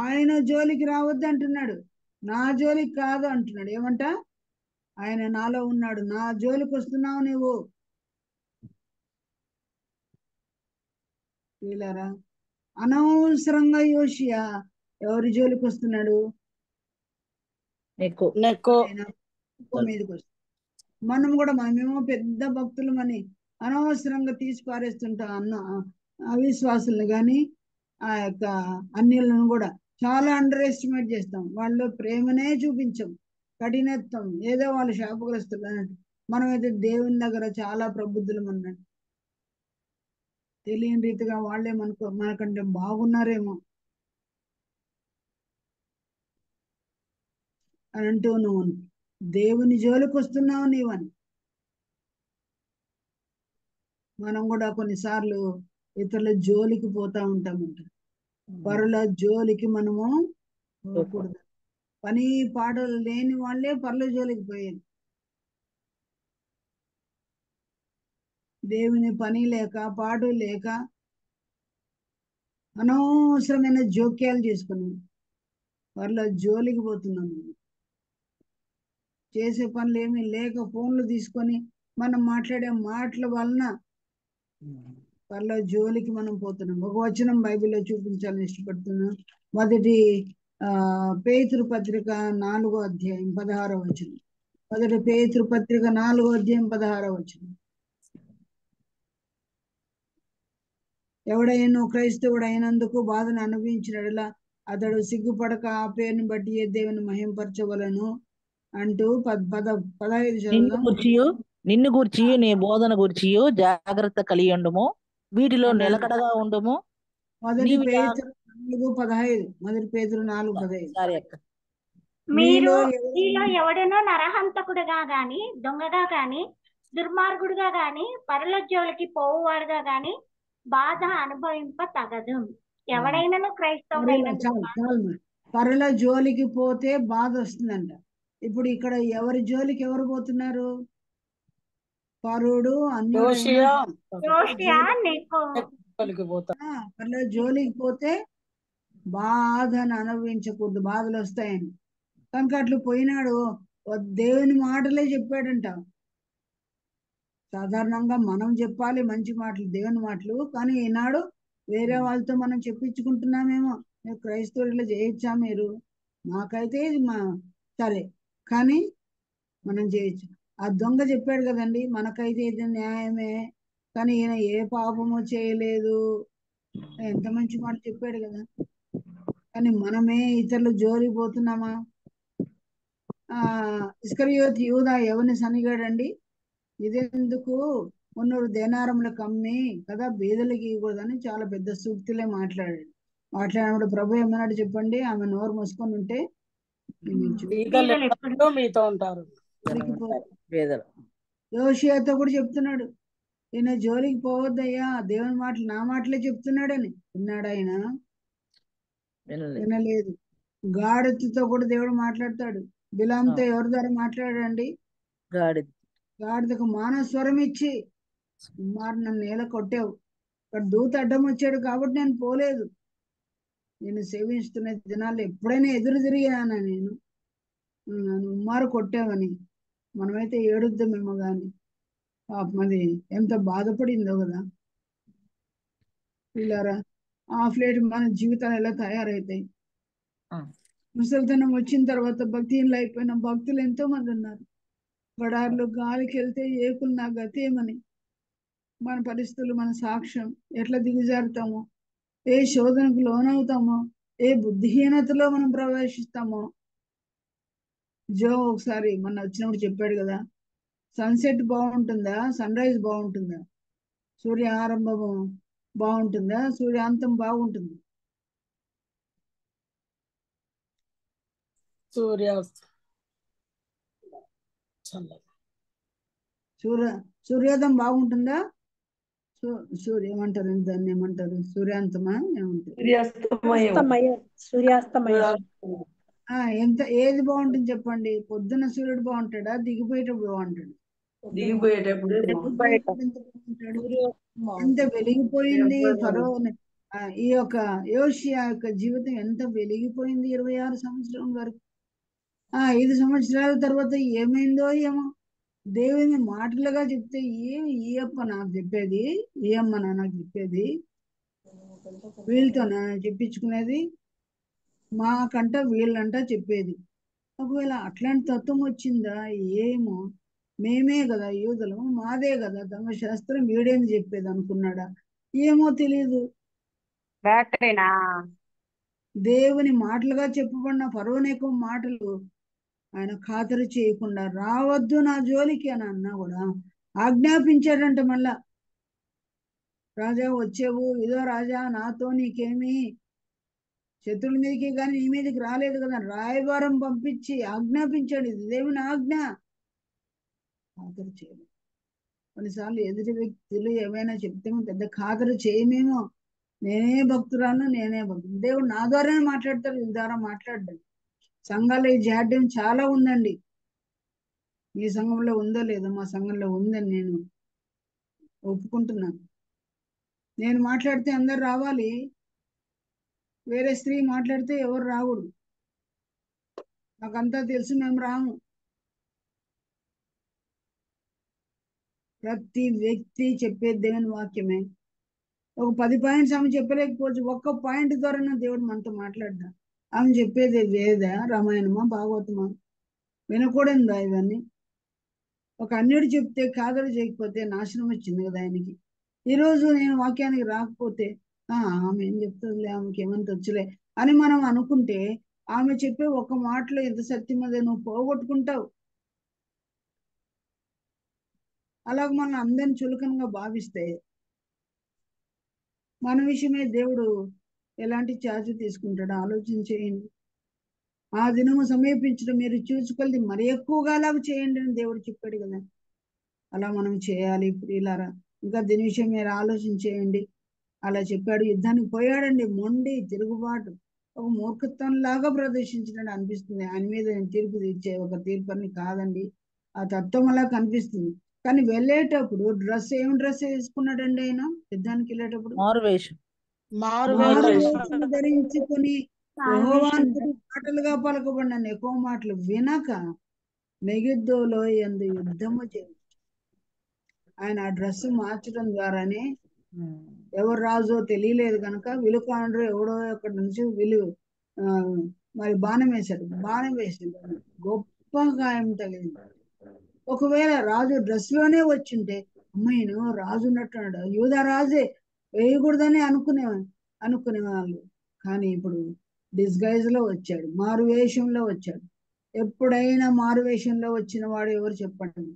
ఆయన జోలికి రావద్దు అంటున్నాడు. నా జోలికి కాదు అంటున్నాడు. ఏమంట? ఆయన నాలో ఉన్నాడు, నా జోలికి వస్తున్నావు నువ్వు. వీళ్ళారా, అనవసరంగా యోషియా ఎవరి జోలికి వస్తున్నాడు? మీదకి వస్తుంది. మనం కూడా మనమేమో పెద్ద భక్తులమని అనవసరంగా తీసి పారేస్తుంటాం అవిశ్వాసులను కానీ ఆ యొక్క అన్యులను కూడా చాలా అండర్ ఎస్టిమేట్ చేస్తాం. వాళ్ళు ప్రేమనే చూపించం, కఠినత్వం, ఏదో వాళ్ళు శాపగ్రస్తులు అన్నట్టు. మనమైతే దేవుని దగ్గర చాలా ప్రబుద్ధులం అన్నట్టు. తెలియని రీతిగా వాళ్ళే మనకంటే బాగున్నారేమో అని అంటూ నువ్వు దేవుని జోలికి వస్తున్నావు నీవని. మనం కూడా కొన్నిసార్లు ఇతరుల జోలికి పోతా ఉంటామంట. పరుల జోలికి మనము పోకూడదు. పని పాటలు లేని వాళ్ళే పరుల జోలికి పోయేది. దేవుని పని లేక పాటు లేక అనవసరమైన జోక్యాలు చేసుకుని పరుల జోలికి పోతున్నాము. చేసే పనులు ఏమీ లేక ఫోన్లు తీసుకొని మనం మాట్లాడే మాటల వలన పర్ల జోలికి మనం పోతున్నాం. ఒక వచనం బైబిల్లో చూపించాలని ఇష్టపడుతున్నాం. మొదటి పేతురు పత్రిక 4వ అధ్యాయం 16వ వచనం. మొదటి పేతురు పత్రిక 4వ అధ్యాయం 16వ వచనం. ఎవడైనా క్రైస్తవుడు అయినందుకు బాధను అనుభవించినట్లా అతడు సిగ్గుపడక ఆ పేరుని బట్టి ఏ దేవుని మహింపరచవలను అంటూ 15 నిన్ను గూర్చి నీ బోధన గూర్చి జాగ్రత్త కలియుండుము, వీటిలో నిలకడగా ఉండుము. మొదటి పేతురు 4:15. మొదటి పేతురు 4:15. మీలో ఎవడనో నరహంతకుడుగా గాని, దొంగగా గాని, దుర్మార్గుడుగా గాని, పరుల జోలికి పోవువాడుగా గాని బాధ అనుభవింప తగదు. ఎవడైనా క్రైస్తవుడు పరుల జోలికి పోతే బాధ వస్తుందంట. ఇప్పుడు ఇక్కడ ఎవరి జోలికి ఎవరు పోతున్నారు? పరుడు పరుల జోలికి పోతే బాధను అనుభవించకూడదు, బాధలు వస్తాయని. కనుక అట్లు పోయినాడు. దేవుని మాటలే చెప్పాడంట. సాధారణంగా మనం చెప్పాలి మంచి మాటలు, దేవుని మాటలు. కానీ ఈనాడు వేరే వాళ్ళతో మనం చెప్పించుకుంటున్నామేమో. మీరు క్రైస్తవులు ఇట్లా చేయొచ్చా? మీరు మాకైతే ఇది సరే, కానీ మనం చేయొచ్చు. ఆ దొంగ చెప్పాడు కదండి, మనకైతే ఇది న్యాయమే, కానీ ఈయన ఏ పాపము చేయలేదు. ఎంత మంచి మాట చెప్పాడు కదా. కానీ మనమే ఇతరులు జోలికి పోతున్నామా? ఇస్కరియోతు యూదా ఎవరిని సనిగాడండి? ఇదెందుకు 300 దేనారములకు అమ్మి కదా బీదలకి ఇవ్వకూడదని చాలా పెద్ద సూక్తులే మాట్లాడినప్పుడు ప్రభు ఏమన్నాడు చెప్పండి? ఆమె నోరు మూసుకొని ఉంటే మీతో ఉంటారు. యోషియాతో కూడా చెప్తున్నాడు, ఈయన జోలికి పోవద్దయ్యా, దేవుని మాటలు నా మాటలే చెప్తున్నాడని. విన్నాడు ఆయన? వినలేదు. గాడిదతో కూడా దేవుడు మాట్లాడతాడు. బిలాంతో ఎవరి ద్వారా మాట్లాడండి? గాడిదకు మానస్వరం ఇచ్చి, నన్ను నేల కొట్టావు, ఇక్కడ దూత అడ్డం వచ్చాడు కాబట్టి నేను పోలేదు. నేను సేవిస్తున్న దినాల్లో ఎప్పుడైనా ఎదురు తిరిగానా? నేను ఉమ్మారు కొట్టావని. మనమైతే ఏడుద్దామేమో కానీ పాపం అది ఎంత బాధపడిందో కదా పిల్లరా. హాఫ్ లేట్ మన జీవితాలు ఎలా తయారైతాయి. ముసలితనం వచ్చిన తర్వాత భక్తిహీనులు అయిపోయిన భక్తులు ఎంతో మంది ఉన్నారు. గడార్లు గాలికి వెళ్తే ఏకులు నా గతి ఏమని మన పరిస్థితులు, మన సాక్ష్యం ఎట్లా దిగజారుతామో, ఏ శోధనకు లోనవుతామో, ఏ బుద్ధిహీనతలో మనం ప్రవేశిస్తామో. జో ఒకసారి మొన్న వచ్చినప్పుడు చెప్పాడు కదా, సన్సెట్ బాగుంటుందా సన్ రైజ్ బాగుంటుందా, సూర్య ఆరంభము బాగుంటుందా సూర్యాంతం బాగుంటుంది? సూర్యోదయం బాగుంటుందా, ఏమంటారు దాన్ని, ఏమంటారు సూర్యాంతమా ఏమంటారు, సూర్యాస్తమయం. ఏది బాగుంటుంది చెప్పండి? పొద్దున్న సూర్యుడు బాగుంటాడా, దిగిపోయేటప్పుడు బాగుంటాడు? ఎంత వెలిగిపోయింది ఫరో, ఈ యొక్క యోషియా యొక్క జీవితం ఎంత వెలిగిపోయింది 26 సంవత్సరం వరకు. 5 సంవత్సరాల తర్వాత ఏమైందో ఏమో. దేవుని మాటలుగా చెప్తే ఈ అప్ప నాకు చెప్పేది, ఈ అమ్మ నాకు చెప్పేది, వీళ్ళతో చెప్పించుకునేది, మాకంట వీళ్ళంట చెప్పేది. ఒకవేళ అట్లాంటి తత్వం వచ్చిందా ఏమో. మేమే కదా యూదులు, మాదే కదా ధర్మశాస్త్రం, వీడేం చెప్పేది అనుకున్నాడా ఏమో తెలియదు. దేవుని మాటలుగా చెప్పబడిన ఫరోనేకం మాటలు ఆయన ఖాతరు చేయకుండా రావద్దు నా జోలికి అని అన్నా కూడా ఆజ్ఞాపించాడంట. మళ్ళా రాజా వచ్చేవు, ఇదో రాజా నాతో నీకేమి, శత్రువుల మీదకి కానీ నీ మీదకి రాలేదు కదా, రాయబారం పంపించి ఆజ్ఞాపించాడు. ఇది దేవుని ఆజ్ఞ, ఖాతరు చేయలేదు. కొన్నిసార్లు ఎదుటి వ్యక్తులు ఏమైనా చెప్తే పెద్ద ఖాతరు చేయమేమో, నేనే భక్తురాను, నేనే భక్తుడు, దేవుడు నా ద్వారానే మాట్లాడతారు, వీళ్ళ ద్వారా మాట్లాడడం. సంఘాలు ఈ జాడ్యం చాలా ఉందండి. మీ సంఘంలో ఉందో లేదో, మా సంఘంలో ఉందని నేను ఒప్పుకుంటున్నాను. నేను మాట్లాడితే అందరు రావాలి, వేరే స్త్రీ మాట్లాడితే ఎవరు రాకూడదు. నాకంతా తెలుసు, మేము రాము. ప్రతి వ్యక్తి చెప్పేది దేవుని వాక్యమే. ఒక 10 పాయింట్స్ ఆమె చెప్పలేకపోవచ్చు, ఒక్క పాయింట్ ద్వారా దేవుడు మనతో మాట్లాడ్డా. ఆమె చెప్పేది వేద రామాయణమా భాగవతమా? వినకూడదా ఇవన్నీ? ఒక అన్యుడు చెప్తే ఖాతరు చేయకపోతే నాశనం వచ్చింది కదా ఆయనకి. ఈరోజు నేను వాక్యానికి రాకపోతే ఆమె ఏం చెప్తుందిలే, ఆమెకి ఏమంత వచ్చులే అని మనం అనుకుంటే, ఆమె చెప్పే ఒక మాటలో ఎంత సత్యం అదే నువ్వు పోగొట్టుకుంటావు. అలాగ మనం అందరిని చులకనగా భావిస్తే మన విషయమే దేవుడు ఎలాంటి ఛార్జ్ తీసుకుంటాడో ఆలోచన చేయండి. ఆ దినము సమీపించడం మీరు చూసుకొలిది మరి ఎక్కువగా అలాగ చేయండి అని దేవుడు చెప్పాడు కదా. అలా మనం చేయాలి ప్రియులారా. ఇంకా దీని విషయం మీరు ఆలోచన చేయండి. అలా చెప్పాడు, యుద్ధానికి పోయాడండి, మొండి తిరుగుబాటు, ఒక మూర్ఖత్వం లాగా ప్రదర్శించినట్టు అనిపిస్తుంది. ఆయన మీద తీర్పు తీర్చే ఒక తీర్పుని కాదండి, ఆ తత్వం అలా కనిపిస్తుంది. కానీ వెళ్ళేటప్పుడు ఏం డ్రెస్ వేసుకున్నాడండి ఆయన? యుద్ధానికి వెళ్ళేటప్పుడు మారువేషం ధరించుకుని యెహోవాను మాటలుగా పలకబడిన ఎక్కువ మాటలు వినక మెగిద్దోలో ఎందు యుద్ధము చేసి ఆయన ఆ డ్రెస్ మార్చడం ద్వారానే ఎవరు రాజో తెలియలేదు కనుక విలుకాండ్రు ఎవడో అక్కడి నుంచి మరి బాణం వేసాడు, గొప్ప గాయం తగిలింది. ఒకవేళ రాజు డ్రెస్ లోనే వచ్చింటే అమ్మాయిను రాజు ఉన్నట్టున్నాడు, యూదా రాజే, వేయకూడదని అనుకునే వాళ్ళు. కానీ ఇప్పుడు డిస్గైజ్ లో వచ్చాడు, మారువేషంలో వచ్చాడు. ఎప్పుడైనా మారువేషంలో వచ్చిన వాడు ఎవరు చెప్పండి?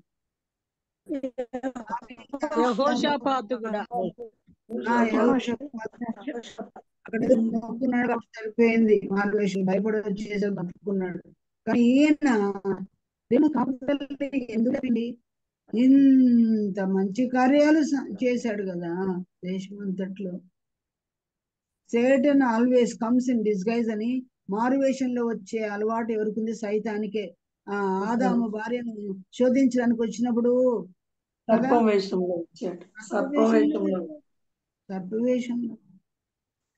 యెహోషాపాతు కూడా అక్కడ మొక్కున్నాడు, సరిపోయింది. మారువేషం భయపడి వచ్చేసాడు, తప్పుకున్నాడు. కానీ ఈయన ఎందుకండి ఇంత మంచి కార్యాలు చేశాడు కదా దేశమంతట్లో. Satan always comes in disguise అని మారువేషంలో వచ్చే అలవాటు ఎవరికింది? సైతానికే. ఆదాము భార్యను శోధించడానికి వచ్చినప్పుడు సర్పవేషంలో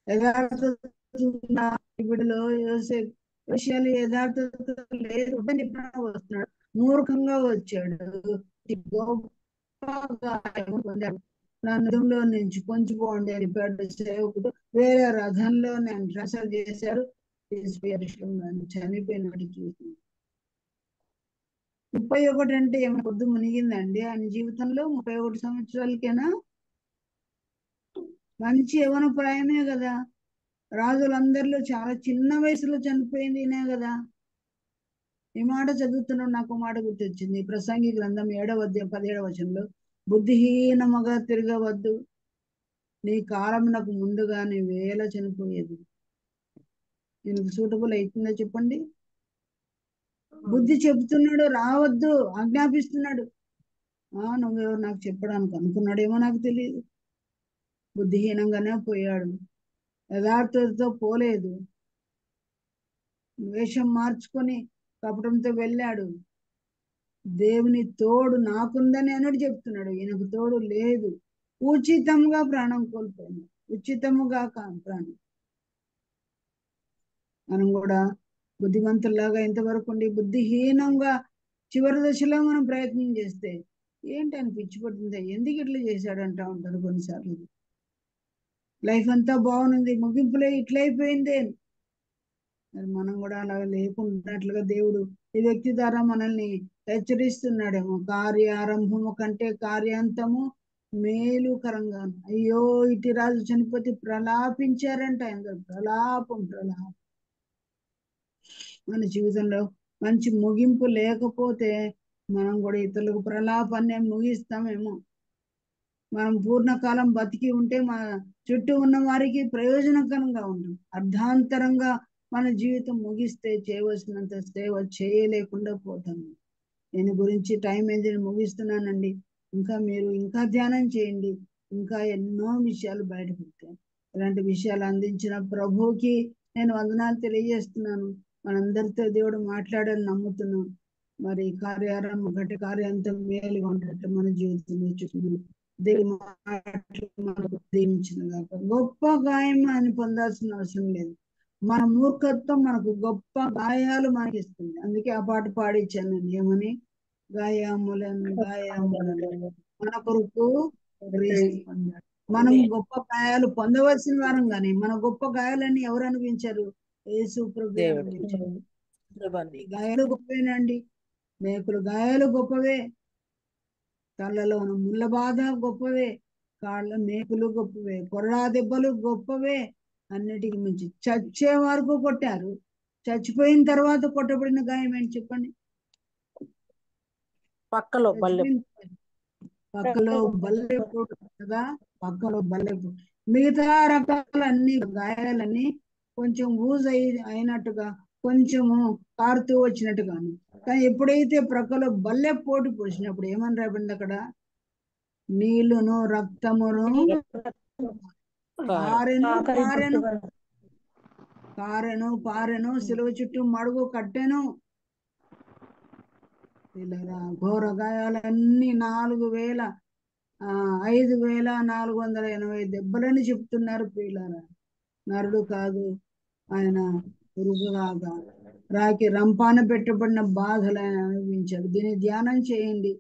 యథార్థలో విషయాలు యథార్థత లేదు అని వస్తున్నాడు. మూర్ఖంగా వచ్చాడు, గొప్ప గాయం పొందాడు. నా నృత్యంలో నుంచి పొంచిపోండి అని పేరు సేవకుడు వేరే రథంలో నేను ట్రాన్స్ఫర్ చేశారు, చనిపోయినట్టు చూసి. 31 అంటే ఏమైనా పొద్దు మునిగిందండి ఆయన జీవితంలో? 31 సంవత్సరాలకేనా? మంచి యవ్వన ప్రాయమే కదా. రాజులందరిలో చాలా చిన్న వయసులో చనిపోయింది ఈయనే కదా. ఈ మాట చదువుతున్నాడు, నాకు మాట గుర్తొచ్చింది. ప్రసంగి గ్రంథం 7వ అధ్యాయం 17వ వచనంలో, బుద్ధిహీనముగా తిరగవద్దు, నీ కాలమునకు ముందుగా నీ వేళ చనిపోయేది. ఈయనకు సూటబుల్ అవుతుందో చెప్పండి? బుద్ధి చెబుతున్నాడు, రావద్దు ఆజ్ఞాపిస్తున్నాడు. నువ్వెవరు నాకు చెప్పడానికి అనుకున్నాడేమో నాకు తెలియదు. బుద్ధిహీనంగానే పోయాడు, యథార్థతతో పోలేదు, వేషం మార్చుకొని కపటంతో వెళ్ళాడు. దేవుని తోడు నాకుందని అన్నట్టు చెప్తున్నాడు, ఈయనకు తోడు లేదు. ఉచితంగా ప్రాణం కోల్పోయాడు, ఉచితముగా ప్రాణం. మనం కూడా బుద్ధిమంతుల్లాగా ఇంతవరకు ఉండి బుద్ధిహీనంగా చివరి దశలో మనం ప్రయత్నం చేస్తే ఏంటి అని పిచ్చి పడుతుంది, ఎందుకు ఇట్లా చేశాడంటా ఉంటారు కొన్నిసార్లు. లైఫ్ అంతా బాగుంది, ముగింపులో ఇట్లయిపోయింది. మరి మనం కూడా అలా లేకున్నట్లుగా దేవుడు ఈ వ్యక్తి ద్వారా మనల్ని హెచ్చరిస్తున్నాడేమో. కార్యారంభము కంటే కార్యాంతము మేలుకరంగా. అయ్యో ఇటు రాజు చనిపోతే ప్రలాపించారంట, ఎందరో ప్రలాపం. మన జీవితంలో మంచి ముగింపు లేకపోతే మనం కూడా ఇతరులకు ప్రలాపాన్ని ముగిస్తామేమో. మనం పూర్ణకాలం బతికి ఉంటే మన చుట్టూ ఉన్న వారికి ప్రయోజనకరంగా ఉంటుంది. అర్ధాంతరంగా మన జీవితం ముగిస్తే చేయవలసినంత సేవ చేయలేకుండా పోతాము. దీని గురించి టైం ఏంది, ముగిస్తున్నానండి. మీరు ఇంకా ధ్యానం చేయండి, ఇంకా ఎన్నో విషయాలు బయటపడతాయి. ఇలాంటి విషయాలు అందించిన ప్రభువుకి నేను వందనాలు తెలియజేస్తున్నాను. మనందరితో దేవుడు మాట్లాడని నమ్ముతున్నాం. మరి కార్యారంభం ఒకటి కార్యాంతం మేలుగా ఉండటం మన జీవితంలో చూస్తున్నాం. దేవుడి మాటలు మనకు దీవించిన గొప్ప గాయం అని పొందాల్సిన అవసరం లేదు. మన మూర్ఖత్వం మనకు గొప్ప గాయాలు మనకి ఇస్తుంది. అందుకే ఆ పాట పాడించాను, ఏమని? గాయములను మన కొరకు క్రీస్తు పొందాడు. మనం గొప్ప గాయాలు పొందవలసిన వారం, కానీ మన గొప్ప గాయాలన్నీ ఎవరు అనుభవించారు? యేసు ప్రభు అనుభవించారు. గాయాలు గొప్పవేనండి, మేకులు గాయాలు గొప్పవే, కళ్ళలో ముళ్ళ బాధ గొప్పవే, కాళ్ళ మేకులు గొప్పవే, కొరడా దెబ్బలు గొప్పవే. అన్నిటికి మించి చచ్చే వరకు కొట్టారు. చచ్చిపోయిన తర్వాత కొట్టబడిన గాయం ఏంటి చెప్పండి? పక్కలో బల్లెపోటు కదా, పక్కలో బల్లెపోటు. మిగతా రకాలన్నీ గాయాలన్నీ కొంచెం ఊజ్ అయినట్టుగా, కొంచెము కారుతూ వచ్చినట్టుగాను. కానీ ఎప్పుడైతే ప్రక్కలో బల్లెపోటు పోసినప్పుడు ఏమని రాబడింది అక్కడ? నీళ్లును రక్తమును పారెను సిలువ చుట్టూ మడుగు కట్టెను. ఇలా ఘోర గాయాలన్నీ 5,480 దెబ్బలని చెప్తున్నారు ప్రియులారా. నరుడు కాదు ఆయన, పురుగులాగా రాకి రంపాన పెట్టబడిన బాధలు ఆయన అనుభవించాడు. దీన్ని ధ్యానం చేయండి,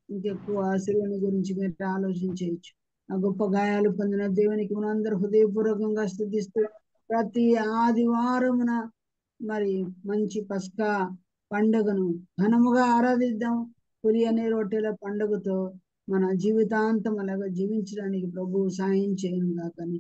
ఇంకెక్కువ శిలువని గురించి మీరు ఆలోచించవచ్చు. ఆ గొప్ప గాయాలు పొందిన దేవునికి మనందరూ హృదయపూర్వకంగా స్తుతిస్తూ ప్రతి ఆదివారమున మరి మంచి పస్కా పండుగను ఘనముగా ఆరాధిద్దాం. పులియని రొట్టెల పండుగతో మన జీవితాంతం అలాగా జీవించడానికి ప్రభువు సాయం చేయను గాకని